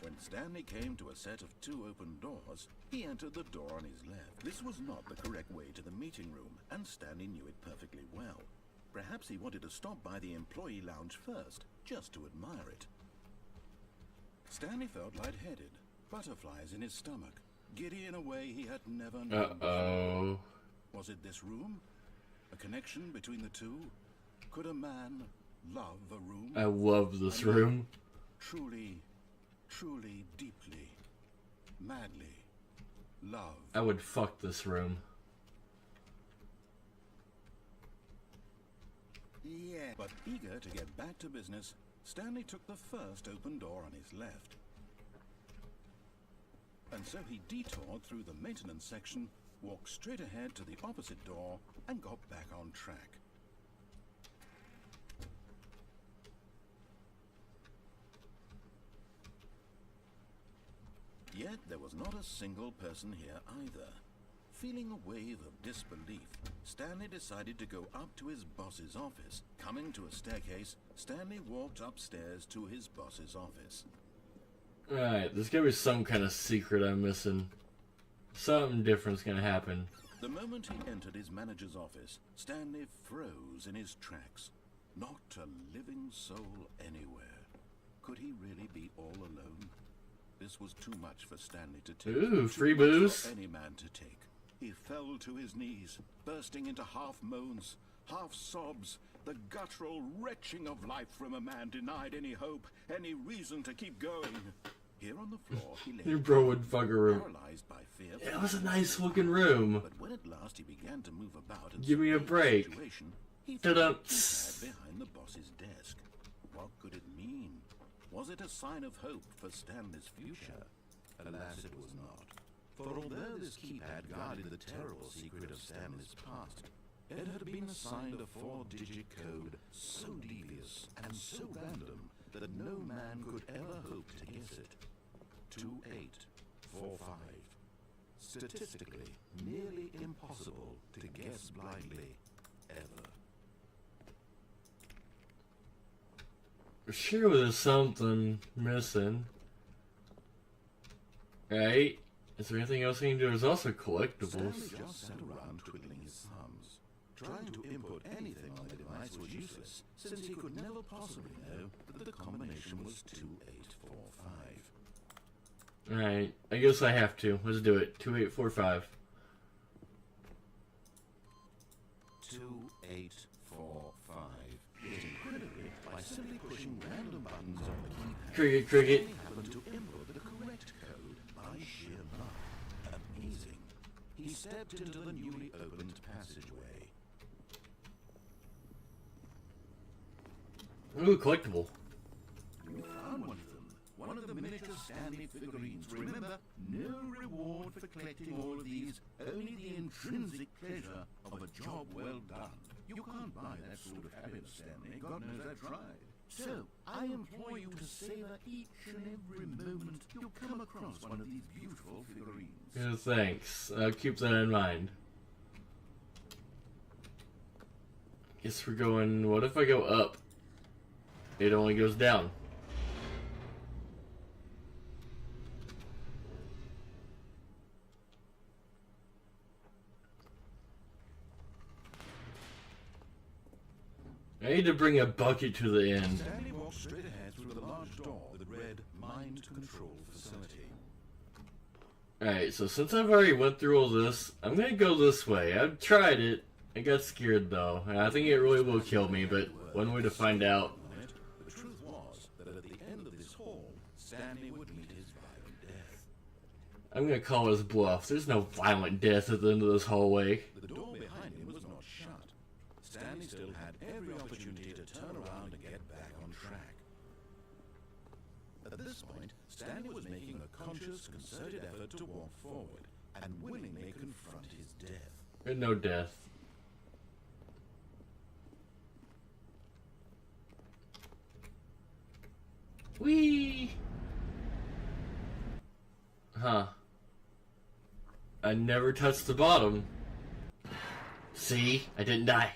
Speaker 2: When Stanley came to a set of 2 open doors, he entered the door on his left. This was not the correct way to the meeting room, and Stanley knew it perfectly well. Perhaps he wanted to stop by the employee lounge first, just to admire it. Stanley felt lightheaded, butterflies in his stomach, giddy in a way he had never known.
Speaker 1: Uh-oh.
Speaker 2: Was it this room? A connection between the two? Could a man love a room?
Speaker 1: I love this room.
Speaker 2: Truly, deeply, madly love.
Speaker 1: I would fuck this room.
Speaker 2: Yeah. But eager to get back to business, Stanley took the first open door on his left. And so he detoured through the maintenance section, walked straight ahead to the opposite door, and got back on track. Yet there was not a single person here either. Feeling a wave of disbelief, Stanley decided to go up to his boss's office. Coming to a staircase, Stanley walked upstairs to his boss's office.
Speaker 1: Alright, there's gotta be some kind of secret I'm missing. Something different's gonna happen.
Speaker 2: The moment he entered his manager's office, Stanley froze in his tracks. Not a living soul anywhere. Could he really be all alone? This was too much for Stanley to take.
Speaker 1: Ooh, free
Speaker 2: Too much
Speaker 1: booze.
Speaker 2: for any man to take. He fell to his knees, bursting into half moans, half sobs, the guttural retching of life from a man denied any hope, any reason to keep going. Here on the floor, he lay
Speaker 1: Your bro would fuck a room.
Speaker 2: paralyzed by fear.
Speaker 1: It was a nice looking room.
Speaker 2: But when at last he began to move about and
Speaker 1: Give me a
Speaker 2: survey the
Speaker 1: break.
Speaker 2: situation, he
Speaker 1: Ta-da.
Speaker 2: found a keypad behind the boss's desk. What could it mean? Was it a sign of hope for Stanley's future? Alas, it was not. For although this keypad guarded the terrible secret of Stanley's past, it had been assigned a 4-digit code so devious and so random that no man could ever hope to guess it. 2845. Statistically, nearly impossible to guess blindly, ever.
Speaker 1: Sure, there's something missing. Right? Is there anything else I can do? There's also collectibles.
Speaker 2: Stanley just sat around twiddling his thumbs. Trying to input anything on the device was useless, since he could never possibly know that the combination was 2845.
Speaker 1: Alright, I guess I have to. Let's do it. 2845.
Speaker 2: 2845. Yet incredibly, by simply pushing random buttons on the keypad,
Speaker 1: Cricket, cricket.
Speaker 2: Stanley happened to input the correct code by sheer luck. Amazing. He stepped into the newly opened passageway.
Speaker 1: Ooh, collectible.
Speaker 2: You found one of them. One of the miniature Stanley figurines. Remember, no reward for collecting all of these, only the intrinsic pleasure of a job well done. You can't buy that sort of happiness, Stanley. God knows I've tried. So, I implore you to savor each and every moment you come across one of these beautiful figurines.
Speaker 1: Yeah, thanks. I'll keep that in mind. Guess we're going... What if I go up? It only goes down. I need to bring a bucket to the end.
Speaker 2: Stanley walked straight ahead through the large door that read Mind Control Facility.
Speaker 1: Alright, so since I've already went through all this, I'm gonna go this way. I've tried it. I got scared though, and I think it really will kill me, but one way to find out.
Speaker 2: The truth was that at the end of this hall, Stanley would meet his violent death.
Speaker 1: I'm gonna call his bluff. There's no violent death at the end of this hallway.
Speaker 2: The door behind him was not shut. Stanley still had every opportunity to turn around and get back on track. At this point, Stanley was making a conscious, concerted effort to walk forward and willingly confront his death.
Speaker 1: And no death. Whee! Huh. I never touched the bottom. See? I didn't die.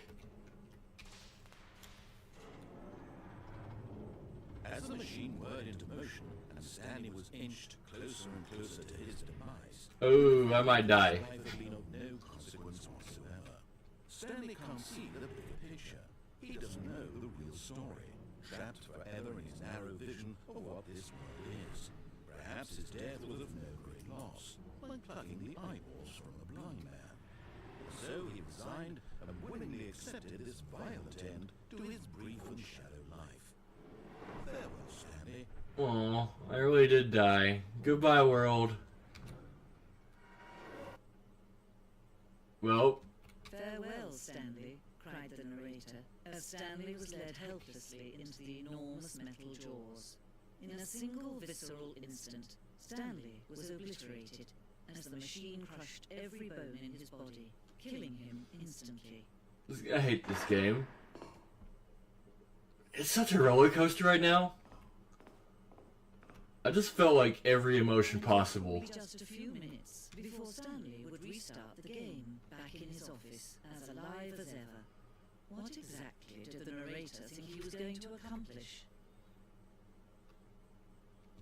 Speaker 2: As the machine whirred into motion and Stanley was inched closer and closer to his demise,
Speaker 1: Oh, I might die.
Speaker 2: life had been of no consequence whatsoever. Stanley can't see the bigger picture. He doesn't know the real story, trapped forever in his narrow vision of what this world is. Perhaps his death was of no great loss, like plucking the eyeballs from a blind man. So he resigned and willingly accepted this violent end to his brief and shallow life. Farewell, Stanley.
Speaker 1: Aw, I really did die. Goodbye, world. Well,
Speaker 5: Farewell, Stanley, cried the narrator, as Stanley was led helplessly into the enormous metal jaws. In a single visceral instant, Stanley was obliterated, as the machine crushed every bone in his body, killing him instantly.
Speaker 1: I hate this game. It's such a roller coaster right now. I just felt like every emotion possible.
Speaker 5: Just a few minutes before Stanley would restart the game back in his office, as alive as ever. What exactly did the narrator think he was going to accomplish?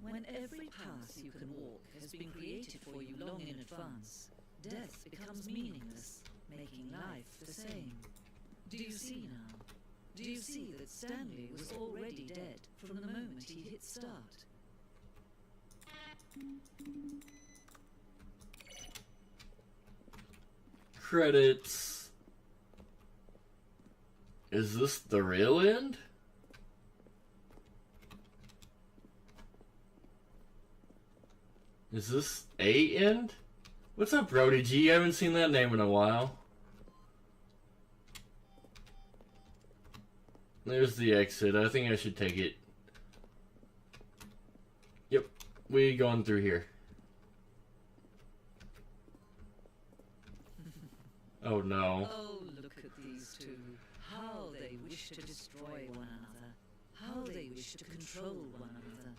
Speaker 5: When every path you can walk has been created for you long in advance, death becomes meaningless, making life the same. Do you see now? Do you see that Stanley was already dead from the moment he hit start?
Speaker 1: Credits. Is this the real end? Is this a end? What's up, Brody G? I haven't seen that name in a while. There's the exit. I think I should take it. Yep, we going through here. Oh no.
Speaker 5: Oh, look at these two. How they wish to destroy one another. How they wish to control one another.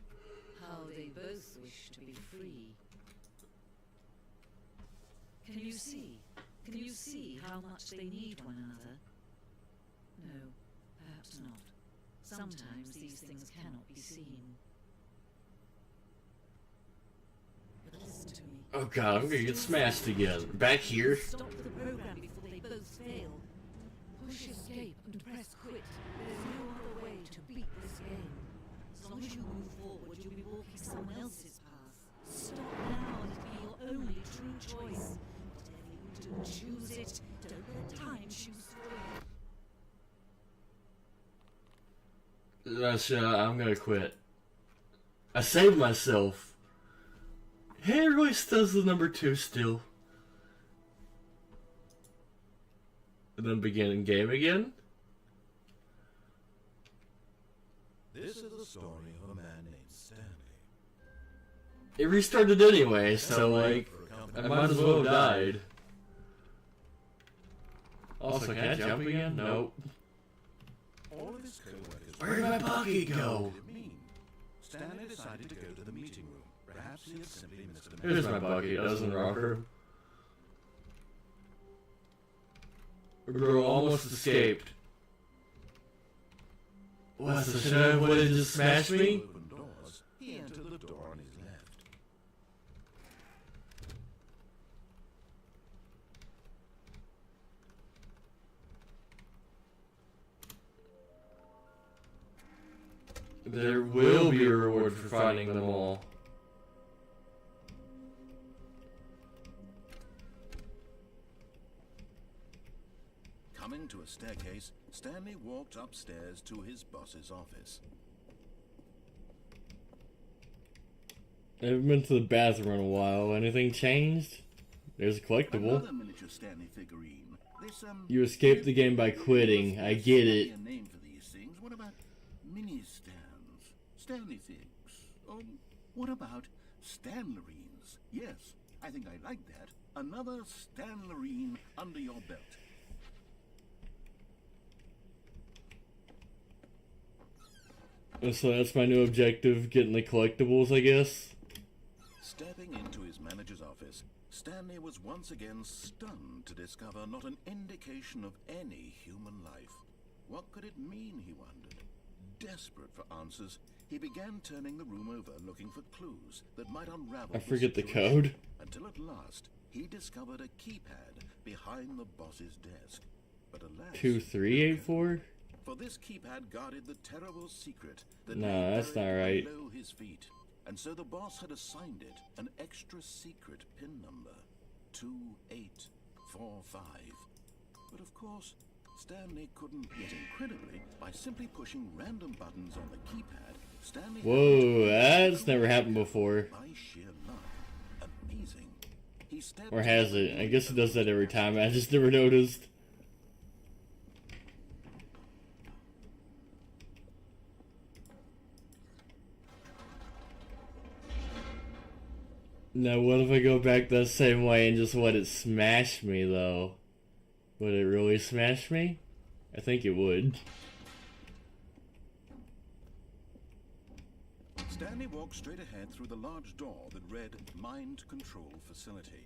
Speaker 5: How they both wish to be free. Can you see? Can you see how much they need one another? No, perhaps not. Sometimes these things cannot be seen. But listen to me.
Speaker 1: Oh god, I'm gonna get smashed again. Back here?
Speaker 5: Stop the program before they both fail. Push escape and press quit. There is no other way to beat this game. As long as you move forward, you'll be walking someone else's path. Stop now and it'll be your only true choice. Whatever you do, choose it. Don't let time choose for you.
Speaker 1: I'm gonna quit. I saved myself. Hey, everybody does the number 2 still. And then begin game again?
Speaker 2: This is the story of a man named Stanley.
Speaker 1: It restarted anyway, so like, I might as well have died. Also, can I jump again? Nope.
Speaker 2: All of his co-workers...
Speaker 1: Where did my bucket go?
Speaker 2: What did it mean? Stanley decided to go to the meeting room. Perhaps he had simply missed a
Speaker 1: Here's my bucket, doesn't rocker. Bro, almost escaped. What, so should I would have just smashed me?
Speaker 2: Open doors. He entered the door on his left.
Speaker 1: There will be a reward for finding them all.
Speaker 2: Coming to a staircase, Stanley walked upstairs to his boss's office.
Speaker 1: I haven't been to the bathroom in a while. Anything changed? There's a collectible.
Speaker 2: Another miniature Stanley figurine. This,
Speaker 1: You escaped the game by quitting. I get it.
Speaker 2: A name for these things. What about mini stands? Stanley figs? Oh, what about Stanlerines? Yes, I think I like that. Another Stanlerine under your belt.
Speaker 1: So that's my new objective, getting the collectibles, I guess.
Speaker 2: Stepping into his manager's office, Stanley was once again stunned to discover not an indication of any human life. What could it mean, he wondered. Desperate for answers, he began turning the room over looking for clues that might unravel
Speaker 1: I forget the
Speaker 2: situation,
Speaker 1: code.
Speaker 2: until at last he discovered a keypad behind the boss's desk. But alas,
Speaker 1: 2384?
Speaker 2: for this keypad guarded the terrible secret that
Speaker 1: No,
Speaker 2: lay
Speaker 1: that's not
Speaker 2: buried
Speaker 1: right.
Speaker 2: below his feet. And so the boss had assigned it an extra secret pin number, 2845. But of course, Stanley couldn't, yet incredibly, by simply pushing random buttons on the keypad, Stanley...
Speaker 1: Whoa, that's never happened before.
Speaker 2: By sheer luck. Amazing. He stepped
Speaker 1: Or has
Speaker 2: into
Speaker 1: it?
Speaker 2: the
Speaker 1: I guess it does that every time. I just never noticed. Now, what if I go back that same way and just let it smash me, though? Would it really smash me? I think it would.
Speaker 2: Stanley walked straight ahead through the large door that read Mind Control Facility.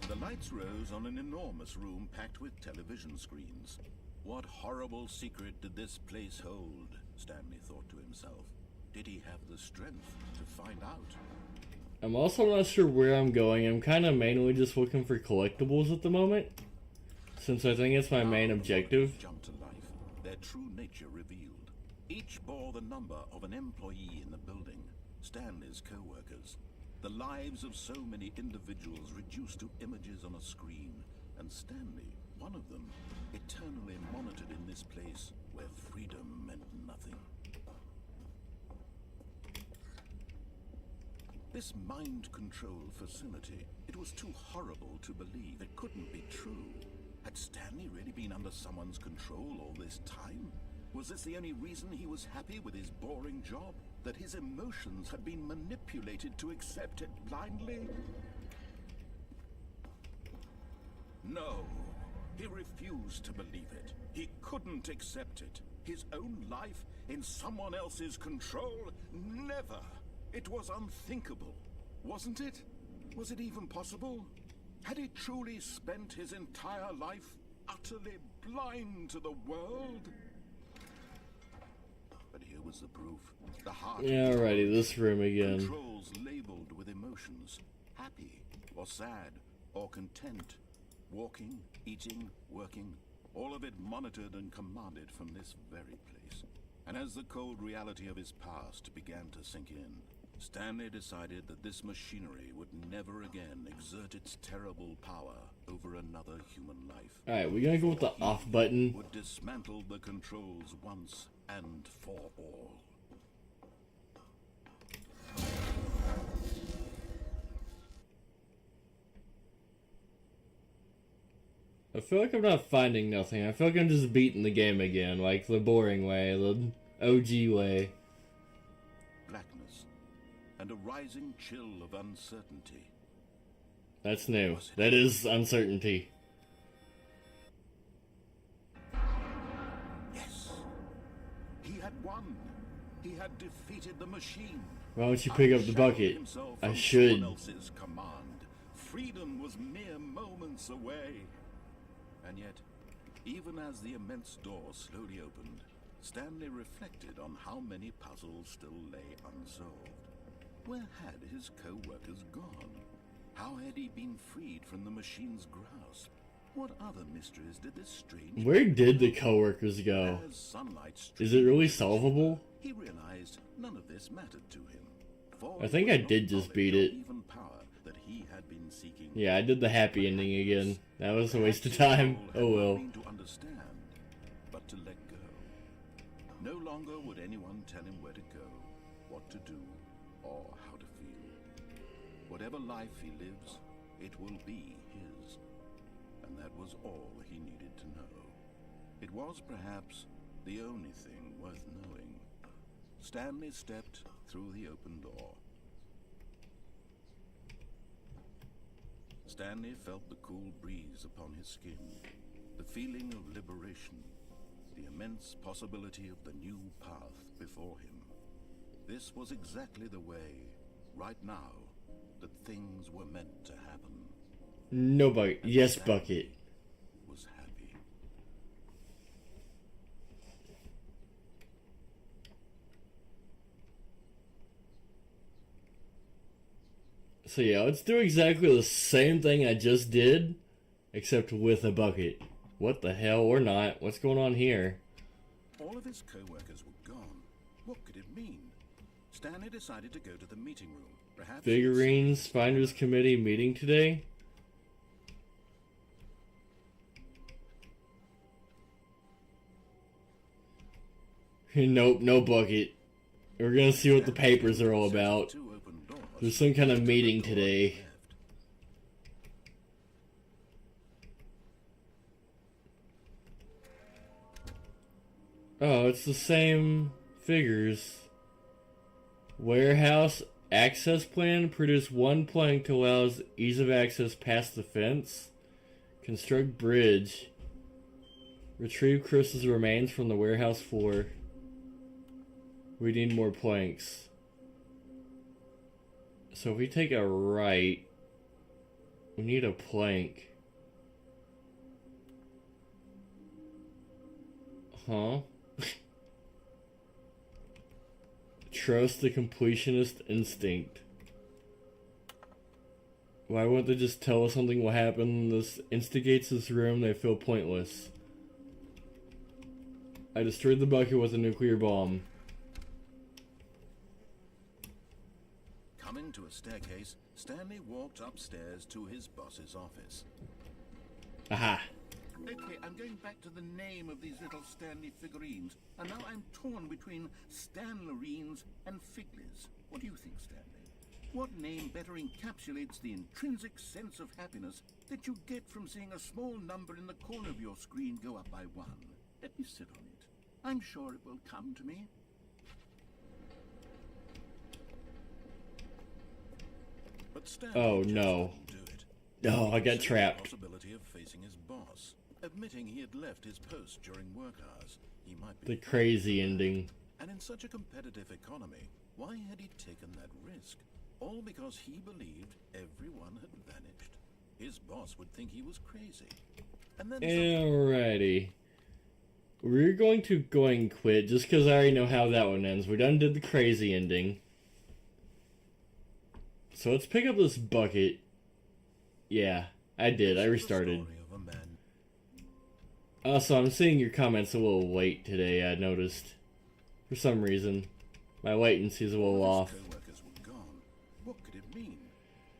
Speaker 2: The lights rose on an enormous room packed with television screens. What horrible secret did this place hold? Stanley thought to himself. Did he have the strength to find out?
Speaker 1: I'm also not sure where I'm going. I'm kind of mainly just looking for collectibles at the moment, since I think it's my main objective.
Speaker 2: Jumped to life, their true nature revealed. Each bore the number of an employee in the building, Stanley's co-workers. The lives of so many individuals reduced to images on a screen, and Stanley, one of them, eternally monitored in this place where freedom meant nothing. This mind control facility, it was too horrible to believe. It couldn't be true. Had Stanley really been under someone's control all this time? Was this the only reason he was happy with his boring job? That his emotions had been manipulated to accept it blindly? No. He refused to believe it. He couldn't accept it. His own life in someone else's control? Never. It was unthinkable. Wasn't it? Was it even possible? Had he truly spent his entire life utterly blind to the world? But here was the proof. The heart.
Speaker 1: Yeah, alrighty, this room again.
Speaker 2: Controls labeled with emotions. Happy, or sad, or content. Walking, eating, working. All of it monitored and commanded from this very place. And as the cold reality of his past began to sink in, Stanley decided that this machinery would never again exert its terrible power over another human life.
Speaker 1: Alright, we're gonna go with the off button.
Speaker 2: Would dismantle the controls once and for all.
Speaker 1: I feel like I'm not finding nothing. I feel like I'm just beating the game again, like the boring way, the OG way.
Speaker 2: Blackness and a rising chill of uncertainty.
Speaker 1: That's new. That is uncertainty.
Speaker 2: Yes. He had won. He had defeated the machine.
Speaker 1: Why don't you pick up the bucket? I should.
Speaker 2: Someone else's command. Freedom was mere moments away. And yet, even as the immense door slowly opened, Stanley reflected on how many puzzles still lay unsolved. Where had his co-workers gone? How had he been freed from the machine's grasp? What other mysteries did this strange...
Speaker 1: Where did the co-workers go?
Speaker 2: As sunlight
Speaker 1: Is it really solvable?
Speaker 2: He realized none of this mattered to him. For
Speaker 1: I think I did just beat it.
Speaker 2: even power that he had been seeking.
Speaker 1: Yeah, I did the happy ending again. That was a waste of time. Oh well.
Speaker 2: To understand, but to let go. No longer would anyone tell him where to go, what to do, or how to feel. Whatever life he lives, it will be his. And that was all he needed to know. It was perhaps the only thing worth knowing. Stanley stepped through the open door. Stanley felt the cool breeze upon his skin, the feeling of liberation, the immense possibility of the new path before him. This was exactly the way, right now, that things were meant to happen.
Speaker 1: No bucket. Yes, bucket.
Speaker 2: Was happy.
Speaker 1: So yeah, let's do exactly the same thing I just did, except with a bucket. What the hell, or not? What's going on here?
Speaker 2: All of his co-workers were gone. What could it mean? Stanley decided to go to the meeting room. Perhaps
Speaker 1: Figurines Finders Committee meeting today? Nope, no bucket. We're gonna see what the papers are all about. There's some kind of meeting today. Oh, it's the same figures. Warehouse access plan. Produce one plank to allow ease of access past the fence. Construct bridge. Retrieve Chris's remains from the warehouse floor. We need more planks. So if we take a right, we need a plank. Huh? Trust the completionist instinct. Why wouldn't they just tell us something will happen? This instigates this room, they feel pointless. I destroyed the bucket with a nuclear bomb.
Speaker 2: Coming to a staircase, Stanley walked upstairs to his boss's office.
Speaker 1: Aha.
Speaker 2: Okay, I'm going back to the name of these little Stanley figurines, and now I'm torn between Stanlerines and Figlies. What do you think, Stanley? What name better encapsulates the intrinsic sense of happiness that you get from seeing a small number in the corner of your screen go up by 1? Let me sit on it. I'm sure it will come to me. But Stanley
Speaker 1: Oh,
Speaker 2: just
Speaker 1: no.
Speaker 2: couldn't do it.
Speaker 1: Oh, I got
Speaker 2: Considered
Speaker 1: trapped.
Speaker 2: The possibility of facing his boss, admitting he had left his post during work hours. He might be
Speaker 1: The crazy ending.
Speaker 2: And in such a competitive economy, why had he taken that risk? All because he believed everyone had vanished. His boss would think he was crazy. And then
Speaker 1: Alrighty. We're going to go and quit just because I already know how that one ends. We done did the crazy ending. So let's pick up this bucket. Yeah, I did. I restarted. Also, I'm seeing your comments a little late today, I noticed. For some reason. My latency is a little off.
Speaker 2: Co-workers were gone. What could it mean?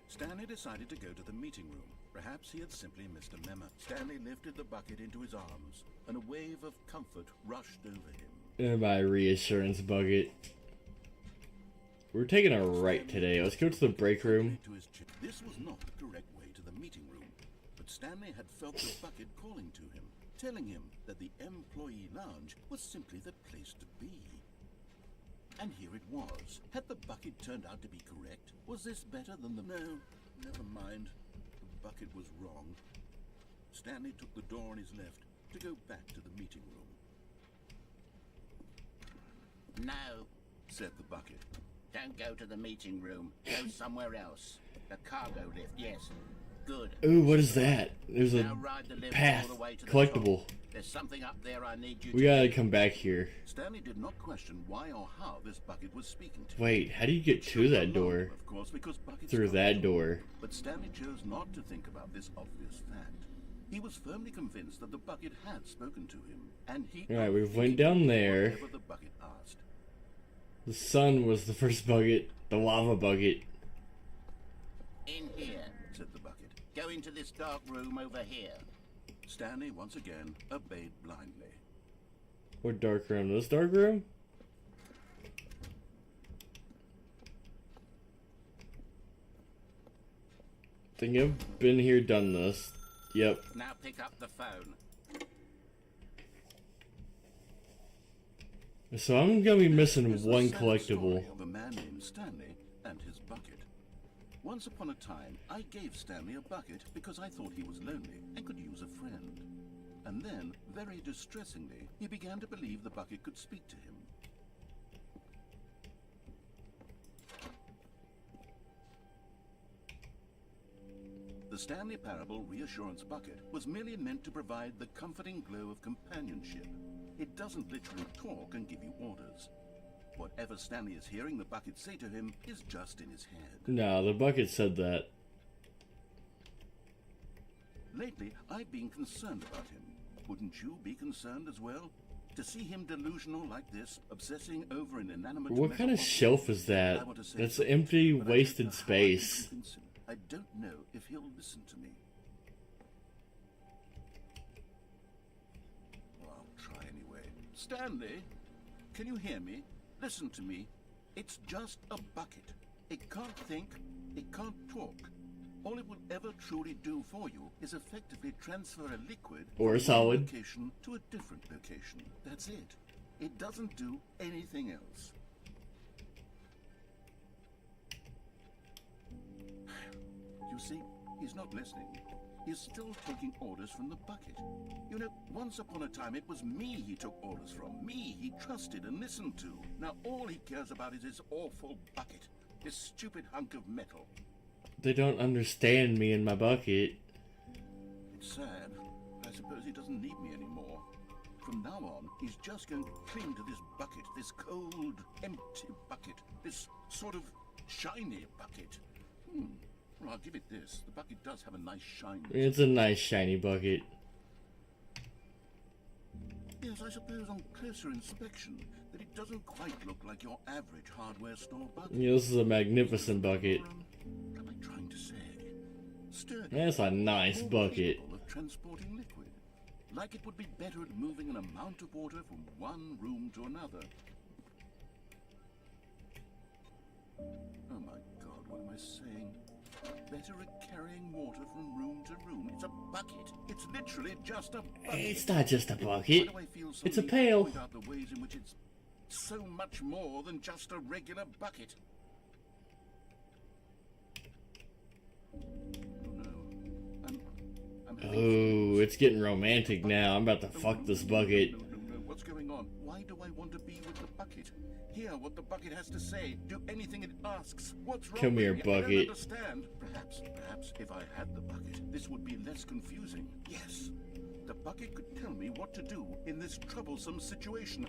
Speaker 2: Stanley decided to go to the meeting room. Perhaps he had simply missed a memo. Stanley lifted the bucket into his arms, and a wave of comfort rushed over him.
Speaker 1: And my reassurance bucket. We're taking a right today. Let's go to the break room.
Speaker 2: This was not the correct way to the meeting room, but Stanley had felt the bucket calling to him, telling him that the employee lounge was simply the place to be. And here it was. Had the bucket turned out to be correct? Was this better than the... No, never mind. The bucket was wrong. Stanley took the door on his left to go back to the meeting room.
Speaker 6: No,
Speaker 2: Said the bucket.
Speaker 6: don't go to the meeting room. Go somewhere else. The cargo lift, yes. Good.
Speaker 1: Ooh, what is that? There's a
Speaker 6: Now ride the lift
Speaker 1: path.
Speaker 6: all the way to the
Speaker 1: Collectible.
Speaker 6: top. There's something up there I need you
Speaker 1: We
Speaker 6: to
Speaker 1: gotta
Speaker 6: do.
Speaker 1: come back here.
Speaker 2: Stanley did not question why or how this bucket was speaking to him.
Speaker 1: Wait, how do you get to that door?
Speaker 2: Of course, because buckets
Speaker 1: Through
Speaker 2: can't
Speaker 1: that
Speaker 2: talk.
Speaker 1: door.
Speaker 2: But Stanley chose not to think about this obvious fact. He was firmly convinced that the bucket had spoken to him, and he...
Speaker 1: Alright, we went down there.
Speaker 2: Whatever the bucket asked.
Speaker 1: The sun was the first bucket. The lava bucket.
Speaker 6: In here.
Speaker 2: Said the bucket.
Speaker 6: Go into this dark room over here.
Speaker 2: Stanley once again obeyed blindly.
Speaker 1: What dark room? This dark room? Think I've been here, done this. Yep.
Speaker 6: Now pick up the phone.
Speaker 1: So I'm gonna be missing
Speaker 2: It's the
Speaker 1: one
Speaker 2: sad
Speaker 1: collectible.
Speaker 2: story of a man named Stanley and his bucket. Once upon a time, I gave Stanley a bucket because I thought he was lonely and could use a friend. And then, very distressingly, he began to believe the bucket could speak to him. The Stanley Parable Reassurance Bucket was merely meant to provide the comforting glow of companionship. It doesn't literally talk and give you orders. Whatever Stanley is hearing the bucket say to him is just in his head.
Speaker 1: No, the bucket said that.
Speaker 2: Lately, I've been concerned about him. Wouldn't you be concerned as well? To see him delusional like this, obsessing over an inanimate...
Speaker 1: What kind of
Speaker 2: metal
Speaker 1: shelf is
Speaker 2: object?
Speaker 1: that?
Speaker 2: I want to say
Speaker 1: That's
Speaker 2: something,
Speaker 1: empty,
Speaker 2: but I don't
Speaker 1: wasted
Speaker 2: know how I can
Speaker 1: space.
Speaker 2: convince him. I don't know if he'll listen to me. Well, I'll try anyway. Stanley, can you hear me? Listen to me. It's just a bucket. It can't think, it can't talk. All it will ever truly do for you is effectively transfer a liquid
Speaker 1: Or a
Speaker 2: from
Speaker 1: solid.
Speaker 2: one location to a different location. That's it. It doesn't do anything else. You see, he's not listening. He's still taking orders from the bucket. You know, once upon a time it was me he took orders from. Me he trusted and listened to. Now all he cares about is his awful bucket. This stupid hunk of metal.
Speaker 1: They don't understand me and my bucket.
Speaker 2: It's sad. I suppose he doesn't need me anymore. From now on, he's just going to cling to this bucket. This cold, empty bucket. This sort of shiny bucket. Well, I'll give it this. The bucket does have a nice shine.
Speaker 1: It's a nice shiny bucket.
Speaker 2: Yes, I suppose on closer inspection that it doesn't quite look like your average hardware store bucket.
Speaker 1: Yeah, this is a magnificent bucket.
Speaker 2: What am I trying to say? Sturdy.
Speaker 1: That's a nice
Speaker 2: more
Speaker 1: bucket.
Speaker 2: capable of transporting liquid. Like it would be better at moving an amount of water from one room to another. Oh my God, what am I saying? better at carrying water from room to room. It's a bucket. It's literally just a bucket.
Speaker 1: It's not just a bucket.
Speaker 2: Why do I feel so
Speaker 1: It's a
Speaker 2: need to
Speaker 1: pail.
Speaker 2: point out the ways in which it's so much more than just a regular bucket? Oh no. I'm having
Speaker 1: Oh, it's getting romantic now. I'm about to fuck this bucket.
Speaker 2: No. What's going on? Why do I want to be with the bucket? Hear what the bucket has to say. Do anything it asks. What's wrong
Speaker 1: Come
Speaker 2: with
Speaker 1: here,
Speaker 2: me? I
Speaker 1: bucket.
Speaker 2: don't understand. Perhaps if I had the bucket, this would be less confusing. Yes. The bucket could tell me what to do in this troublesome situation.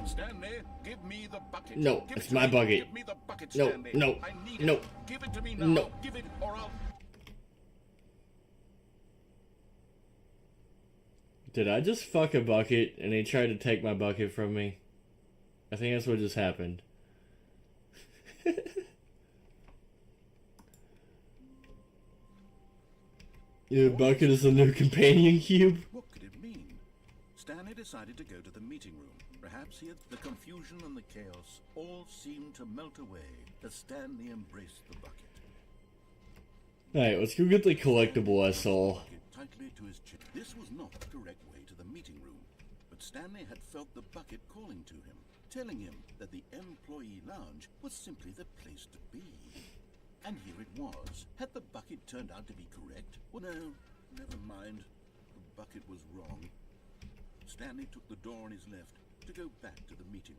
Speaker 2: Stanley, give me the bucket.
Speaker 1: No,
Speaker 2: Give
Speaker 1: it's
Speaker 2: it to
Speaker 1: my
Speaker 2: me.
Speaker 1: bucket.
Speaker 2: Give me the bucket,
Speaker 1: No,
Speaker 2: Stanley.
Speaker 1: no,
Speaker 2: I need
Speaker 1: no,
Speaker 2: it. Give it to me now.
Speaker 1: no.
Speaker 2: Give it or I'll...
Speaker 1: Did I just fuck a bucket and he tried to take my bucket from me? I think that's what just happened. Your bucket is a new companion cube?
Speaker 2: What could it mean? Stanley decided to go to the meeting room. Perhaps he had the confusion and the chaos all seemed to melt away as Stanley embraced the bucket.
Speaker 1: Alright, let's go get the collectible I saw.
Speaker 2: Tightly to his chin. This was not the correct way to the meeting room, but Stanley had felt the bucket calling to him, telling him that the employee lounge was simply the place to be. And here it was. Had the bucket turned out to be correct? Well, no, never mind. The bucket was wrong. Stanley took the door on his left to go back to the meeting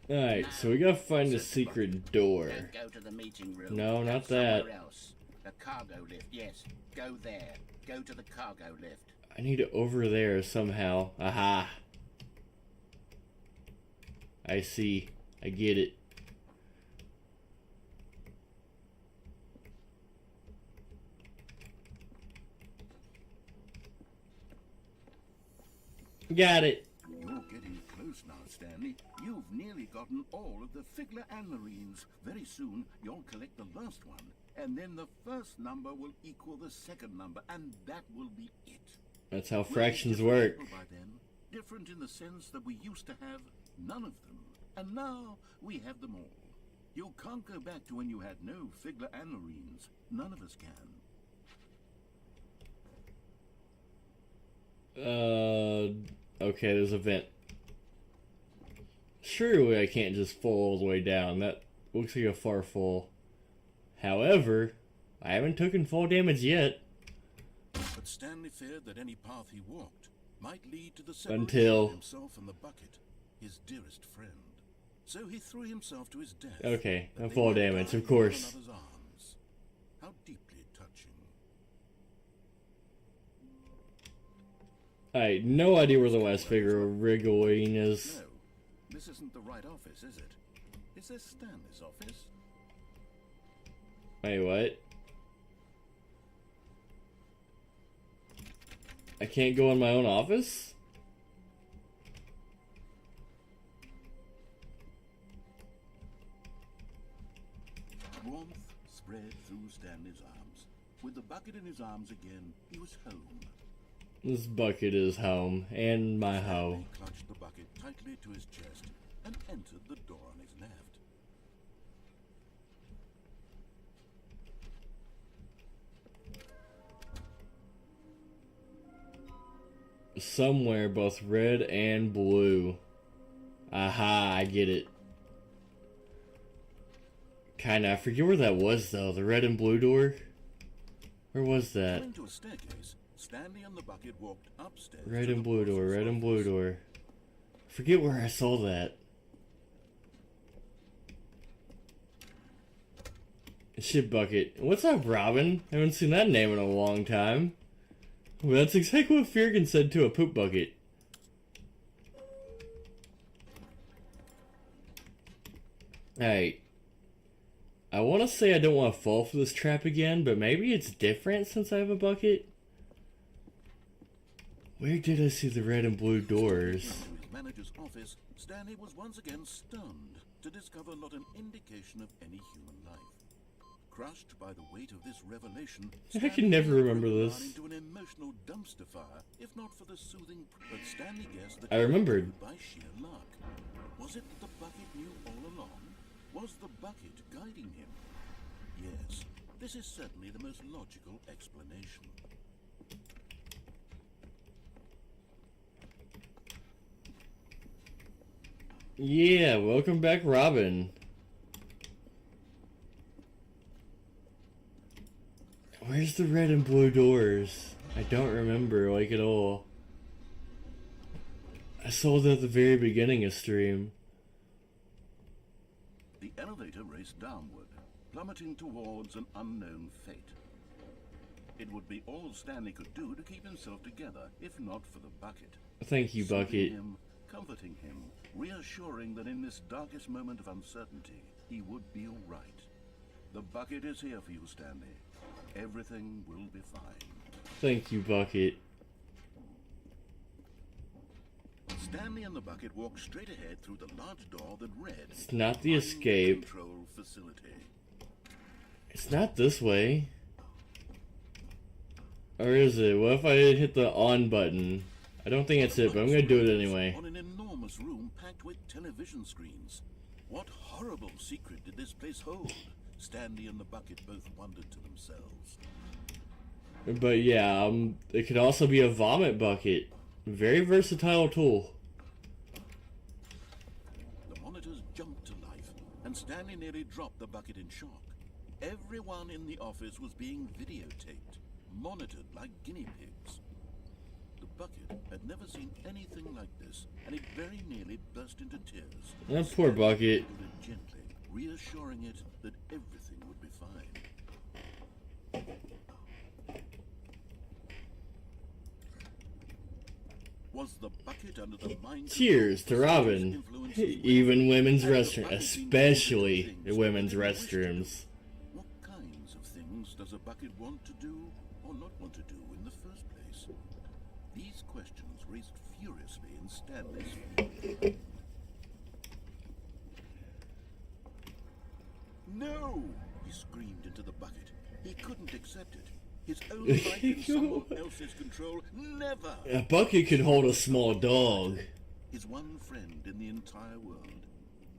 Speaker 2: room.
Speaker 1: Alright, so we gotta find the secret door.
Speaker 6: Don't go to the meeting room.
Speaker 1: No,
Speaker 6: Go
Speaker 1: not that.
Speaker 6: somewhere else. The cargo lift, yes. Go there. Go to the cargo lift.
Speaker 1: I need it over there somehow. Aha. I see. I get it. Got it.
Speaker 2: You're getting close now, Stanley. You've nearly gotten all of the Figler and Marines. Very soon, you'll collect the last one. And then the first number will equal the second number, and that will be it.
Speaker 1: That's how
Speaker 2: We'll be
Speaker 1: fractions
Speaker 2: different
Speaker 1: work.
Speaker 2: people by then. Different in the sense that we used to have none of them. And now we have them all. You can't go back to when you had no Figler and Marines. None of us can.
Speaker 1: Okay, there's a vent. Surely I can't just fall all the way down. That looks like a far fall. However, I haven't taken fall damage yet.
Speaker 2: But Stanley feared that any path he walked might lead to the separation
Speaker 1: Until-
Speaker 2: of himself and the bucket, his dearest friend. So he threw himself to his death.
Speaker 1: Okay,
Speaker 2: that
Speaker 1: no
Speaker 2: they
Speaker 1: fall
Speaker 2: might
Speaker 1: damage,
Speaker 2: die
Speaker 1: of
Speaker 2: in
Speaker 1: course.
Speaker 2: one another's arms. How deeply touching.
Speaker 1: I had no idea where the last figure of wriggling is.
Speaker 2: No, this isn't the right office, is it? Is this Stanley's office?
Speaker 1: Wait, what? I can't go in my own office?
Speaker 2: Warmth spread through Stanley's arms. With the bucket in his arms again, he was home.
Speaker 1: This bucket is home, and my hoe.
Speaker 2: Stanley clutched the bucket tightly to his chest and entered the door on his left.
Speaker 1: Somewhere both red and blue. Aha, I get it. Kinda, I forget where that was though, the red and blue door? Where was that?
Speaker 2: Going to a staircase, Stanley and the bucket walked upstairs.
Speaker 1: Red
Speaker 2: to
Speaker 1: and
Speaker 2: the
Speaker 1: blue door,
Speaker 2: boss's
Speaker 1: red and blue
Speaker 2: office.
Speaker 1: door. Forget where I saw that. Shit bucket. What's up, Robin? I haven't seen that name in a long time. Well, that's exactly what Firkin said to a poop bucket. Alright. I want to say I don't want to fall for this trap again, but maybe it's different since I have a bucket. Where did I see the red and blue doors?
Speaker 2: Into his manager's office, Stanley was once again stunned to discover not an indication of any human life. Crushed by the weight of this revelation,
Speaker 1: I can never remember
Speaker 2: ran
Speaker 1: this.
Speaker 2: into an emotional dumpster fire, if not for the soothing. But Stanley guessed that
Speaker 1: I remembered.
Speaker 2: by sheer luck. Was it that the bucket knew all along? Was the bucket guiding him? Yes, this is certainly the most logical explanation.
Speaker 1: Yeah, welcome back, Robin. Where's the red and blue doors? I don't remember, like, at all. I saw that at the very beginning of stream.
Speaker 2: The elevator raced downward, plummeting towards an unknown fate. It would be all Stanley could do to keep himself together, if not for the bucket.
Speaker 1: Thank you,
Speaker 2: Soothing
Speaker 1: Bucket.
Speaker 2: him, comforting him, reassuring that in this darkest moment of uncertainty, he would be all right. The bucket is here for you, Stanley. Everything will be fine.
Speaker 1: Thank you, Bucket.
Speaker 2: Stanley and the bucket walked straight ahead through the large door that read,
Speaker 1: It's not the escape.
Speaker 2: Control facility.
Speaker 1: It's not this way. Or is it? What if I hit the on button? I don't think it's it, but I'm gonna do it anyway.
Speaker 2: On an enormous room packed with television screens. What horrible secret did this place hold? Stanley and the bucket both wondered to themselves.
Speaker 1: But yeah, it could also be a vomit bucket. Very versatile tool.
Speaker 2: The monitors jumped to life, and Stanley nearly dropped the bucket in shock. Everyone in the office was being videotaped, monitored like guinea pigs. The bucket had never seen anything like this, and it very nearly burst into tears.
Speaker 1: That poor bucket.
Speaker 2: Held it gently, reassuring it that everything would be fine. Was the bucket under the mind?
Speaker 1: Cheers to Robin. Even women's restrooms, especially the women's restrooms.
Speaker 2: What kinds of things does a bucket want to do or not want to do in the first place? These questions raced furiously in Stanley's mind. No! He screamed into the bucket. He couldn't accept it. His own life in someone else's control. Never!
Speaker 1: A bucket could hold a small dog.
Speaker 2: His one friend in the entire world.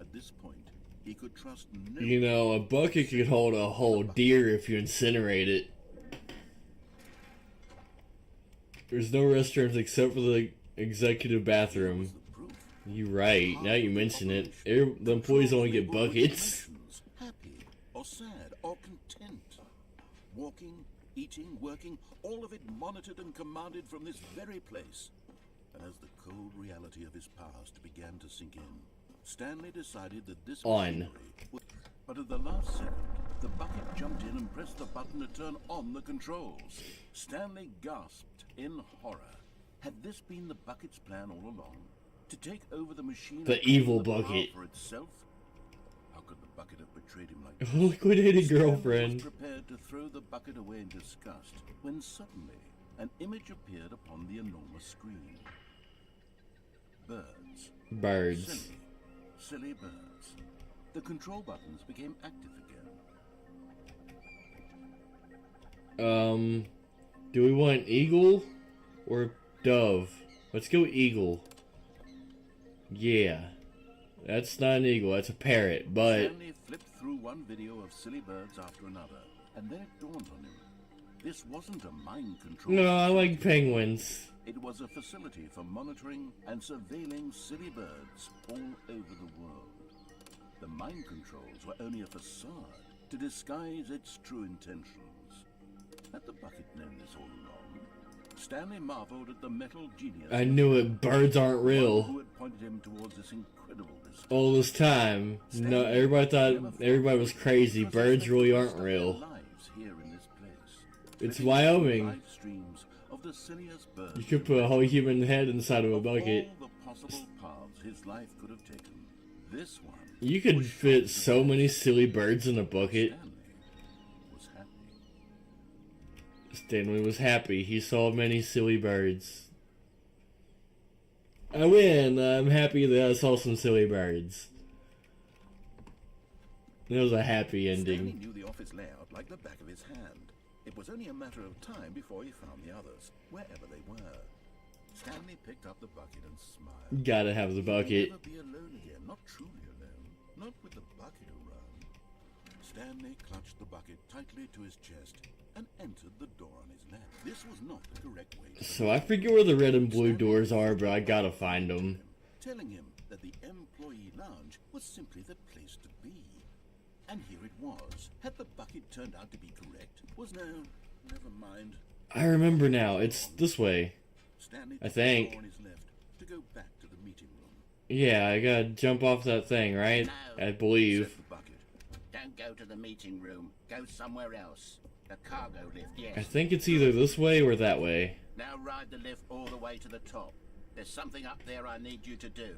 Speaker 2: At this point, he could trust no
Speaker 1: You know, a bucket could hold a whole deer if you incinerate it. There's no restrooms except for the executive bathroom.
Speaker 2: proof.
Speaker 1: You're right. Now you mention it. The employees only get buckets.
Speaker 2: Happy or sad or content. Walking, eating, working, all of it monitored and commanded from this very place. And as the cold reality of his past began to sink in, Stanley decided that this machinery would... But at the last second, the bucket jumped in and pressed the button to turn on the controls. Stanley gasped in horror. Had this been the bucket's plan all along? To take over the machine...
Speaker 1: The
Speaker 2: and
Speaker 1: evil
Speaker 2: claim the power
Speaker 1: bucket.
Speaker 2: for itself? How could the bucket have betrayed him like this?
Speaker 1: Liquidated
Speaker 2: Stanley
Speaker 1: girlfriend.
Speaker 2: was prepared to throw the bucket away in disgust when suddenly an image appeared upon the enormous screen. Birds.
Speaker 1: Birds.
Speaker 2: Silly birds. The control buttons became active again.
Speaker 1: Do we want eagle or dove? Let's go eagle. Yeah. That's not an eagle, that's a parrot, but...
Speaker 2: Stanley flipped through one video of silly birds after another, and then it dawned on him. This wasn't a mind control.
Speaker 1: No, I like penguins.
Speaker 2: It was a facility for monitoring and surveilling silly birds all over the world. The mind controls were only a facade to disguise its true intentions. Had the bucket known this all along? Stanley marveled at the metal genius.
Speaker 1: I knew it, birds aren't
Speaker 2: who
Speaker 1: real.
Speaker 2: had pointed him towards this incredible discovery.
Speaker 1: All this time. No, everybody thought everybody was crazy. Birds really aren't real.
Speaker 2: Lives here in this place.
Speaker 1: It's
Speaker 2: Living
Speaker 1: Wyoming.
Speaker 2: live streams of the silliest birds.
Speaker 1: You could put a whole human head inside of a
Speaker 2: Of
Speaker 1: bucket.
Speaker 2: all the possible paths his life could have taken, this one
Speaker 1: You could
Speaker 2: was
Speaker 1: fit
Speaker 2: sure
Speaker 1: so
Speaker 2: to
Speaker 1: many silly birds in a bucket.
Speaker 2: Stanley was happy.
Speaker 1: Stanley was happy. He saw many silly birds. I win. I'm happy that I saw some silly birds. That was a happy
Speaker 2: Stanley
Speaker 1: ending.
Speaker 2: knew the office layout like the back of his hand. It was only a matter of time before he found the others, wherever they were. Stanley picked up the bucket and smiled.
Speaker 1: Gotta have the bucket.
Speaker 2: He'd never be alone again, not truly alone, not with the bucket around. Stanley clutched the bucket tightly to his chest and entered the door on his left. This was not the correct way to
Speaker 1: So I figure where the red and blue doors are, but I gotta find them.
Speaker 2: telling him that the employee lounge was simply the place to be. And here it was. Had the bucket turned out to be correct? Was no, never mind.
Speaker 1: I remember now. It's this way.
Speaker 2: Stanley
Speaker 1: I
Speaker 2: took the door
Speaker 1: think.
Speaker 2: on his left to go back to the meeting room.
Speaker 1: Yeah, I gotta jump off that thing, right?
Speaker 6: No.
Speaker 1: I believe.
Speaker 2: Said the bucket.
Speaker 6: Don't go to the meeting room. Go somewhere else. The cargo lift, yes.
Speaker 1: I think it's either this way or that way.
Speaker 6: Now ride the lift all the way to the top. There's something up there I need you to do.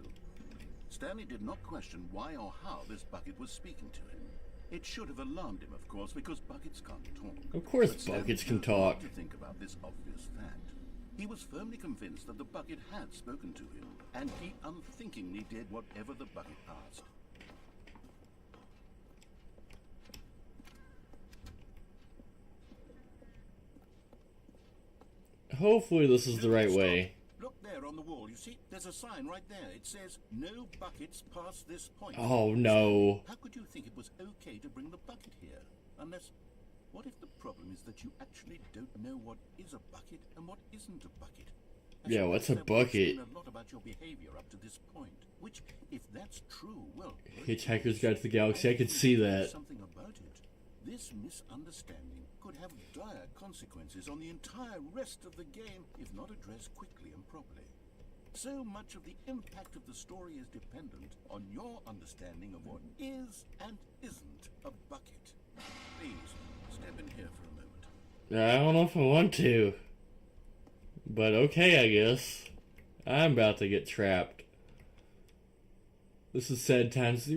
Speaker 2: Stanley did not question why or how this bucket was speaking to him. It should have alarmed him, of course, because buckets can't talk.
Speaker 1: Of course
Speaker 2: But Stanley
Speaker 1: buckets can
Speaker 2: chose not
Speaker 1: talk.
Speaker 2: to think about this obvious fact. He was firmly convinced that the bucket had spoken to him, and he unthinkingly did whatever the bucket asked.
Speaker 1: Hopefully this is the right way.
Speaker 2: Look there on the wall. You see, there's a sign right there. It says, "No buckets past this point."
Speaker 1: Oh no.
Speaker 2: How could you think it was okay to bring the bucket here? Unless, what if the problem is that you actually don't know what is a bucket and what isn't a bucket? I
Speaker 1: Yeah,
Speaker 2: suppose
Speaker 1: what's a
Speaker 2: that would explain
Speaker 1: bucket?
Speaker 2: a lot about your behavior up to this point. Which, if that's true, well,
Speaker 1: Hitchhiker's Guide to the Galaxy, I could see that.
Speaker 2: something about it. This misunderstanding could have dire consequences on the entire rest of the game if not addressed quickly and properly. So much of the impact of the story is dependent on your understanding of what is and isn't a bucket. Please, step in here for a moment.
Speaker 1: I don't know if I want to. But okay, I guess. I'm about to get trapped. This is sad times.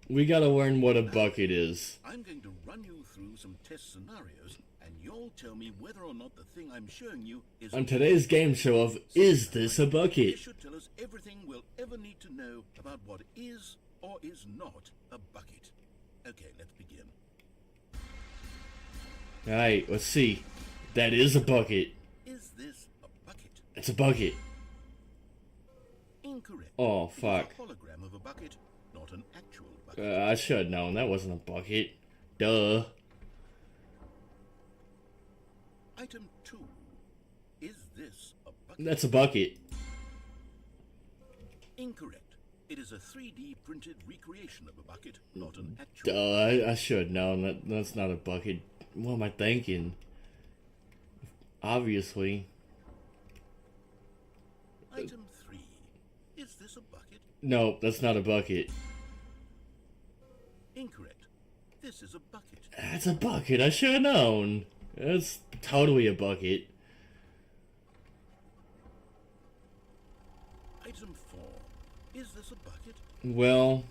Speaker 1: We gotta learn what a bucket is.
Speaker 2: I'm going to run you through some test scenarios, and you'll tell me whether or not the thing I'm showing you is
Speaker 1: On today's game show of Is This a
Speaker 2: This
Speaker 1: Bucket?
Speaker 2: should tell us everything we'll ever need to know about what is or is not a bucket. Okay, let's begin.
Speaker 1: Alright, let's see. That is a bucket.
Speaker 2: Is this a bucket?
Speaker 1: It's a bucket.
Speaker 2: Incorrect.
Speaker 1: Oh,
Speaker 2: It is
Speaker 1: fuck.
Speaker 2: a hologram of a bucket, not an actual bucket.
Speaker 1: I should have known. That wasn't a bucket. Duh.
Speaker 2: Item 2. Is this a bucket?
Speaker 1: That's a bucket.
Speaker 2: Incorrect. It is a 3D printed recreation of a bucket, not an actual
Speaker 1: Duh, I should have known. That's not a bucket. What am I thinking? Obviously.
Speaker 2: Item 3. Is this a bucket?
Speaker 1: No, that's not a bucket.
Speaker 2: Incorrect. This is a bucket.
Speaker 1: That's a bucket. I should have known. That's totally a bucket.
Speaker 2: Item 4. Is this a bucket?
Speaker 1: Well,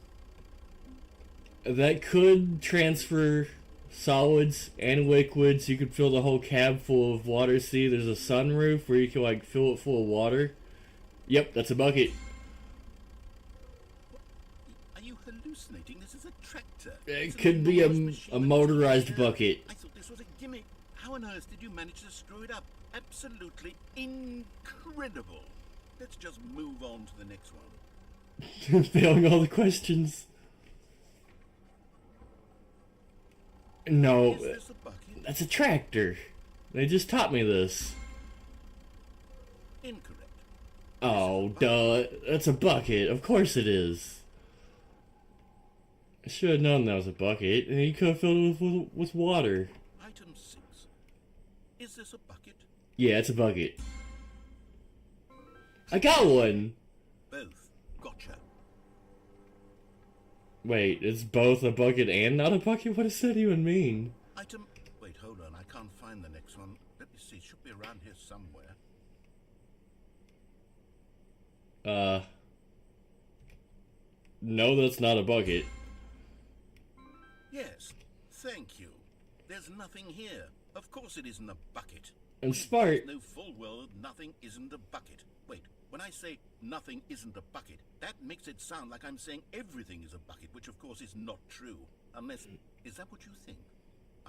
Speaker 1: that could transfer solids and liquids. You could fill the whole cab full of water. See, there's a sunroof where you can like fill it full of water. Yep, that's a bucket.
Speaker 2: Are you hallucinating? This is a tractor.
Speaker 1: It
Speaker 2: It's an
Speaker 1: could be
Speaker 2: enormous machine
Speaker 1: a
Speaker 2: with
Speaker 1: motorized
Speaker 2: hair.
Speaker 1: bucket.
Speaker 2: I thought this was a gimmick. How on earth did you manage to screw it up? Absolutely incredible. Let's just move on to the next one.
Speaker 1: Failing all the questions. No,
Speaker 2: Is this a bucket?
Speaker 1: that's a tractor. They just taught me this.
Speaker 2: Incorrect.
Speaker 1: Oh, duh. That's a bucket. Of course it is. I should have known that was a bucket, and you could have filled it with water.
Speaker 2: Item 6. Is this a bucket?
Speaker 1: Yeah, it's a bucket. I got one!
Speaker 2: Both. Gotcha.
Speaker 1: Wait, it's both a bucket and not a bucket? What does that even mean?
Speaker 2: Item... Wait, hold on. I can't find the next one. Let me see. It should be around here somewhere.
Speaker 1: No, that's not a bucket.
Speaker 2: Yes. Thank you. There's nothing here. Of course it isn't a bucket.
Speaker 1: And smart.
Speaker 2: Know full well that nothing isn't a bucket. Wait, when I say nothing isn't a bucket, that makes it sound like I'm saying everything is a bucket, which of course is not true. Unless, is that what you think?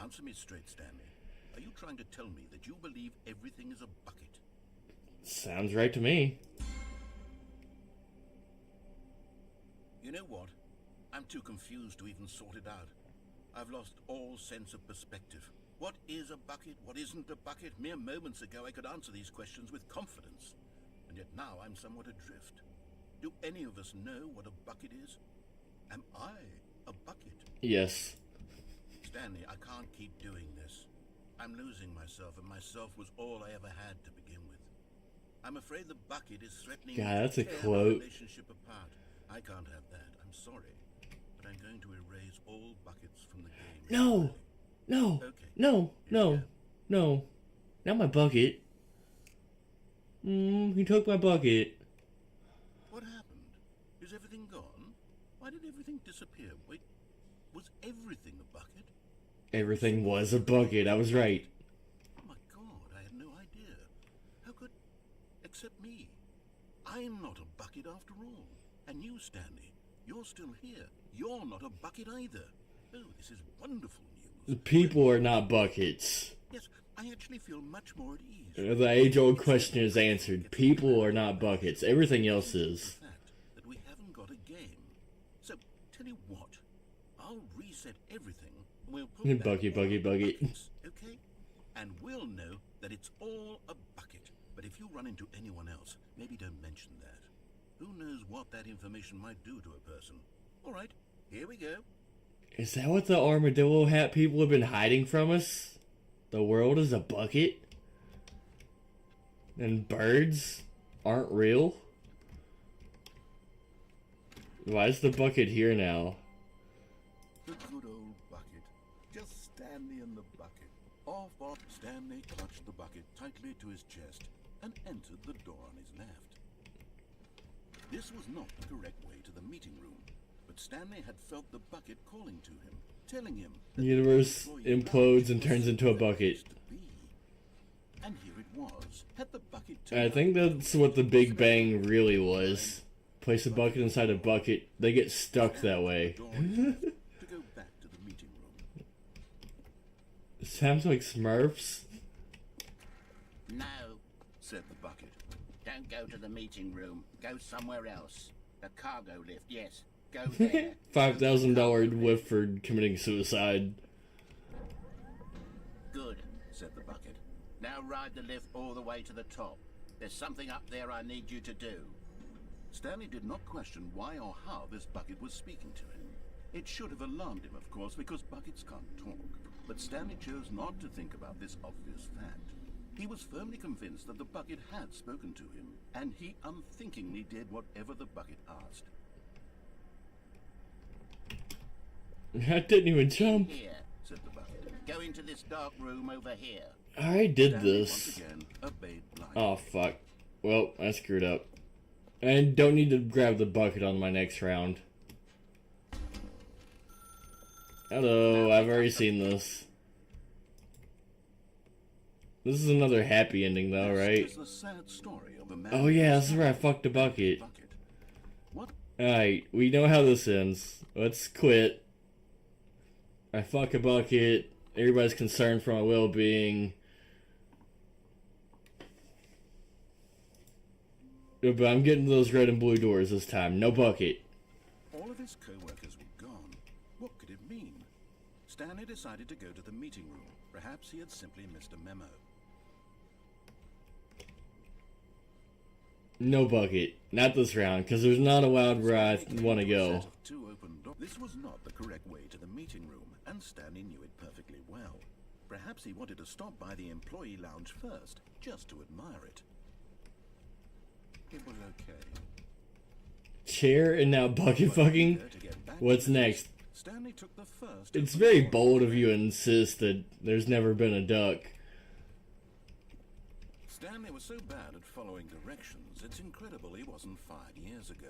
Speaker 2: Answer me straight, Stanley. Are you trying to tell me that you believe everything is a bucket?
Speaker 1: Sounds right to me.
Speaker 2: You know what? I'm too confused to even sort it out. I've lost all sense of perspective. What is a bucket? What isn't a bucket? Mere moments ago I could answer these questions with confidence. And yet now I'm somewhat adrift. Do any of us know what a bucket is? Am I a bucket?
Speaker 1: Yes.
Speaker 2: Stanley, I can't keep doing this. I'm losing myself, and myself was all I ever had to begin with. I'm afraid the bucket is threatening
Speaker 1: God,
Speaker 2: to
Speaker 1: that's a
Speaker 2: tear our
Speaker 1: quote.
Speaker 2: relationship apart. I can't have that. I'm sorry. But I'm going to erase all buckets from the game.
Speaker 1: No. No.
Speaker 2: Okay.
Speaker 1: No. No. No. Not my bucket. He took my bucket.
Speaker 2: What happened? Is everything gone? Why did everything disappear? Wait, was everything a bucket?
Speaker 1: Everything was a bucket. I was right.
Speaker 2: Oh my god, I had no idea. How could... except me. I'm not a bucket after all. And you, Stanley, you're still here. You're not a bucket either. Oh, this is wonderful news.
Speaker 1: People are not buckets.
Speaker 2: Yes, I actually feel much more at ease.
Speaker 1: The age-old question is answered. People are not buckets. Everything else
Speaker 2: The
Speaker 1: is.
Speaker 2: fact that we haven't got a game. So, tell you what, I'll reset everything. We'll put back
Speaker 1: Bucket,
Speaker 2: all
Speaker 1: bucket,
Speaker 2: the
Speaker 1: bucket.
Speaker 2: buckets, okay? And we'll know that it's all a bucket. But if you run into anyone else, maybe don't mention that. Who knows what that information might do to a person? All right, here we go.
Speaker 1: Is that what the armadillo hat people have been hiding from us? The world is a bucket? And birds aren't real? Why is the bucket here now?
Speaker 2: The good old bucket. Just Stanley and the bucket. Off Bob Stanley clutched the bucket tightly to his chest and entered the door on his left. This was not the correct way to the meeting room, but Stanley had felt the bucket calling to him, telling him that
Speaker 1: The universe
Speaker 2: the employee
Speaker 1: implodes
Speaker 2: lounge
Speaker 1: and
Speaker 2: was
Speaker 1: turns into a
Speaker 2: where it
Speaker 1: bucket.
Speaker 2: used to be. And here it was. Had the bucket
Speaker 1: I
Speaker 2: turned
Speaker 1: think
Speaker 2: out
Speaker 1: that's what the Big Bang really was. Place a bucket inside a bucket, they get stuck that way.
Speaker 2: to go back to the meeting room.
Speaker 1: Sounds like Smurfs.
Speaker 6: No,
Speaker 2: Said the bucket.
Speaker 6: don't go to the meeting room. Go somewhere else. The cargo lift, yes. Go there.
Speaker 1: $5,000 whiff for committing suicide.
Speaker 6: Good.
Speaker 2: Said the bucket.
Speaker 6: Now ride the lift all the way to the top. There's something up there I need you to do.
Speaker 2: Stanley did not question why or how this bucket was speaking to him. It should have alarmed him, of course, because buckets can't talk. But Stanley chose not to think about this obvious fact. He was firmly convinced that the bucket had spoken to him, and he unthinkingly did whatever the bucket asked.
Speaker 1: I didn't even jump.
Speaker 6: Here.
Speaker 2: Said the bucket.
Speaker 6: Go into this dark room over here.
Speaker 1: I did
Speaker 2: Stanley once
Speaker 1: this.
Speaker 2: again obeyed blindly.
Speaker 1: Oh, fuck. Well, I screwed up. I don't need to grab the bucket on my next round. Hello, I've already seen this. This is another happy ending though,
Speaker 2: This
Speaker 1: right?
Speaker 2: is the sad story of a man
Speaker 1: Oh yeah, this is where I fucked a bucket.
Speaker 2: What?
Speaker 1: Alright, we know how this ends. Let's quit. I fuck a bucket. Everybody's concerned for my well-being. But I'm getting those red and blue doors this time. No bucket.
Speaker 2: All of his co-workers were gone. What could it mean? Stanley decided to go to the meeting room. Perhaps he had simply missed a memo.
Speaker 1: No bucket. Not this round, because there's not a wild where I want to go.
Speaker 2: Set of two open doors. This was not the correct way to the meeting room, and Stanley knew it perfectly well. Perhaps he wanted to stop by the employee lounge first, just to admire it. It was okay.
Speaker 1: Chair and now bucket fucking? What's next?
Speaker 2: Stanley took the first.
Speaker 1: It's
Speaker 2: open
Speaker 1: very
Speaker 2: door.
Speaker 1: bold of you to insist that there's never been a duck.
Speaker 2: Stanley was so bad at following directions, it's incredible he wasn't 5 years ago.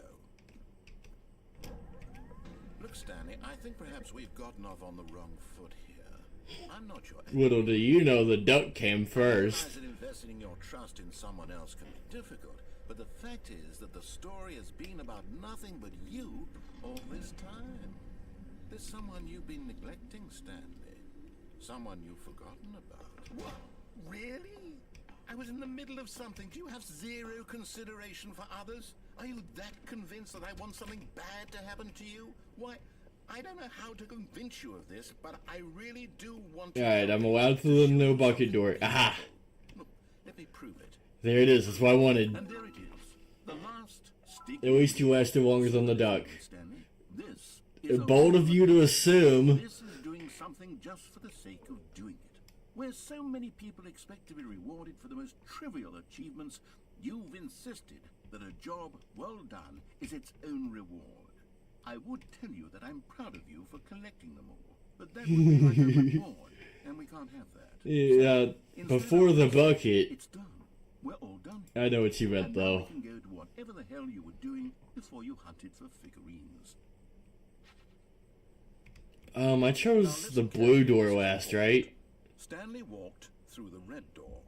Speaker 2: Look, Stanley, I think perhaps we've gotten off on the wrong foot here. I'm not your enemy.
Speaker 1: Little do you know the duck came
Speaker 2: I
Speaker 1: first.
Speaker 2: realize that investing your trust in someone else can be difficult, but the fact is that the story has been about nothing but you all this time. There's someone you've been neglecting, Stanley. Someone you've forgotten about. What? Really? I was in the middle of something. Do you have zero consideration for others? Are you that convinced that I want something bad to happen to you? Why, I don't know how to convince you of this, but I really do want to.
Speaker 1: Alright, I'm allowed through the no bucket door. Aha!
Speaker 2: Look, let me prove it.
Speaker 1: There it is. That's what I wanted.
Speaker 2: And there it is. The last stick.
Speaker 1: At least you lasted longer than the duck.
Speaker 2: Stanley. This is
Speaker 1: Bold of you to assume.
Speaker 2: This is doing something just for the sake of doing it. Where so many people expect to be rewarded for the most trivial achievements, you've insisted that a job well done is its own reward. I would tell you that I'm proud of you for collecting them all, but that would be like a reward, and we can't have that.
Speaker 1: Yeah, before the bucket.
Speaker 2: It's done. We're all done.
Speaker 1: I know what you meant,
Speaker 2: And now
Speaker 1: though.
Speaker 2: we can go to whatever the hell you were doing before you hunted for figurines.
Speaker 1: I chose the blue door last, right?
Speaker 2: Stanley walked through the red door.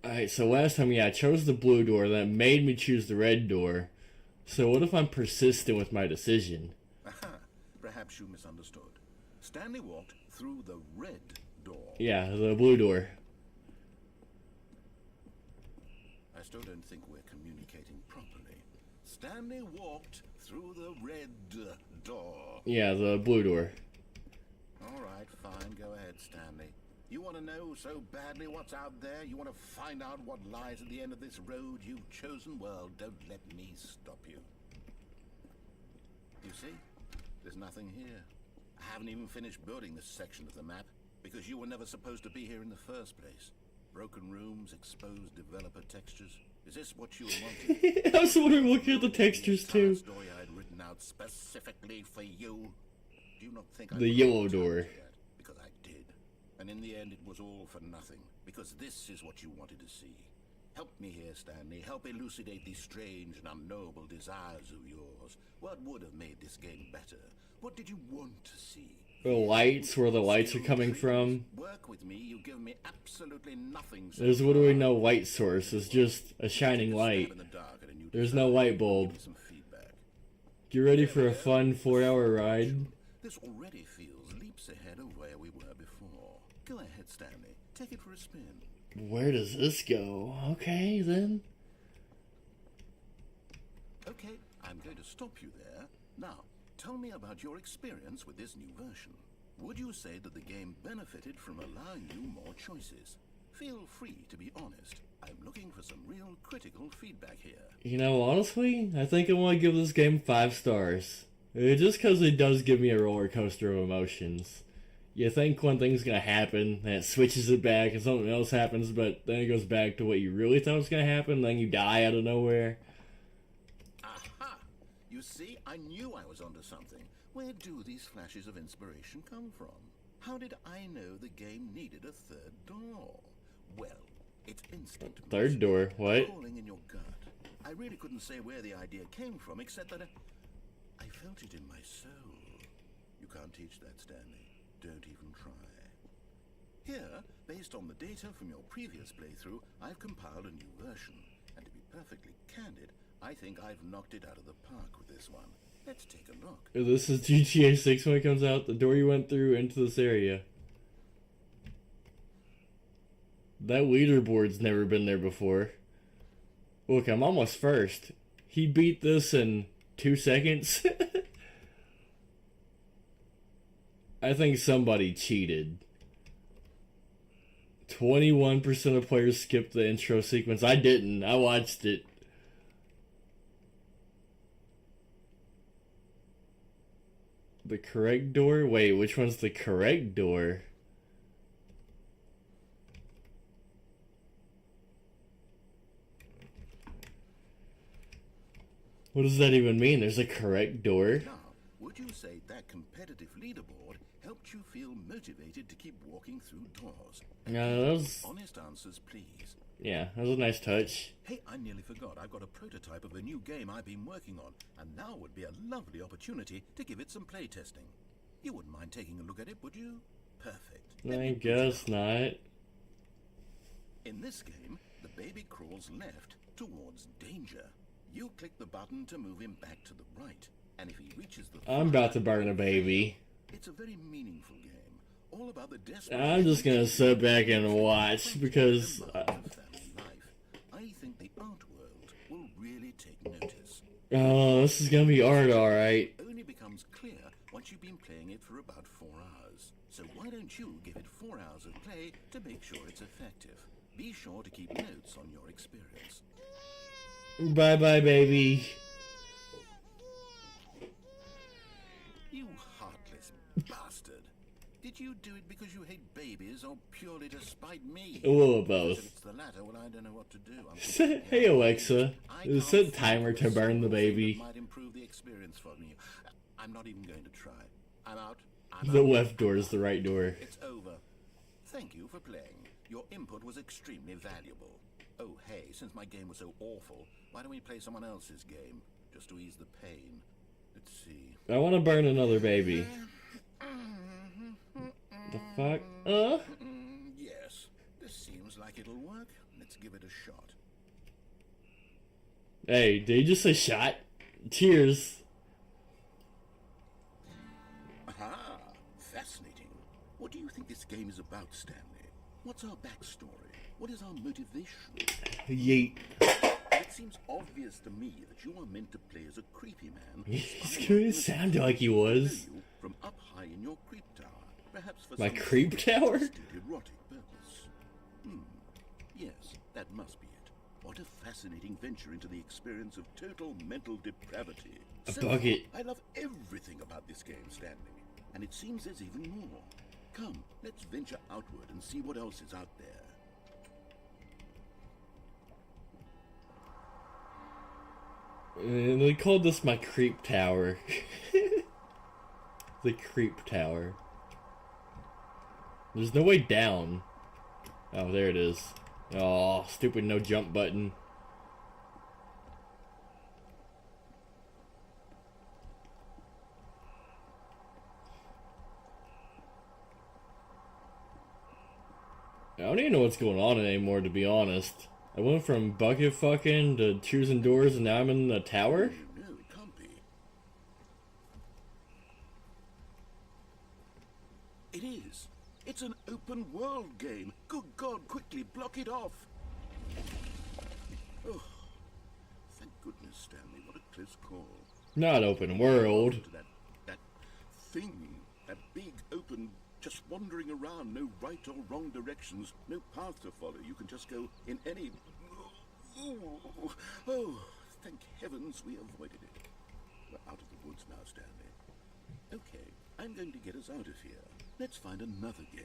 Speaker 1: Alright, so last time, yeah, I chose the blue door. That made me choose the red door. So what if I'm persistent with my decision?
Speaker 2: Aha, perhaps you misunderstood. Stanley walked through the red door.
Speaker 1: Yeah, the blue door.
Speaker 2: I still don't think we're communicating properly. Stanley walked through the red door.
Speaker 1: Yeah, the blue door.
Speaker 2: All right, fine. Go ahead, Stanley. You want to know so badly what's out there? You want to find out what lies at the end of this road you've chosen? Well, don't let me stop you. You see? There's nothing here. I haven't even finished building this section of the map because you were never supposed to be here in the first place. Broken rooms, exposed developer textures. Is this what you wanted?
Speaker 1: I was wondering, looking at the textures
Speaker 2: entire
Speaker 1: too.
Speaker 2: story I had written out specifically for you. Do you not think I
Speaker 1: The
Speaker 2: put
Speaker 1: yellow
Speaker 2: more time
Speaker 1: door.
Speaker 2: into that? Because I did. And in the end, it was all for nothing. Because this is what you wanted to see. Help me here, Stanley. Help elucidate these strange and unknowable desires of yours. What would have made this game better? What did you want to see?
Speaker 1: The lights, where the lights are coming from.
Speaker 2: Work with me. You give me absolutely nothing. So
Speaker 1: There's literally no light source. It's just a shining light. There's no light bulb.
Speaker 2: Some feedback.
Speaker 1: You ready for a fun 4-hour ride?
Speaker 2: This already feels leaps ahead of where we were before. Go ahead, Stanley. Take it for a spin.
Speaker 1: Where does this go? Okay, then.
Speaker 2: Okay, I'm going to stop you there. Now, tell me about your experience with this new version. Would you say that the game benefited from allowing you more choices? Feel free to be honest. I'm looking for some real critical feedback here.
Speaker 1: You know, honestly, I think I want to give this game 5 stars. Just because it does give me a roller coaster of emotions. You think one thing's gonna happen, and it switches it back, and something else happens, but then it goes back to what you really thought was gonna happen, then you die out of nowhere.
Speaker 2: Aha! You see, I knew I was onto something. Where do these flashes of inspiration come from? How did I know the game needed a third door? Well, it's instinct.
Speaker 1: Third door? What?
Speaker 2: Calling in your gut. I really couldn't say where the idea came from, except that I felt it in my soul. You can't teach that, Stanley. Don't even try. Here, based on the data from your previous playthrough, I've compiled a new version. And to be perfectly candid, I think I've knocked it out of the park with this one. Let's take a look.
Speaker 1: This is GTA 6 when it comes out. The door you went through into this area. That leaderboard's never been there before. Look, I'm almost first. He beat this in 2 seconds. I think somebody cheated. 21% of players skipped the intro sequence. I didn't. I watched it. The correct door? Wait, which one's the correct door? What does that even mean? There's a correct door?
Speaker 2: Now, would you say that competitive leaderboard helped you feel motivated to keep walking through doors?
Speaker 1: Yeah, that was...
Speaker 2: Honest answers, please.
Speaker 1: Yeah, that was a nice touch.
Speaker 2: Hey, I nearly forgot. I've got a prototype of a new game I've been working on, and now would be a lovely opportunity to give it some play testing. You wouldn't mind taking a look at it, would you? Perfect. Let me
Speaker 1: I
Speaker 2: put you
Speaker 1: guess
Speaker 2: on.
Speaker 1: not.
Speaker 2: In this game, the baby crawls left towards danger. You click the button to move him back to the right, and if he reaches the
Speaker 1: I'm about to burn a baby.
Speaker 2: It's a very meaningful game, all about the
Speaker 1: I'm just gonna sit back and watch because...
Speaker 2: family life. I think the art world will really take notice.
Speaker 1: Oh, this is gonna be art, alright.
Speaker 2: It only becomes clear once you've been playing it for about 4 hours. So why don't you give it 4 hours of play to make sure it's effective? Be sure to keep notes on your experience.
Speaker 1: Bye bye, baby.
Speaker 2: You heartless bastard. Did you do it because you hate babies or purely to spite me?
Speaker 1: A little of
Speaker 2: If
Speaker 1: both.
Speaker 2: it's the latter, well, I don't know what to do.
Speaker 1: Hey Alexa,
Speaker 2: I
Speaker 1: is
Speaker 2: can't
Speaker 1: it timer to
Speaker 2: find a
Speaker 1: burn the
Speaker 2: single thing
Speaker 1: baby?
Speaker 2: that might improve the experience for me. I'm not even going to try. I'm out.
Speaker 1: The left door is the right door.
Speaker 2: It's over. Thank you for playing. Your input was extremely valuable. Oh, hey, since my game was so awful, why don't we play someone else's game? Just to ease the pain. Let's see.
Speaker 1: I want to burn another baby. The fuck?
Speaker 2: Yes, this seems like it'll work. Let's give it a shot.
Speaker 1: Hey, did you just say shot? Cheers.
Speaker 2: Aha! Fascinating. What do you think this game is about, Stanley? What's our backstory? What is our motivation?
Speaker 1: Yeet.
Speaker 2: It seems obvious to me that you are meant to play as a creepy man.
Speaker 1: It sounded like he was.
Speaker 2: From up high in your creep tower. Perhaps for
Speaker 1: My
Speaker 2: some
Speaker 1: creep tower?
Speaker 2: erotic purpose. Yes, that must be it. What a fascinating venture into the experience of total mental depravity.
Speaker 1: A bucket.
Speaker 2: I love everything about this game, Stanley. And it seems there's even more. Come, let's venture outward and see what else is out there.
Speaker 1: And they called this my creep tower. The creep tower. There's no way down. Oh, there it is. Oh, stupid no jump button. I don't even know what's going on anymore, to be honest. I went from bucket fucking to choosing doors and now I'm in the tower?
Speaker 2: No, it can't be. It is. It's an open world game. Good God, quickly block it off. Oh, thank goodness, Stanley. What a close call.
Speaker 1: Not open world.
Speaker 2: That thing, that big open, just wandering around, no right or wrong directions, no path to follow. You can just go in any. Oh, thank heavens we avoided it. We're out of the woods now, Stanley. Okay, I'm going to get us out of here. Let's find another game.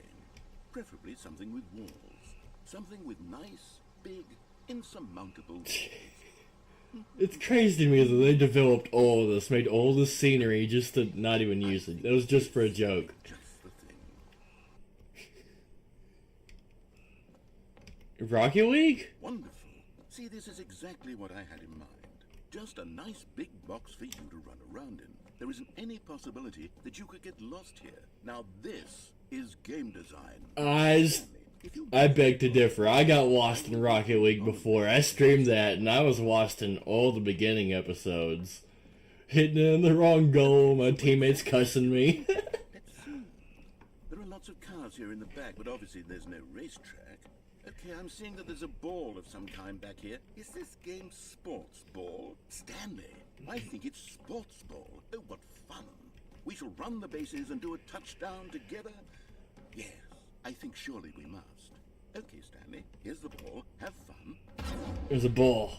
Speaker 2: Preferably something with walls. Something with nice, big, insurmountable walls.
Speaker 1: It's crazy to me that they developed all of this, made all this scenery just to not even use it. It was just for a joke.
Speaker 2: Just the thing.
Speaker 1: Rocket League?
Speaker 2: Wonderful. See, this is exactly what I had in mind. Just a nice big box for you to run around in. There isn't any possibility that you could get lost here. Now this is game design.
Speaker 1: I beg to differ. I got lost in Rocket League before. I streamed that and I was lost in all the beginning episodes. Hitting in the wrong goal, my teammates cussing me.
Speaker 2: Let's see. There are lots of cars here in the back, but obviously there's no racetrack. Okay, I'm seeing that there's a ball of some kind back here. Is this game sports ball? Stanley, I think it's sports ball. Oh, what fun. We shall run the bases and do a touchdown together. Yes, I think surely we must. Okay, Stanley, here's the ball. Have fun.
Speaker 1: There's a ball.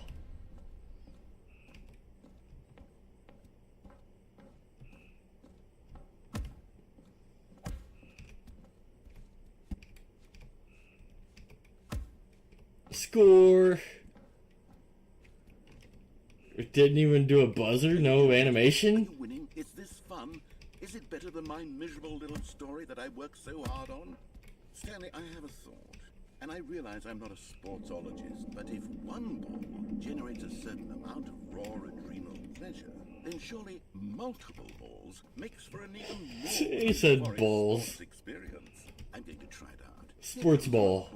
Speaker 1: Score. It didn't even do a buzzer, no animation.
Speaker 2: Are you winning? Is this fun? Is it better than my miserable little story that I worked so hard on? Stanley, I have a thought. And I realize I'm not a sportsologist, but if one ball generates a certain amount of raw adrenal pleasure, then surely multiple balls makes for an even more
Speaker 1: He said
Speaker 2: euphoric
Speaker 1: balls.
Speaker 2: sports experience. I'm going to try it out.
Speaker 1: Sports ball.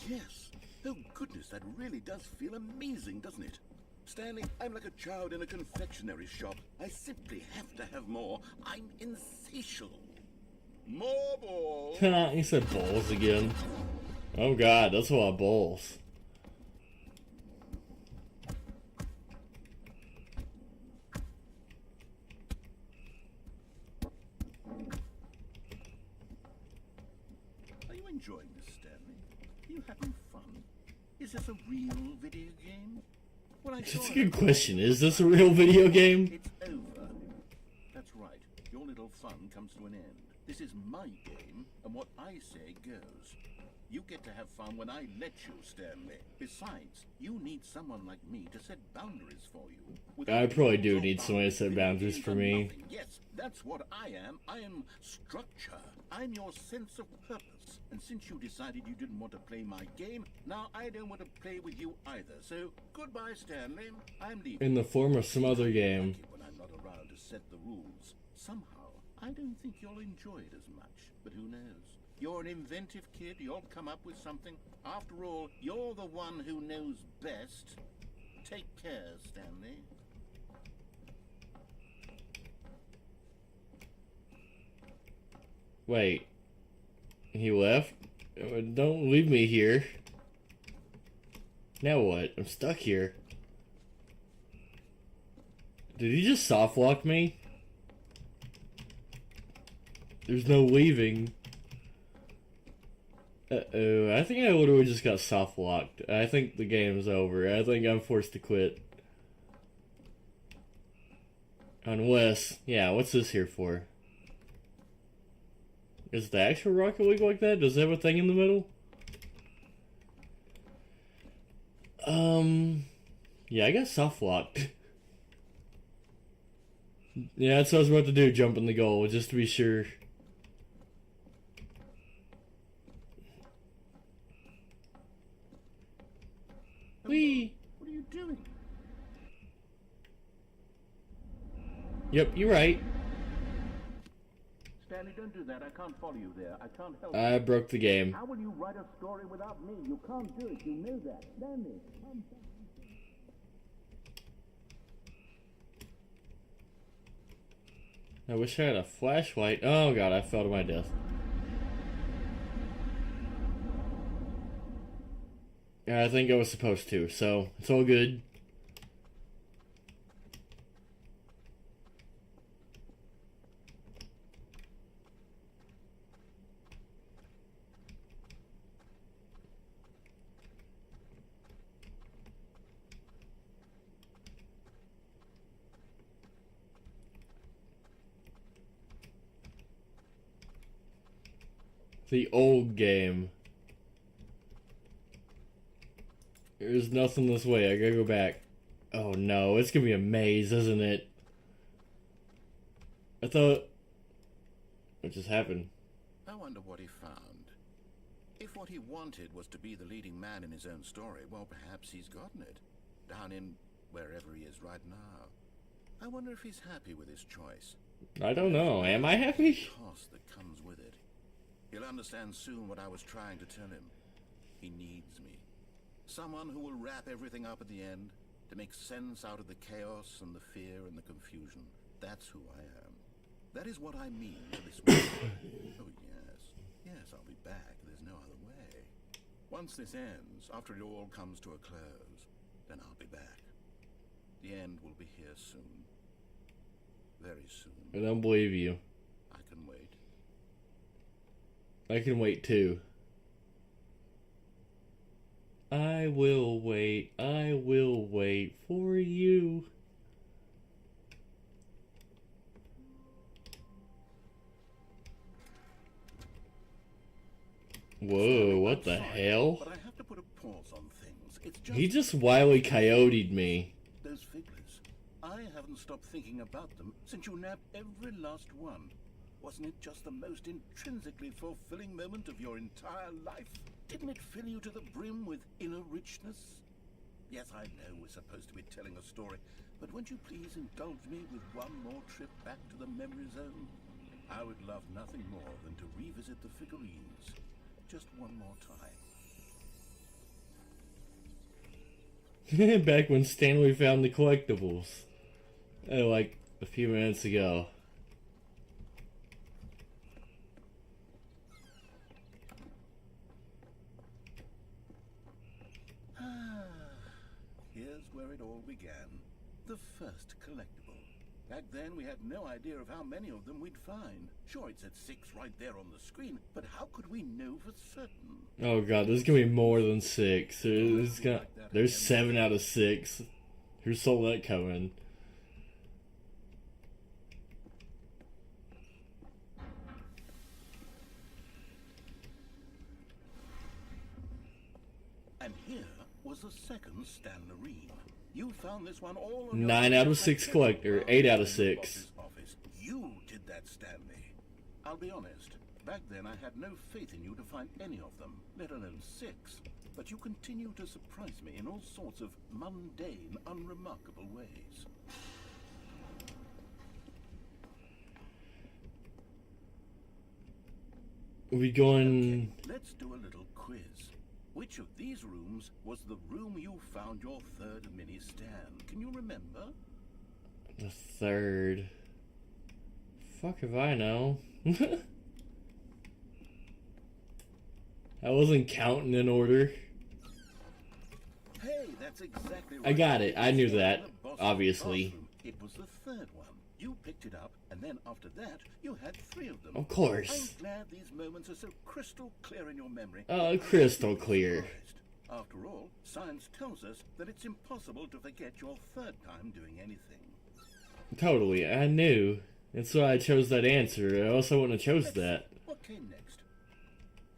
Speaker 2: Yes. Oh goodness, that really does feel amazing, doesn't it? Stanley, I'm like a child in a confectionery shop. I simply have to have more. I'm insatiable. More balls.
Speaker 1: He said balls again. Oh god, that's a lot of balls.
Speaker 2: enjoying this, Stanley? Are you having fun? Is this a real video game? Well,
Speaker 1: That's a good question. Is this a real video game?
Speaker 2: It's over. That's right. Your little fun comes to an end. This is my game, and what I say goes. You get to have fun when I let you, Stanley. Besides, you need someone like me to set boundaries for you.
Speaker 1: I probably do need someone to set boundaries for me.
Speaker 2: Yes, that's what I am. I am structure. I'm your sense of purpose. And since you decided you didn't want to play my game, now I don't want to play with you either. So, goodbye, Stanley. I'm leaving.
Speaker 1: In the form of some other game.
Speaker 2: When I'm not around to set the rules. Somehow, I don't think you'll enjoy it as much. But who knows? You're an inventive kid. You'll come up with something. After all, you're the one who knows best. Take care, Stanley.
Speaker 1: Wait. He left? Don't leave me here. Now what? I'm stuck here. Did he just soft lock me? There's no leaving. Uh-oh. I think I literally just got soft locked. I think the game's over. I think I'm forced to quit. Unless... Yeah, what's this here for? Is the actual Rocket League like that? Does it have a thing in the middle? Yeah, I got soft locked. Yeah, that's what I was about to do, jump in the goal, just to be sure. Whee!
Speaker 2: What are you doing?
Speaker 1: Yep, you're right.
Speaker 2: Stanley, don't do that. I can't follow you there. I can't help
Speaker 1: I broke the game.
Speaker 2: How will you write a story without me? You can't do it. You know that. Stanley, come back.
Speaker 1: I wish I had a flashlight. Oh god, I fell to my death. Yeah, I think I was supposed to, so it's all good. The old game. There's nothing this way. I gotta go back. Oh no, it's gonna be a maze, isn't it? I thought... What just happened?
Speaker 2: I wonder what he found. If what he wanted was to be the leading man in his own story, well, perhaps he's gotten it. Down in wherever he is right now. I wonder if he's happy with his choice.
Speaker 1: I don't know. Am I happy?
Speaker 2: The cost that comes with it. He'll understand soon what I was trying to tell him. He needs me. Someone who will wrap everything up at the end, to make sense out of the chaos and the fear and the confusion. That's who I am. That is what I mean to this world. Oh, yes. Yes, I'll be back. There's no other way. Once this ends, after it all comes to a close, then I'll be back. The end will be here soon. Very soon.
Speaker 1: I don't believe you.
Speaker 2: I can wait.
Speaker 1: I can wait too. I will wait for you. Whoa, what the hell?
Speaker 2: But I have to put a pause on things. It's
Speaker 1: He just Wile E. Coyote'd me.
Speaker 2: those figures. I haven't stopped thinking about them since you nabbed every last one. Wasn't it just the most intrinsically fulfilling moment of your entire life? Didn't it fill you to the brim with inner richness? Yes, I know we're supposed to be telling a story, but won't you please indulge me with one more trip back to the memory zone? I would love nothing more than to revisit the figurines. Just one more time.
Speaker 1: Back when Stanley found the collectibles. Like a few minutes ago.
Speaker 2: Here's where it all began. The first collectible. Back then, we had no idea of how many of them we'd find. Sure, it said 6 right there on the screen, but how could we know for certain?
Speaker 1: Oh god, there's gonna be more than 6. There's 7 out of 6. Who saw that coming?
Speaker 2: And here was the second Stanley. You found this one all on your
Speaker 1: 9 out of 6 collector, 8 out of 6.
Speaker 2: Office. You did that, Stanley. I'll be honest. Back then, I had no faith in you to find any of them, let alone 6. But you continue to surprise me in all sorts of mundane, unremarkable ways.
Speaker 1: We going...
Speaker 2: Let's do a little quiz. Which of these rooms was the room you found your third mini stand? Can you remember?
Speaker 1: The third... Fuck if I know. I wasn't counting in order.
Speaker 2: Hey, that's exactly right.
Speaker 1: I got it. I knew that,
Speaker 2: In the boss's
Speaker 1: obviously.
Speaker 2: bathroom, it was the third one. You picked it up, and then after that, you had 3 of them.
Speaker 1: Of course.
Speaker 2: I'm glad these moments are so crystal clear in your memory.
Speaker 1: Crystal clear.
Speaker 2: After all, science tells us that it's impossible to forget your third time doing anything.
Speaker 1: Totally, I knew. That's why I chose that answer. I also wouldn't have chose that.
Speaker 2: What came next?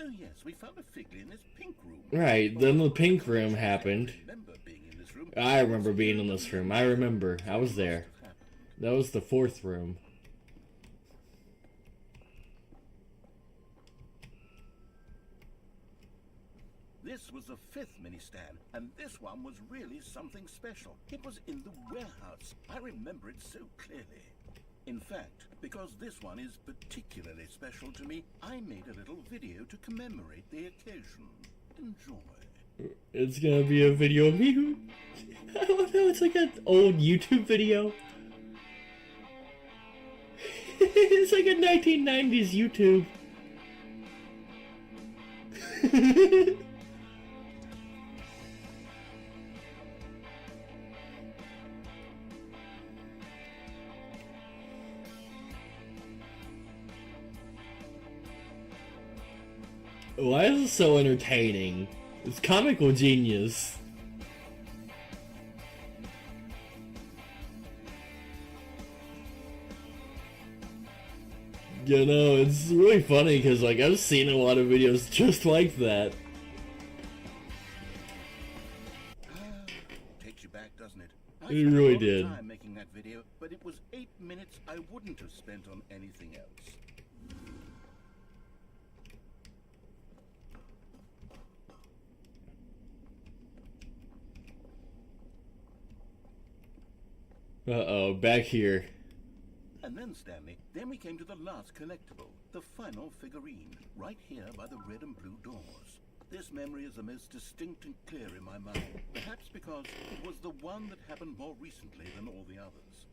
Speaker 2: Oh yes, we found a figure in this pink room.
Speaker 1: Right, then the pink room happened.
Speaker 2: Remember being in this room?
Speaker 1: I remember being in this room. I remember. I was there. That was the 4th room.
Speaker 2: This was the 5th mini stand, and this one was really something special. It was in the warehouse. I remember it so clearly. In fact, because this one is particularly special to me, I made a little video to commemorate the occasion. Enjoy.
Speaker 1: It's gonna be a video of me who... I don't know, it's like an old YouTube video. It's like a 1990s YouTube. Why is it so entertaining? It's comical genius. You know, it's really funny because, like, I've seen a lot of videos just like that.
Speaker 2: Takes you back, doesn't it? I
Speaker 1: It
Speaker 2: spent a
Speaker 1: really
Speaker 2: lot of
Speaker 1: did.
Speaker 2: time making that video, but it was 8 minutes I wouldn't have spent on anything else.
Speaker 1: Uh-oh, back here.
Speaker 2: And then, Stanley, then we came to the last collectible, the final figurine, right here by the red and blue doors. This memory is the most distinct and clear in my mind, perhaps because it was the one that happened more recently than all the others.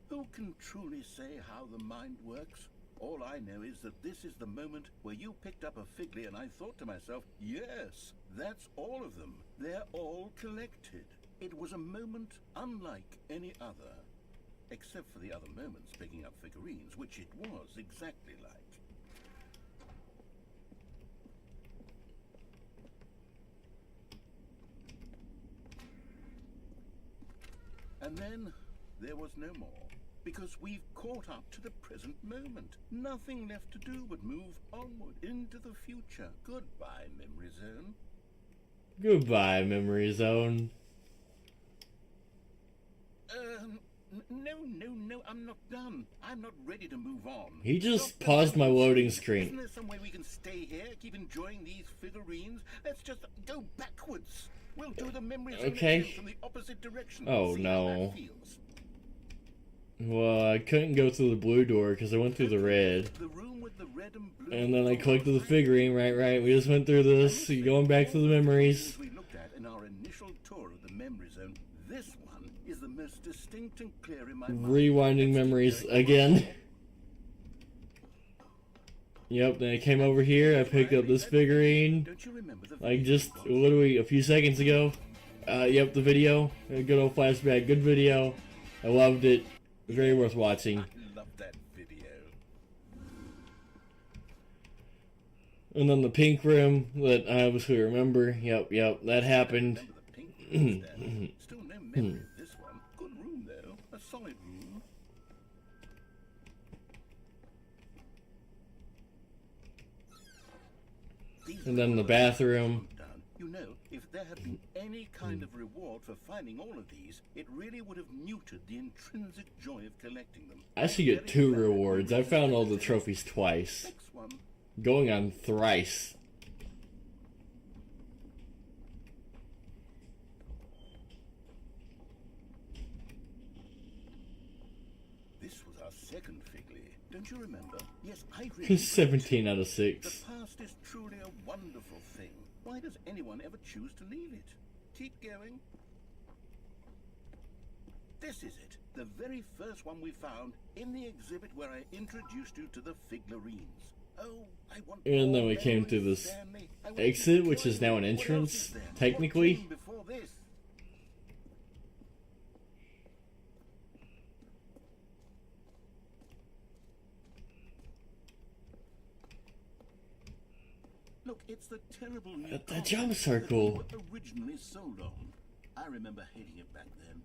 Speaker 2: Who can truly say how the mind works? All I know is that this is the moment where you picked up a Figley and I thought to myself, yes, that's all of them. They're all collected. It was a moment unlike any other. Except for the other moments picking up figurines, which it was exactly like. And then there was no more, because we've caught up to the present moment. Nothing left to do but move onward into the future. Goodbye, Memory Zone.
Speaker 1: Goodbye, Memory Zone.
Speaker 2: No, I'm not done. I'm not ready to move on.
Speaker 1: He just
Speaker 2: Stop the
Speaker 1: paused my
Speaker 2: memories.
Speaker 1: loading
Speaker 2: Isn't
Speaker 1: screen.
Speaker 2: there some way we can stay here, keep enjoying these figurines? Let's just go backwards. We'll do the memories
Speaker 1: Okay.
Speaker 2: from the opposite direction.
Speaker 1: Oh,
Speaker 2: See
Speaker 1: no.
Speaker 2: how that feels.
Speaker 1: Well, I couldn't go through the blue door because I went through the red.
Speaker 2: The room with the red and blue
Speaker 1: And then I
Speaker 2: doors.
Speaker 1: collected the figurine, right. We just went through this, going back to the memories.
Speaker 2: We looked at in our initial tour of the memory zone. This one is the most distinct and clear in my mind.
Speaker 1: Rewinding memories again. Yep, then I came over here, I picked up this figurine,
Speaker 2: Don't you remember the
Speaker 1: like
Speaker 2: video?
Speaker 1: just literally a few seconds ago. Yep, the video, a good old flashback, good video. I loved it. Very worth watching.
Speaker 2: I love that video.
Speaker 1: And then the pink room that I obviously remember. Yep, that happened.
Speaker 2: Remember the pink room, Stanley? Still no memory of this one. Good room, though. A solid room.
Speaker 1: And then the bathroom.
Speaker 2: You know, if there had been any kind of reward for finding all of these, it really would have muted the intrinsic joy of collecting them.
Speaker 1: I should get 2 rewards. I found all the trophies twice.
Speaker 2: Next one.
Speaker 1: Going on thrice.
Speaker 2: This was our second Figley. Don't you remember? Yes, I really
Speaker 1: 17 out of
Speaker 2: The
Speaker 1: 6.
Speaker 2: past is truly a wonderful thing. Why does anyone ever choose to leave it? Keep going. This is it. The very first one we found in the exhibit where I introduced you to the Figlarines. Oh, I want
Speaker 1: And then
Speaker 2: more
Speaker 1: we came to
Speaker 2: memories,
Speaker 1: this
Speaker 2: Stanley. I want
Speaker 1: exit,
Speaker 2: to
Speaker 1: which is
Speaker 2: join
Speaker 1: now
Speaker 2: you.
Speaker 1: an
Speaker 2: What else
Speaker 1: entrance,
Speaker 2: is there?
Speaker 1: technically.
Speaker 2: What came before this? Look, it's the terrible new
Speaker 1: The
Speaker 2: concept
Speaker 1: jump
Speaker 2: that
Speaker 1: circle.
Speaker 2: we were originally sold on. I remember hating it back then,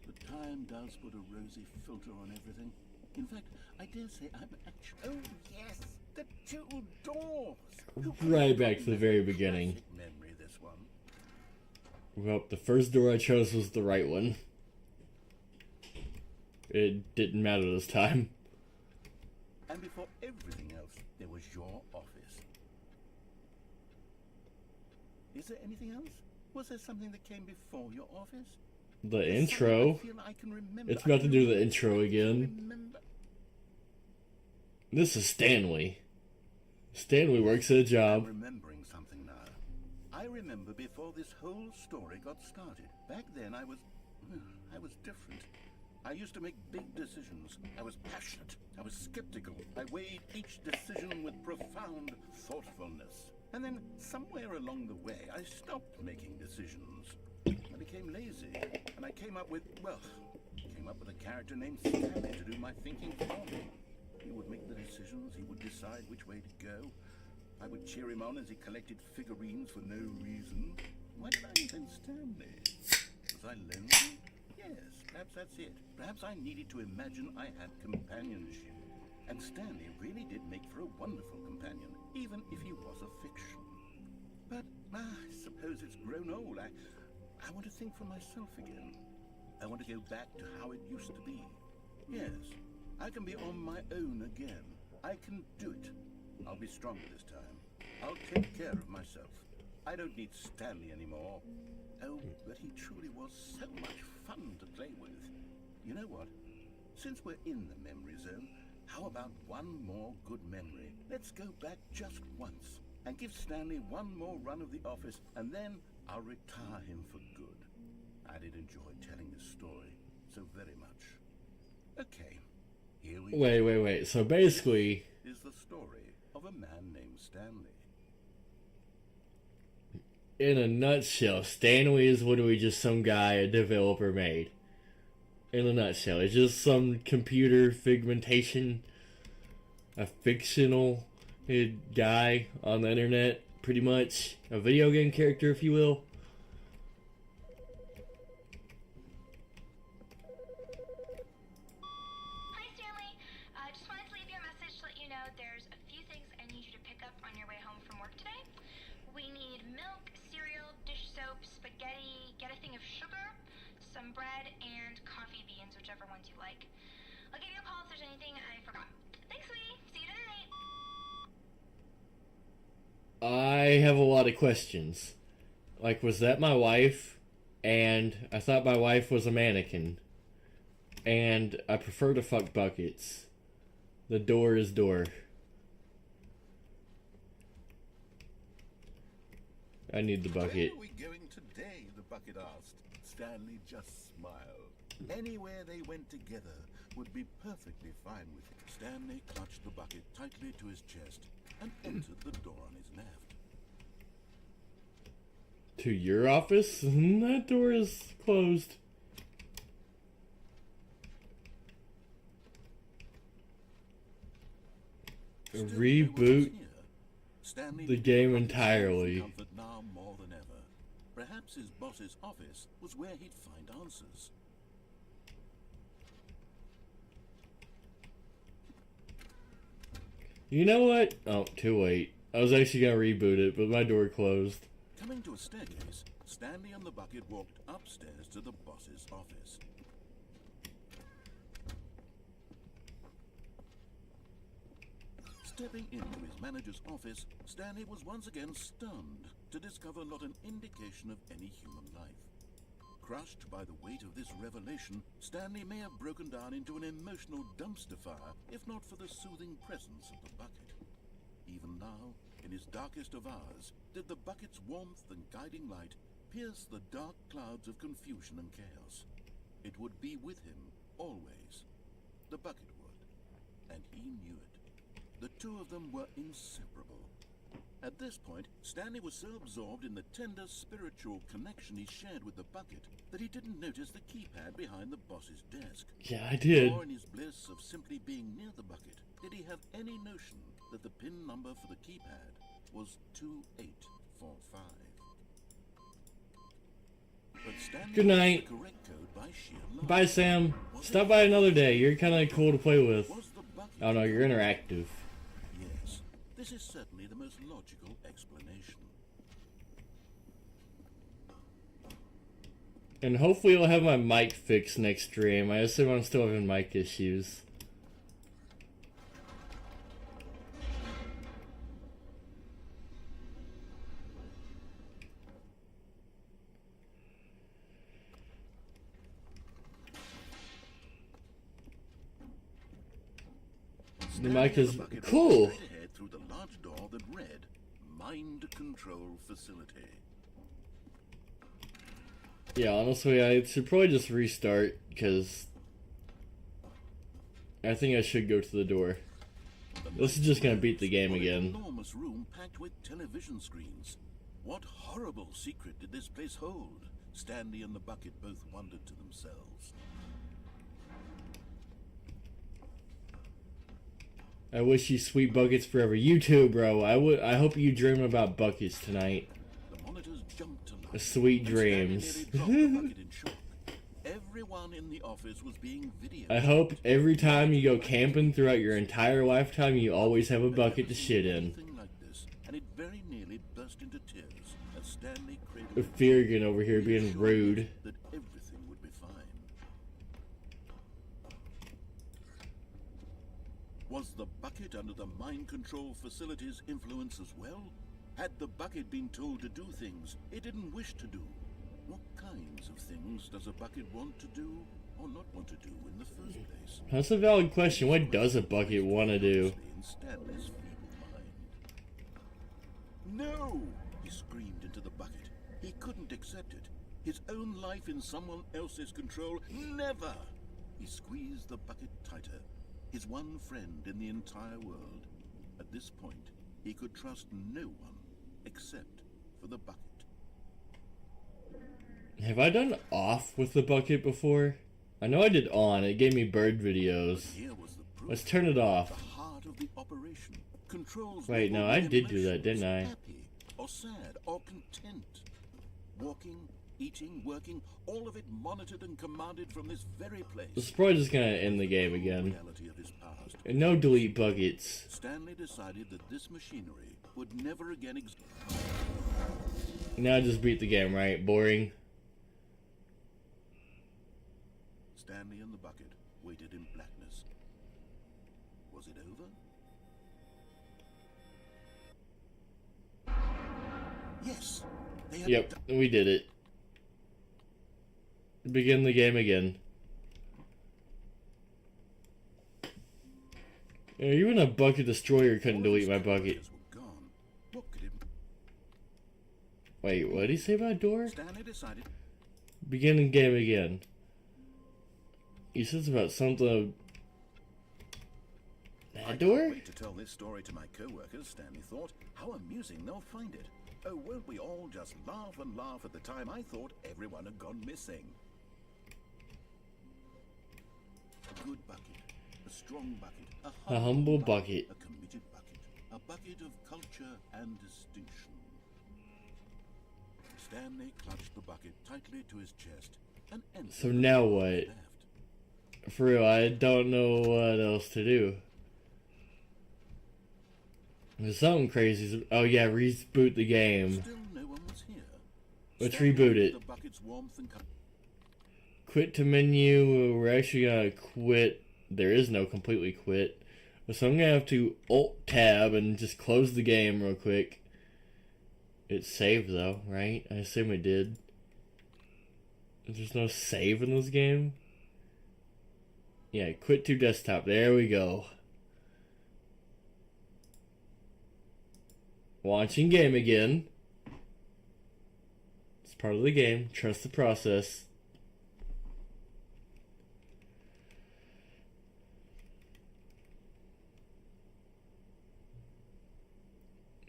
Speaker 2: but time does put a rosy filter on everything. In fact, I dare say I'm actually... Oh, yes! The 2 doors! Who could
Speaker 1: Right
Speaker 2: have
Speaker 1: back to the
Speaker 2: forgotten
Speaker 1: very
Speaker 2: that
Speaker 1: beginning.
Speaker 2: classic memory, this one.
Speaker 1: Well, the first door I chose was the right one. It didn't matter this time.
Speaker 2: And before everything else, there was your office. Is there anything else? Was there something that came before your office?
Speaker 1: The
Speaker 2: There's something
Speaker 1: intro.
Speaker 2: I feel I can remember.
Speaker 1: It's
Speaker 2: I
Speaker 1: about to
Speaker 2: can
Speaker 1: do the
Speaker 2: remember.
Speaker 1: intro
Speaker 2: I can
Speaker 1: again.
Speaker 2: remember.
Speaker 1: This is Stanley. Stanley works at a
Speaker 2: I'm
Speaker 1: job.
Speaker 2: remembering something now. I remember before this whole story got started. Back then I was different. I used to make big decisions. I was passionate. I was skeptical. I weighed each decision with profound thoughtfulness. And then somewhere along the way I stopped making decisions. I became lazy. And I came up with a character named Stanley to do my thinking for me. He would make the decisions, he would decide which way to go. I would cheer him on as he collected figurines for no reason. Why did I invent Stanley? Was I lonely? Yes, perhaps that's it. Perhaps I needed to imagine I had companionship. And Stanley really did make for a wonderful companion, even if he was a fiction. But I suppose it's grown old. I want to think for myself again. I want to go back to how it used to be. Yes, I can be on my own again. I can do it. I'll be stronger this time. I'll take care of myself. I don't need Stanley anymore. Oh, but he truly was so much fun to play with. You know what? Since we're in the memory zone, how about one more good memory? Let's go back just once and give Stanley one more run of the office, and then I'll retire him for good. I did enjoy telling this story so very much. Okay, here we go.
Speaker 1: Wait. So basically,
Speaker 2: Is the story of a man named Stanley.
Speaker 1: in a nutshell, Stanley is literally just some guy a developer made. In a nutshell, it's just some computer figmentation, a fictional guy on the internet, pretty much. A video game character, if you will.
Speaker 3: Hi, Stanley. Just wanted to leave you a message to let you know there's a few things I need you to pick up on your way home from work today. We need milk, cereal, dish soap, spaghetti, get a thing of sugar, some bread, and coffee beans, whichever ones you like. I'll give you a call if there's anything I forgot. Thanks, sweetie. See you tonight.
Speaker 1: I have a lot of questions. Like, was that my wife? And I thought my wife was a mannequin. And I prefer to fuck buckets. The door is door. I need the bucket.
Speaker 2: Where are we going today? The bucket asked. Stanley just smiled. Anywhere they went together would be perfectly fine with him. Stanley clutched the bucket tightly to his chest and entered the door on his left.
Speaker 1: To your office? That door is closed.
Speaker 2: Still,
Speaker 1: Reboot
Speaker 2: no one was here. Stanley
Speaker 1: the
Speaker 2: needed
Speaker 1: game
Speaker 2: the bucket's
Speaker 1: entirely.
Speaker 2: comfort now more than ever. Perhaps his boss's office was where he'd find answers.
Speaker 1: You know what? Oh, too late. I was actually gonna reboot it, but my door closed.
Speaker 2: Coming to a staircase, Stanley and the bucket walked upstairs to the boss's office. Stepping into his manager's office, Stanley was once again stunned to discover not an indication of any human life. Crushed by the weight of this revelation, Stanley may have broken down into an emotional dumpster fire if not for the soothing presence of the bucket. Even now, in his darkest of hours, did the bucket's warmth and guiding light pierce the dark clouds of confusion and chaos. It would be with him, always. The bucket would. And he knew it. The two of them were inseparable. At this point, Stanley was so absorbed in the tender spiritual connection he shared with the bucket that he didn't notice the keypad behind the boss's desk.
Speaker 1: Yeah, I did.
Speaker 2: Nor in his bliss of simply being near the bucket did he have any notion that the pin number for the keypad was 2845. But Stanley
Speaker 1: Good night.
Speaker 2: used the correct code by sheer luck.
Speaker 1: Bye, Sam. Stop by another day. You're kind of cool to play with.
Speaker 2: Was the bucket
Speaker 1: Oh no, you're interactive.
Speaker 2: Yes, this is certainly the most logical explanation.
Speaker 1: And hopefully I'll have my mic fixed next stream. I assume I'm still having mic issues. The mic is cool.
Speaker 2: Straight ahead through the large door that read Mind Control Facility.
Speaker 1: Yeah, honestly, I should probably just restart, because I think I should go to the door. This is just gonna beat the game again.
Speaker 2: An enormous room packed with television screens. What horrible secret did this place hold? Stanley and the bucket both wondered to themselves.
Speaker 1: I wish you sweet buckets forever. You too, bro. I hope you dream about buckets tonight.
Speaker 2: The monitors jumped to life.
Speaker 1: Sweet
Speaker 2: and Stanley
Speaker 1: dreams.
Speaker 2: nearly dropped the bucket in shock. Everyone in the office was being videoed.
Speaker 1: I hope every time you go camping throughout your entire lifetime, you always have a bucket to shit in.
Speaker 2: Anything like this, and it very nearly burst into tears as Stanley cradled
Speaker 1: With Fiergan over here being rude.
Speaker 2: that everything would be fine. Was the bucket under the mind control facility's influence as well? Had the bucket been told to do things it didn't wish to do? What kinds of things does a bucket want to do or not want to do in the first place?
Speaker 1: That's a valid question. What does a bucket want to do?
Speaker 2: In Stanley's feeble mind. No! He screamed into the bucket. He couldn't accept it. His own life in someone else's control. Never! He squeezed the bucket tighter. His one friend in the entire world. At this point, he could trust no one except for the bucket.
Speaker 1: Have I done off with the bucket before? I know I did on. It gave me bird videos.
Speaker 2: Here was the proof.
Speaker 1: Let's turn it off.
Speaker 2: The heart of the operation. Controls
Speaker 1: Wait, no,
Speaker 2: all
Speaker 1: I
Speaker 2: the
Speaker 1: did do that,
Speaker 2: emotions,
Speaker 1: didn't I?
Speaker 2: Happy or sad or content. Walking, eating, working, all of it monitored and commanded from this very place.
Speaker 1: This is probably just gonna end the game again.
Speaker 2: Reality of his past.
Speaker 1: And no delete buckets.
Speaker 2: Stanley decided that this machinery would never again exist.
Speaker 1: Now I just beat the game, right? Boring.
Speaker 2: Stanley and the bucket waited in blackness. Was it over? Yes. They had
Speaker 1: Yep, we did it. Begin the game again. Yeah, even a bucket destroyer couldn't delete my bucket.
Speaker 2: Were gone. What could it...
Speaker 1: Wait, what did he say about door?
Speaker 2: Stanley decided
Speaker 1: Begin the game again. He says about something.
Speaker 2: I
Speaker 1: That
Speaker 2: can't
Speaker 1: door?
Speaker 2: wait to tell this story to my co-workers, Stanley thought. How amusing they'll find it. Oh, won't we all just laugh and laugh at the time I thought everyone had gone missing. A good bucket, a strong bucket.
Speaker 1: A humble bucket.
Speaker 2: A committed bucket. A bucket of culture and distinction. Stanley clutched the bucket tightly to his chest and entered.
Speaker 1: So now what?
Speaker 2: Left.
Speaker 1: For real, I don't know what else to do. There's something crazy. Oh yeah, reboot the game.
Speaker 2: Still no one was here.
Speaker 1: Let's
Speaker 2: Stanley
Speaker 1: reboot
Speaker 2: needed
Speaker 1: it.
Speaker 2: the bucket's warmth and
Speaker 1: Quit to menu. We're actually gonna quit. There is no completely quit. So I'm gonna have to Alt Tab and just close the game real quick. It saved though, right? I assume it did. There's no save in this game. Yeah, quit to desktop. There we go. Launching game again. It's part of the game. Trust the process.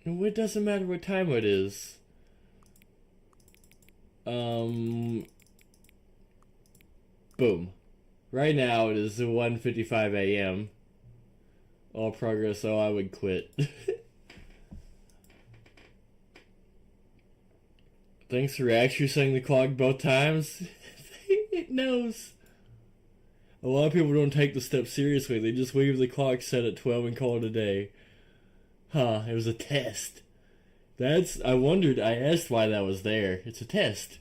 Speaker 1: And it doesn't matter what time it is. Boom. Right now it is 1:55 a.m. All progress, so I would quit. Thanks for actually setting the clock both times. It knows. A lot of people don't take the step seriously. They just leave the clock set at 12 and call it a day. Huh, it was a test. I wondered, I asked why that was there. It's a test.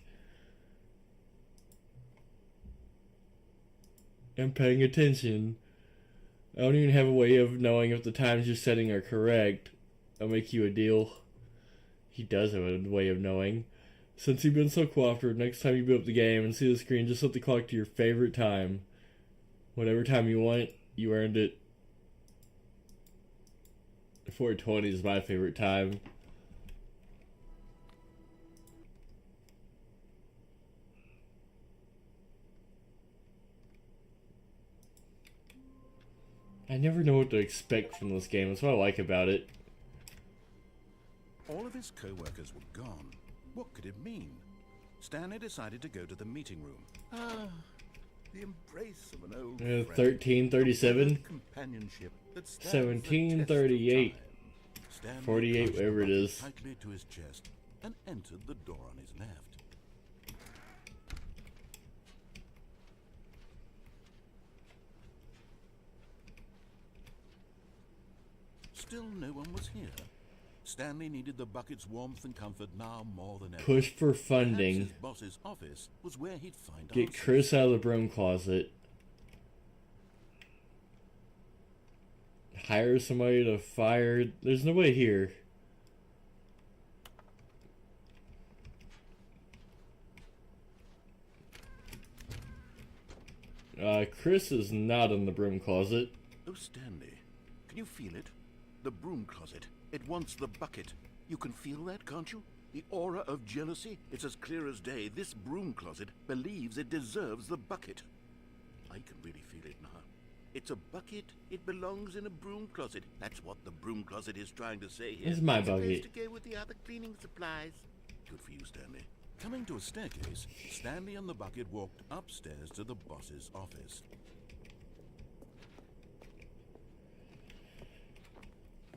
Speaker 1: I'm paying attention. I don't even have a way of knowing if the times you're setting are correct. I'll make you a deal. He does have a way of knowing. Since you've been so cooperative, next time you boot up the game and see the screen, just set the clock to your favorite time. Whatever time you want, you earned it. 4:20 is my favorite time. I never know what to expect from this game. That's what I like about it.
Speaker 2: All of his co-workers were gone. What could it mean? Stanley decided to go to the meeting room. Ah, the embrace of an old friend.
Speaker 1: 1337,
Speaker 2: Companionship that stands the
Speaker 1: 1738,
Speaker 2: test of time. Stanley
Speaker 1: 48,
Speaker 2: clutched
Speaker 1: whatever
Speaker 2: the
Speaker 1: it
Speaker 2: bucket
Speaker 1: is.
Speaker 2: tightly to his chest and entered the door on his left. Still no one was here. Stanley needed the bucket's warmth and comfort now more than ever.
Speaker 1: Push for
Speaker 2: Perhaps
Speaker 1: funding.
Speaker 2: his boss's office was where he'd find
Speaker 1: Get
Speaker 2: answers.
Speaker 1: Chris out of the broom closet. Hire somebody to fire. There's no way here. Chris is not in the broom closet.
Speaker 2: Oh, Stanley, can you feel it? The broom closet. It wants the bucket. You can feel that, can't you? The aura of jealousy. It's as clear as day. This broom closet believes it deserves the bucket. I can really feel it now. It's a bucket. It belongs in a broom closet. That's what the broom closet is trying to say here.
Speaker 1: This is my
Speaker 2: It's supposed
Speaker 1: bucket.
Speaker 2: to go with the other cleaning supplies. Good for you, Stanley. Coming to a staircase, Stanley and the bucket walked upstairs to the boss's office.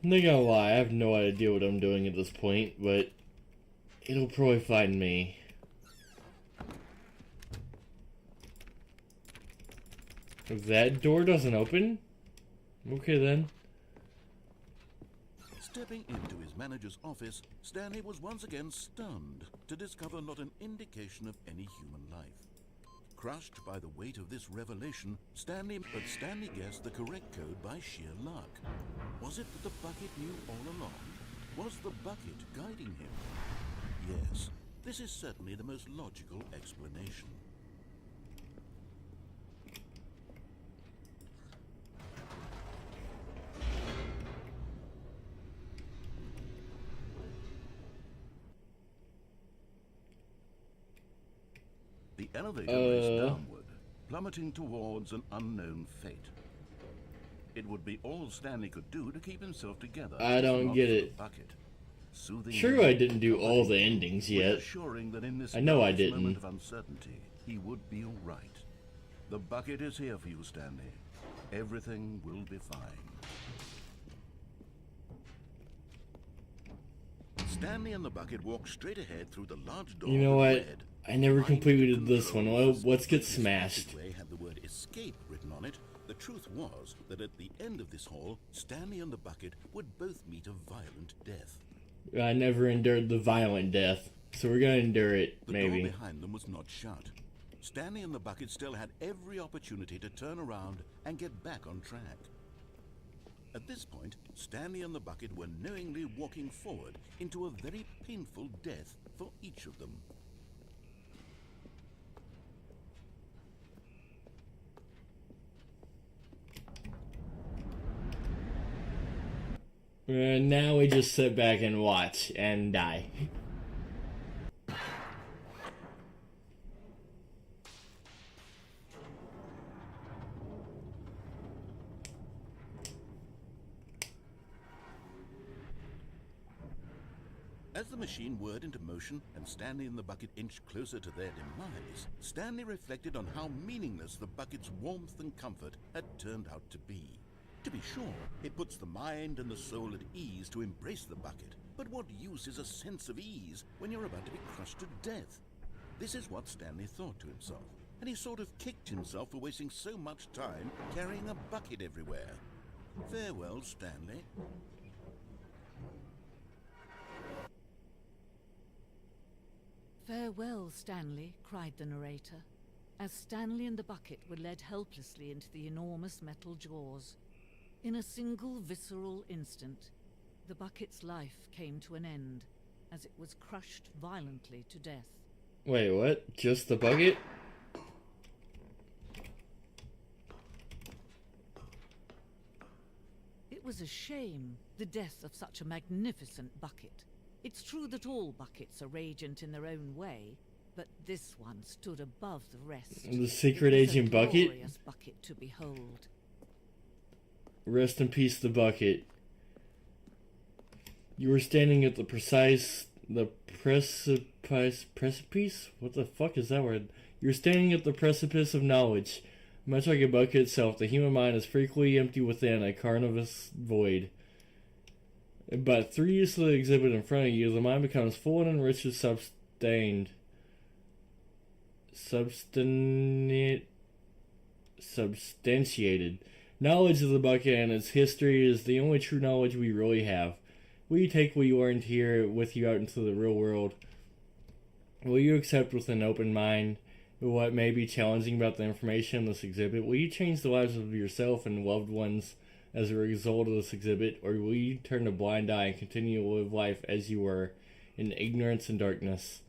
Speaker 1: I'm not gonna lie, I have no idea what I'm doing at this point, but it'll probably find me. If that door doesn't open? Okay then.
Speaker 2: Stepping into his manager's office, Stanley was once again stunned to discover not an indication of any human life. Crushed by the weight of this revelation, Stanley guessed the correct code by sheer luck. Was it that the bucket knew all along? Was the bucket guiding him? Yes, this is certainly the most logical explanation. The elevator raced downward, plummeting towards an unknown fate. It would be all Stanley could do to keep himself together.
Speaker 1: I don't get
Speaker 2: The
Speaker 1: it.
Speaker 2: bucket, soothing
Speaker 1: Sure,
Speaker 2: him,
Speaker 1: I didn't do all the endings yet.
Speaker 2: reassuring that in this
Speaker 1: I know I
Speaker 2: darkest
Speaker 1: didn't.
Speaker 2: moment of uncertainty, he would be all right. The bucket is here for you, Stanley. Everything will be fine. Stanley and the bucket walked straight ahead through the large door.
Speaker 1: You know
Speaker 2: that
Speaker 1: what?
Speaker 2: read,
Speaker 1: I never
Speaker 2: "Find
Speaker 1: completed
Speaker 2: the
Speaker 1: this one.
Speaker 2: control
Speaker 1: Well, let's get
Speaker 2: system."
Speaker 1: smashed.
Speaker 2: This passageway had the word escape written on it. The truth was that at the end of this hall, Stanley and the bucket would both meet a violent death.
Speaker 1: I never endured the violent death, so we're gonna endure it,
Speaker 2: The
Speaker 1: maybe.
Speaker 2: door behind them was not shut. Stanley and the bucket still had every opportunity to turn around and get back on track. At this point, Stanley and the bucket were knowingly walking forward into a very painful death for each of them.
Speaker 1: Now we just sit back and watch and die.
Speaker 2: As the machine whirred into motion and Stanley and the bucket inched closer to their demise, Stanley reflected on how meaningless the bucket's warmth and comfort had turned out to be. To be sure, it puts the mind and the soul at ease to embrace the bucket, but what use is a sense of ease when you're about to be crushed to death? This is what Stanley thought to himself, and he sort of kicked himself for wasting so much time carrying a bucket everywhere. Farewell, Stanley.
Speaker 5: "Farewell, Stanley," cried the narrator, as Stanley and the bucket were led helplessly into the enormous metal jaws. In a single visceral instant, the bucket's life came to an end, as it was crushed violently to death.
Speaker 1: Wait, what? Just the bucket?
Speaker 5: It was a shame, the death of such a magnificent bucket. It's true that all buckets are radiant in their own way, but this one stood above the rest.
Speaker 1: The secret
Speaker 5: It was
Speaker 1: agent
Speaker 5: a
Speaker 1: bucket?
Speaker 5: glorious bucket to behold.
Speaker 1: Rest in peace, the bucket. You were standing at the precipice? What the fuck is that word? You were standing at the precipice of knowledge. Much like a bucket itself, the human mind is frequently empty within a carnivorous void. But through use of the exhibit in front of you, the mind becomes full and enriched with substantiated. Knowledge of the bucket and its history is the only true knowledge we really have. Will you take what you learned here with you out into the real world? Will you accept with an open mind what may be challenging about the information in this exhibit? Will you change the lives of yourself and loved ones as a result of this exhibit, or will you turn a blind eye and continue to live life as you were, in ignorance and darkness?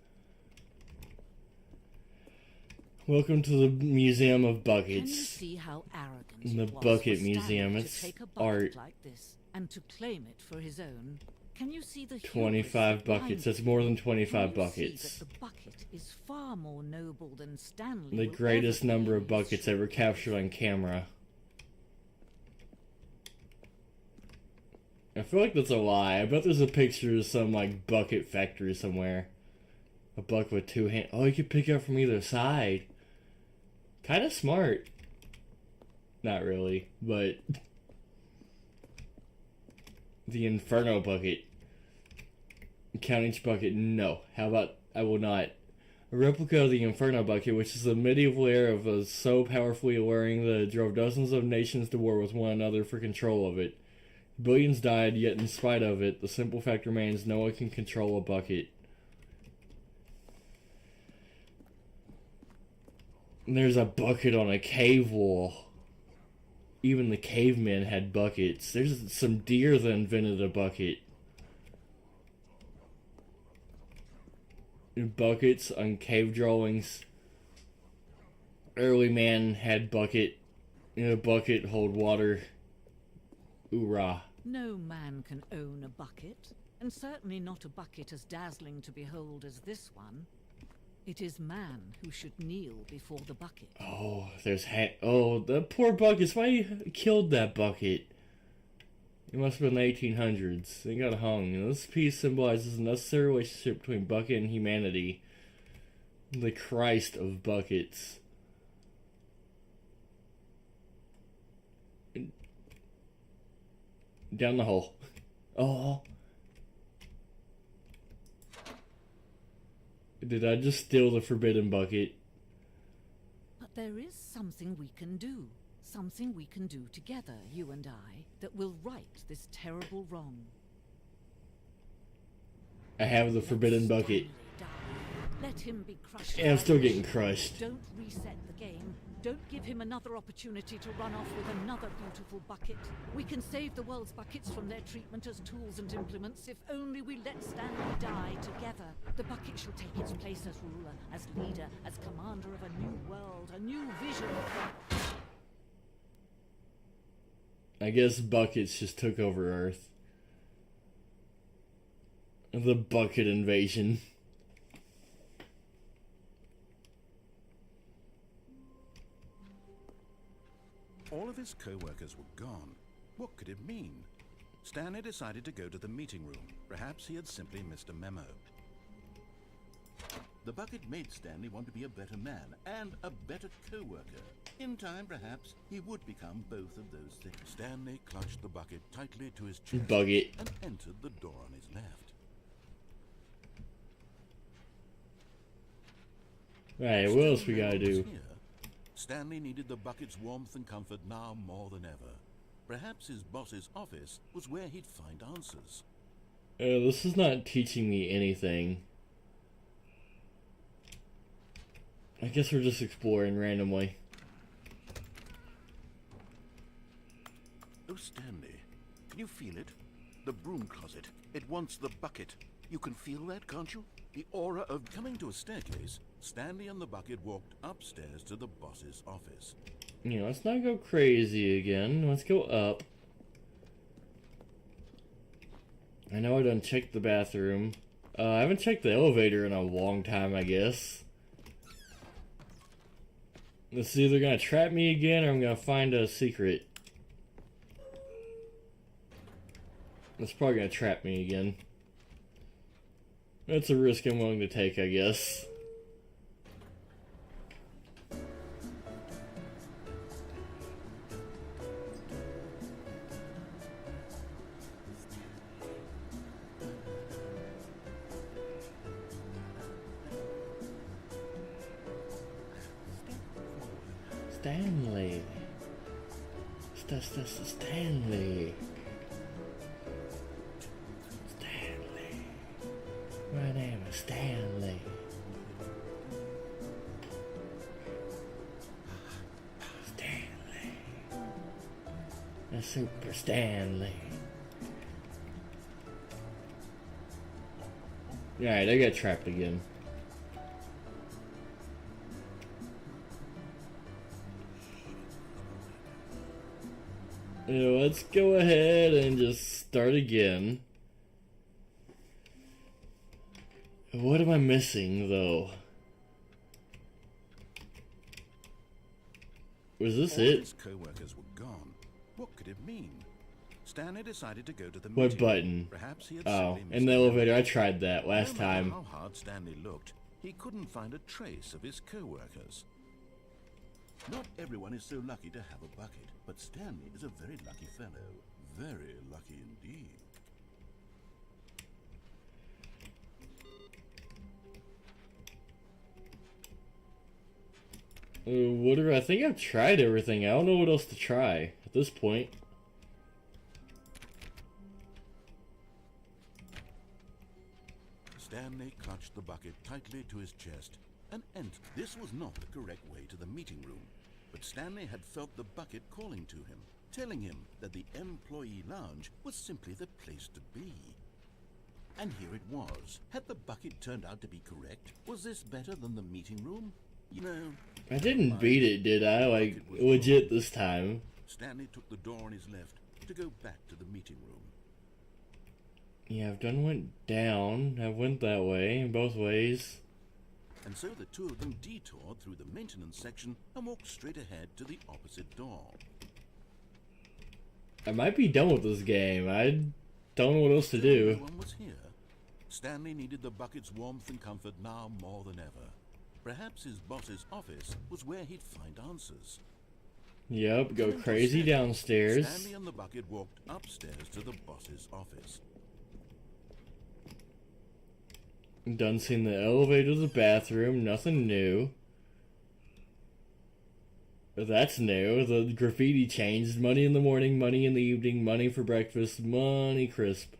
Speaker 1: Welcome to the Museum of Buckets.
Speaker 5: Can you see how arrogant
Speaker 1: The
Speaker 5: it was
Speaker 1: Bucket
Speaker 5: for
Speaker 1: Museum,
Speaker 5: Stanley
Speaker 1: it's
Speaker 5: to take a bucket
Speaker 1: art.
Speaker 5: like this and to claim it for his own? Can you see the
Speaker 1: 25 buckets. That's more than 25 buckets.
Speaker 5: See that the bucket is far more noble than Stanley.
Speaker 1: The
Speaker 5: will
Speaker 1: greatest
Speaker 5: ever
Speaker 1: number
Speaker 5: be.
Speaker 1: of buckets ever captured on camera. I feel like that's a lie. I bet there's a picture of some, like, bucket factory somewhere. A bucket with two hands. Oh, you can pick up from either side. Kind of smart. Not really, but... The Inferno bucket. Count each bucket. No. How about I will not. A replica of the Inferno bucket, which is the medieval era of was so powerfully alluring that it drove dozens of nations to war with one another for control of it. Billions died, yet in spite of it, the simple fact remains no one can control a bucket. And there's a bucket on a cave wall. Even the cavemen had buckets. There's some deer that invented a bucket. Buckets on cave drawings. Early man had bucket. In a bucket hold water. Hoorah.
Speaker 5: No man can own a bucket, and certainly not a bucket as dazzling to behold as this one. It is man who should kneel before the bucket.
Speaker 1: Oh, there's oh, the poor bucket. Somebody killed that bucket. It must have been the 1800s. They got hung. And this piece symbolizes a necessary relationship between bucket and humanity. The Christ of buckets. Down the hole. Oh. Did I just steal the forbidden bucket?
Speaker 7: But there is something we can do. Something we can do together, you and I, that will right this terrible wrong.
Speaker 1: I have the forbidden bucket.
Speaker 7: Let him be crushed.
Speaker 1: Yeah, I'm still getting crushed.
Speaker 7: Don't reset the game. Don't give him another opportunity to run off with another beautiful bucket. We can save the world's buckets from their treatment as tools and implements if only we let Stanley die together. The bucket shall take its place as ruler, as leader, as commander of a new world, a new vision for...
Speaker 1: I guess buckets just took over Earth. The bucket invasion.
Speaker 2: All of his co-workers were gone. What could it mean? Stanley decided to go to the meeting room. Perhaps he had simply missed a memo. The bucket made Stanley want to be a better man and a better co-worker. In time, perhaps, he would become both of those things. Stanley clutched the bucket tightly to his chest
Speaker 1: Bucket.
Speaker 2: and entered the door on his left.
Speaker 1: Alright, what else we gotta do?
Speaker 2: Here, Stanley needed the bucket's warmth and comfort now more than ever. Perhaps his boss's office was where he'd find answers.
Speaker 1: This is not teaching me anything. I guess we're just exploring randomly.
Speaker 2: Oh, Stanley, can you feel it? The broom closet. It wants the bucket. You can feel that, can't you? The aura of... Coming to a staircase, Stanley and the bucket walked upstairs to the boss's office.
Speaker 1: You know, let's not go crazy again. Let's go up. I know I done checked the bathroom. I haven't checked the elevator in a long time, I guess. This is either gonna trap me again or I'm gonna find a secret. It's probably gonna trap me again. That's a risk I'm willing to take, I guess. Stanley. Stanley. Stanley. My name is Stanley. Stanley. The Super Stanley. Alright, I got trapped again. Let's go ahead and just start again. What am I missing, though? Was this
Speaker 2: All
Speaker 1: it?
Speaker 2: his co-workers were gone. What could it mean? Stanley decided to go to the
Speaker 1: What
Speaker 2: meeting.
Speaker 1: button?
Speaker 2: Perhaps he had
Speaker 1: Oh,
Speaker 2: simply
Speaker 1: in
Speaker 2: missed
Speaker 1: the
Speaker 2: a
Speaker 1: elevator.
Speaker 2: memo.
Speaker 1: I tried that last
Speaker 2: No matter
Speaker 1: time.
Speaker 2: how hard Stanley looked, he couldn't find a trace of his co-workers. Not everyone is so lucky to have a bucket, but Stanley is a very lucky fellow. Very lucky indeed.
Speaker 1: I think I've tried everything. I don't know what else to try at this point.
Speaker 2: Stanley clutched the bucket tightly to his chest and entered. This was not the correct way to the meeting room, but Stanley had felt the bucket calling to him, telling him that the employee lounge was simply the place to be. And here it was. Had the bucket turned out to be correct? Was this better than the meeting room? You know...
Speaker 1: I didn't beat it, did I? Like, legit this time.
Speaker 2: Stanley took the door on his left to go back to the meeting room.
Speaker 1: Yeah, I've done went down. I went that way, both ways.
Speaker 2: And so the two of them detoured through the maintenance section and walked straight ahead to the opposite door.
Speaker 1: I might be done with this game. I don't know what else to do.
Speaker 2: Everyone was here. Stanley needed the bucket's warmth and comfort now more than ever. Perhaps his boss's office was where he'd find answers.
Speaker 1: Yep, go crazy downstairs.
Speaker 2: Stanley and the bucket walked upstairs to the boss's office.
Speaker 1: Done seen the elevator to the bathroom, nothing new. That's new. The graffiti changed. Money in the morning, money in the evening, money for breakfast, money crisp.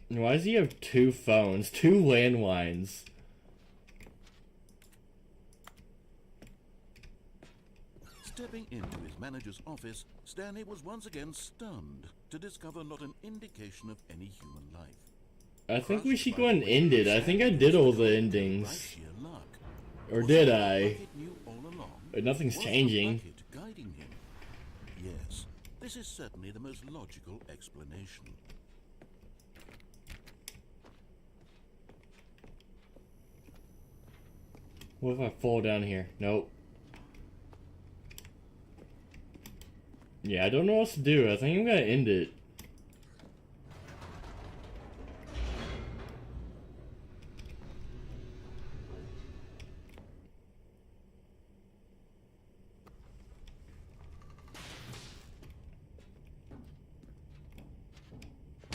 Speaker 1: Why does he have two phones? Two landlines?
Speaker 2: Stepping into his manager's office, Stanley was once again stunned to discover not an indication of any human life.
Speaker 1: I think we should go and end it. I think I did all the endings. Or did I? But nothing's changing.
Speaker 2: Guiding him? Yes, this is certainly the most logical explanation.
Speaker 1: What if I fall down here? Nope. Yeah, I don't know what to do. I think I'm gonna end it.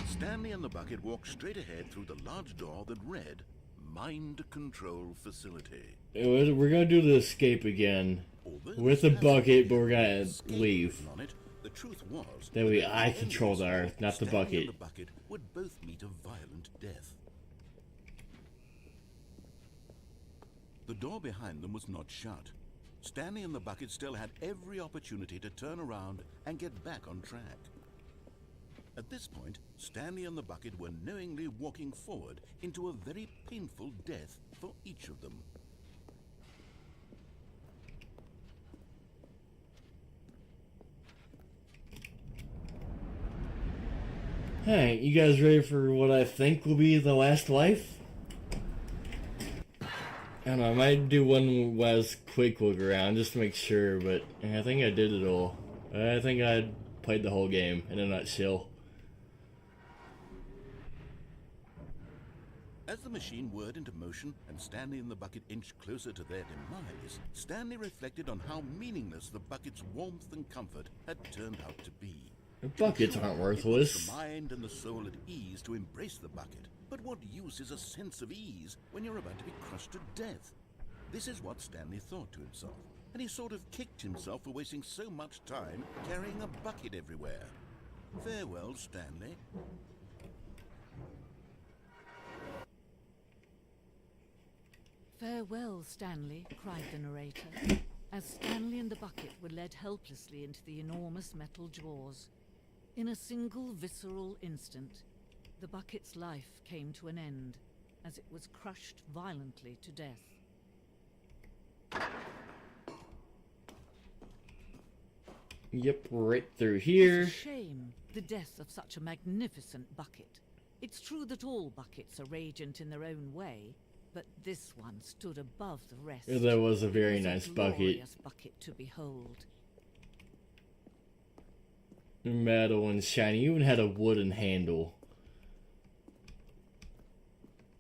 Speaker 2: Stanley and the bucket walked straight ahead through the large door that read, Mind Control Facility.
Speaker 1: We're gonna do the escape again. With a bucket, but we're gonna leave.
Speaker 2: The truth was
Speaker 1: That way I control the earth, not the
Speaker 2: Stanley
Speaker 1: bucket.
Speaker 2: and the bucket would both meet a violent death. The door behind them was not shut. Stanley and the bucket still had every opportunity to turn around and get back on track. At this point, Stanley and the bucket were knowingly walking forward into a very painful death for each of them.
Speaker 1: Alright, you guys ready for what I think will be the last life? I don't know, I might do one last quick look around just to make sure, but I think I did it all. I think I played the whole game in a nutshell.
Speaker 2: As the machine whirred into motion and Stanley and the bucket inched closer to their demise, Stanley reflected on how meaningless the bucket's warmth and comfort had turned out to be.
Speaker 1: The buckets aren't worthless.
Speaker 2: The mind and the soul at ease to embrace the bucket. But what use is a sense of ease when you're about to be crushed to death? This is what Stanley thought to himself, and he sort of kicked himself for wasting so much time carrying a bucket everywhere. Farewell, Stanley.
Speaker 7: Farewell, Stanley, cried the narrator, as Stanley and the bucket were led helplessly into the enormous metal jaws. In a single visceral instant, the bucket's life came to an end, as it was crushed violently to death.
Speaker 1: Yep, right through here.
Speaker 7: It's a shame, the death of such a magnificent bucket. It's true that all buckets are radiant in their own way, but this one stood above the rest.
Speaker 1: That was a very
Speaker 7: It was
Speaker 1: nice
Speaker 7: a
Speaker 1: bucket.
Speaker 7: glorious bucket to behold.
Speaker 1: Metal and shiny, even had a wooden handle.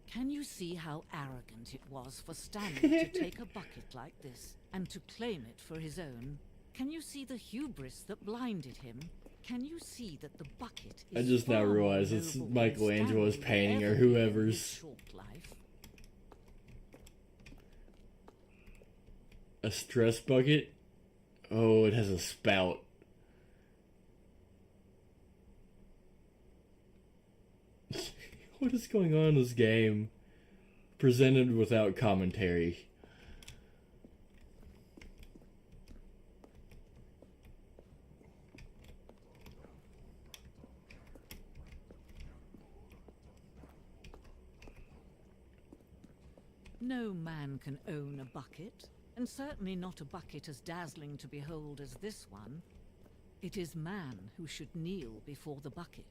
Speaker 7: Can you see how arrogant it was for Stanley to take a bucket like this and to claim it for his own? Can you see the hubris that blinded him? Can you see that the bucket is
Speaker 1: I just now
Speaker 7: far more
Speaker 1: realized it's
Speaker 7: noble than
Speaker 1: Michelangelo's
Speaker 7: Stanley
Speaker 1: painting or
Speaker 7: ever be in
Speaker 1: whoever's.
Speaker 7: his short life?
Speaker 1: A stress bucket? Oh, it has a spout. What is going on in this game? Presented without commentary.
Speaker 7: No man can own a bucket, and certainly not a bucket as dazzling to behold as this one. It is man who should kneel before the bucket.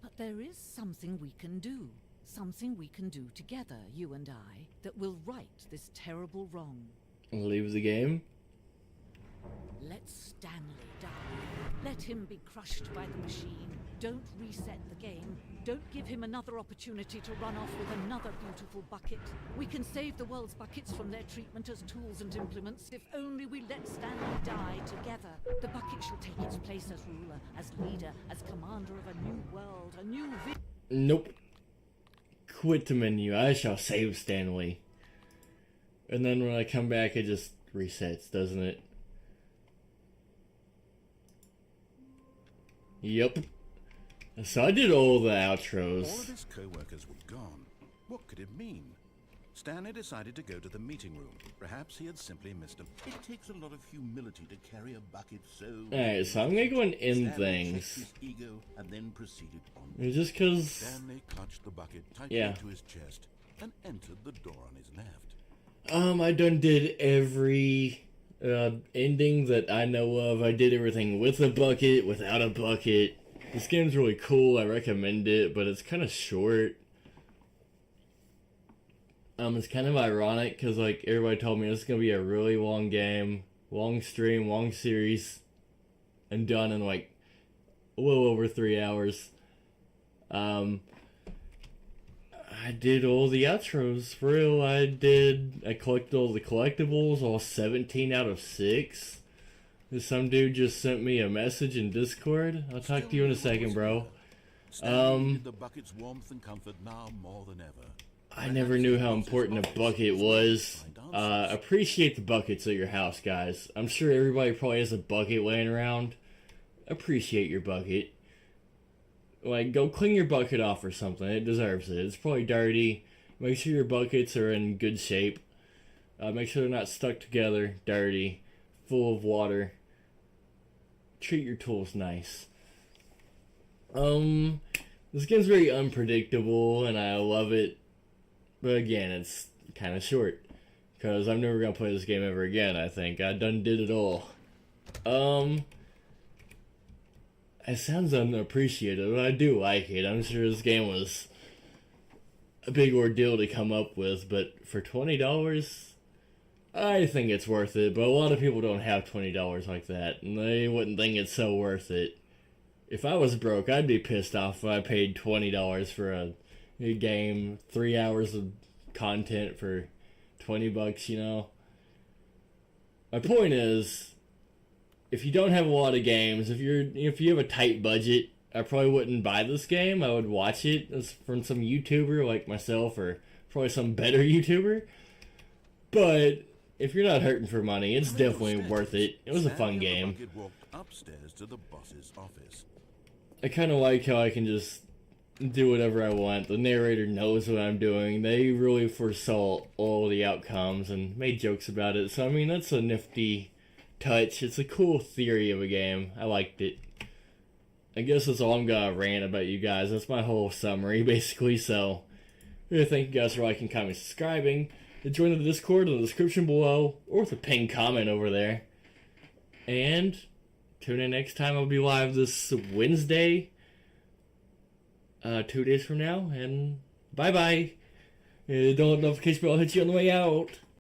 Speaker 7: But there is something we can do. Something we can do together, you and I, that will right this terrible wrong.
Speaker 1: Leave the game?
Speaker 7: Let's stand Let him be crushed by the machine. Don't reset the game. Don't give him another opportunity to run off with another beautiful bucket. We can save the world's buckets from their treatment as tools and implements if only we let Stanley die together. The bucket shall take its place as ruler, as leader, as commander of a new world, a new
Speaker 1: Nope. Quit the menu. I shall save Stanley. And then when I come back, it just resets, doesn't it? Yep. So I did all the outros.
Speaker 2: All of his co-workers were gone. What could it mean? Stanley decided to go to the meeting room. Perhaps he had simply missed him. It takes a lot of humility to carry a bucket so...
Speaker 1: Alright, so I'm gonna go and end
Speaker 2: Stanley
Speaker 1: things.
Speaker 2: checked his ego and then proceeded on.
Speaker 1: Just cause...
Speaker 2: Stanley clutched the bucket tightly to his chest and entered the door on his left.
Speaker 1: I done did every ending that I know of. I did everything with a bucket, without a bucket. This game's really cool. I recommend it, but it's kind of short. It's kind of ironic because like everybody told me it's gonna be a really long game, long stream, long series, and done in like a little over 3 hours. I did all the outros for real. I collected all the collectibles, all 17 out of 6. Some dude just sent me a message in Discord. I'll talk to you in a second, bro.
Speaker 2: Stanley needed the bucket's warmth and comfort now more than ever.
Speaker 1: I never knew how important a bucket was. Appreciate the buckets at your house, guys. I'm sure everybody probably has a bucket laying around. Appreciate your bucket. Like, go clean your bucket off or something. It deserves it. It's probably dirty. Make sure your buckets are in good shape. Make sure they're not stuck together, dirty, full of water. Treat your tools nice. This game's very unpredictable, and I love it. But again, it's kind of short. Because I'm never going to play this game ever again, I think. I done did it all. It sounds unappreciated, but I do like it. I'm sure this game was a big ordeal to come up with, but for $20, I think it's worth it. But a lot of people don't have $20 like that, and they wouldn't think it's so worth it. If I was broke, I'd be pissed off if I paid $20 for a game, 3 hours of content for $20, you know? My point is, if you don't have a lot of games, if you have a tight budget, I probably wouldn't buy this game. I would watch it from some YouTuber like myself, or probably some better YouTuber. But if you're not hurting for money, it's definitely worth it. It was a fun game.
Speaker 2: Upstairs to the boss's office.
Speaker 1: I kind of like how I can just do whatever I want. The narrator knows what I'm doing. They really foresaw all the outcomes and made jokes about it. So I mean, that's a nifty touch. It's a cool theory of a game. I liked it. I guess that's all I'm gonna rant about, you guys. That's my whole summary, basically. So, thank you guys for liking, commenting, subscribing. Join the Discord in the description below, or with a pinned comment over there. And tune in next time. I'll be live this Wednesday, 2 days from now. And bye bye. Don't notification bell hit you on the way out.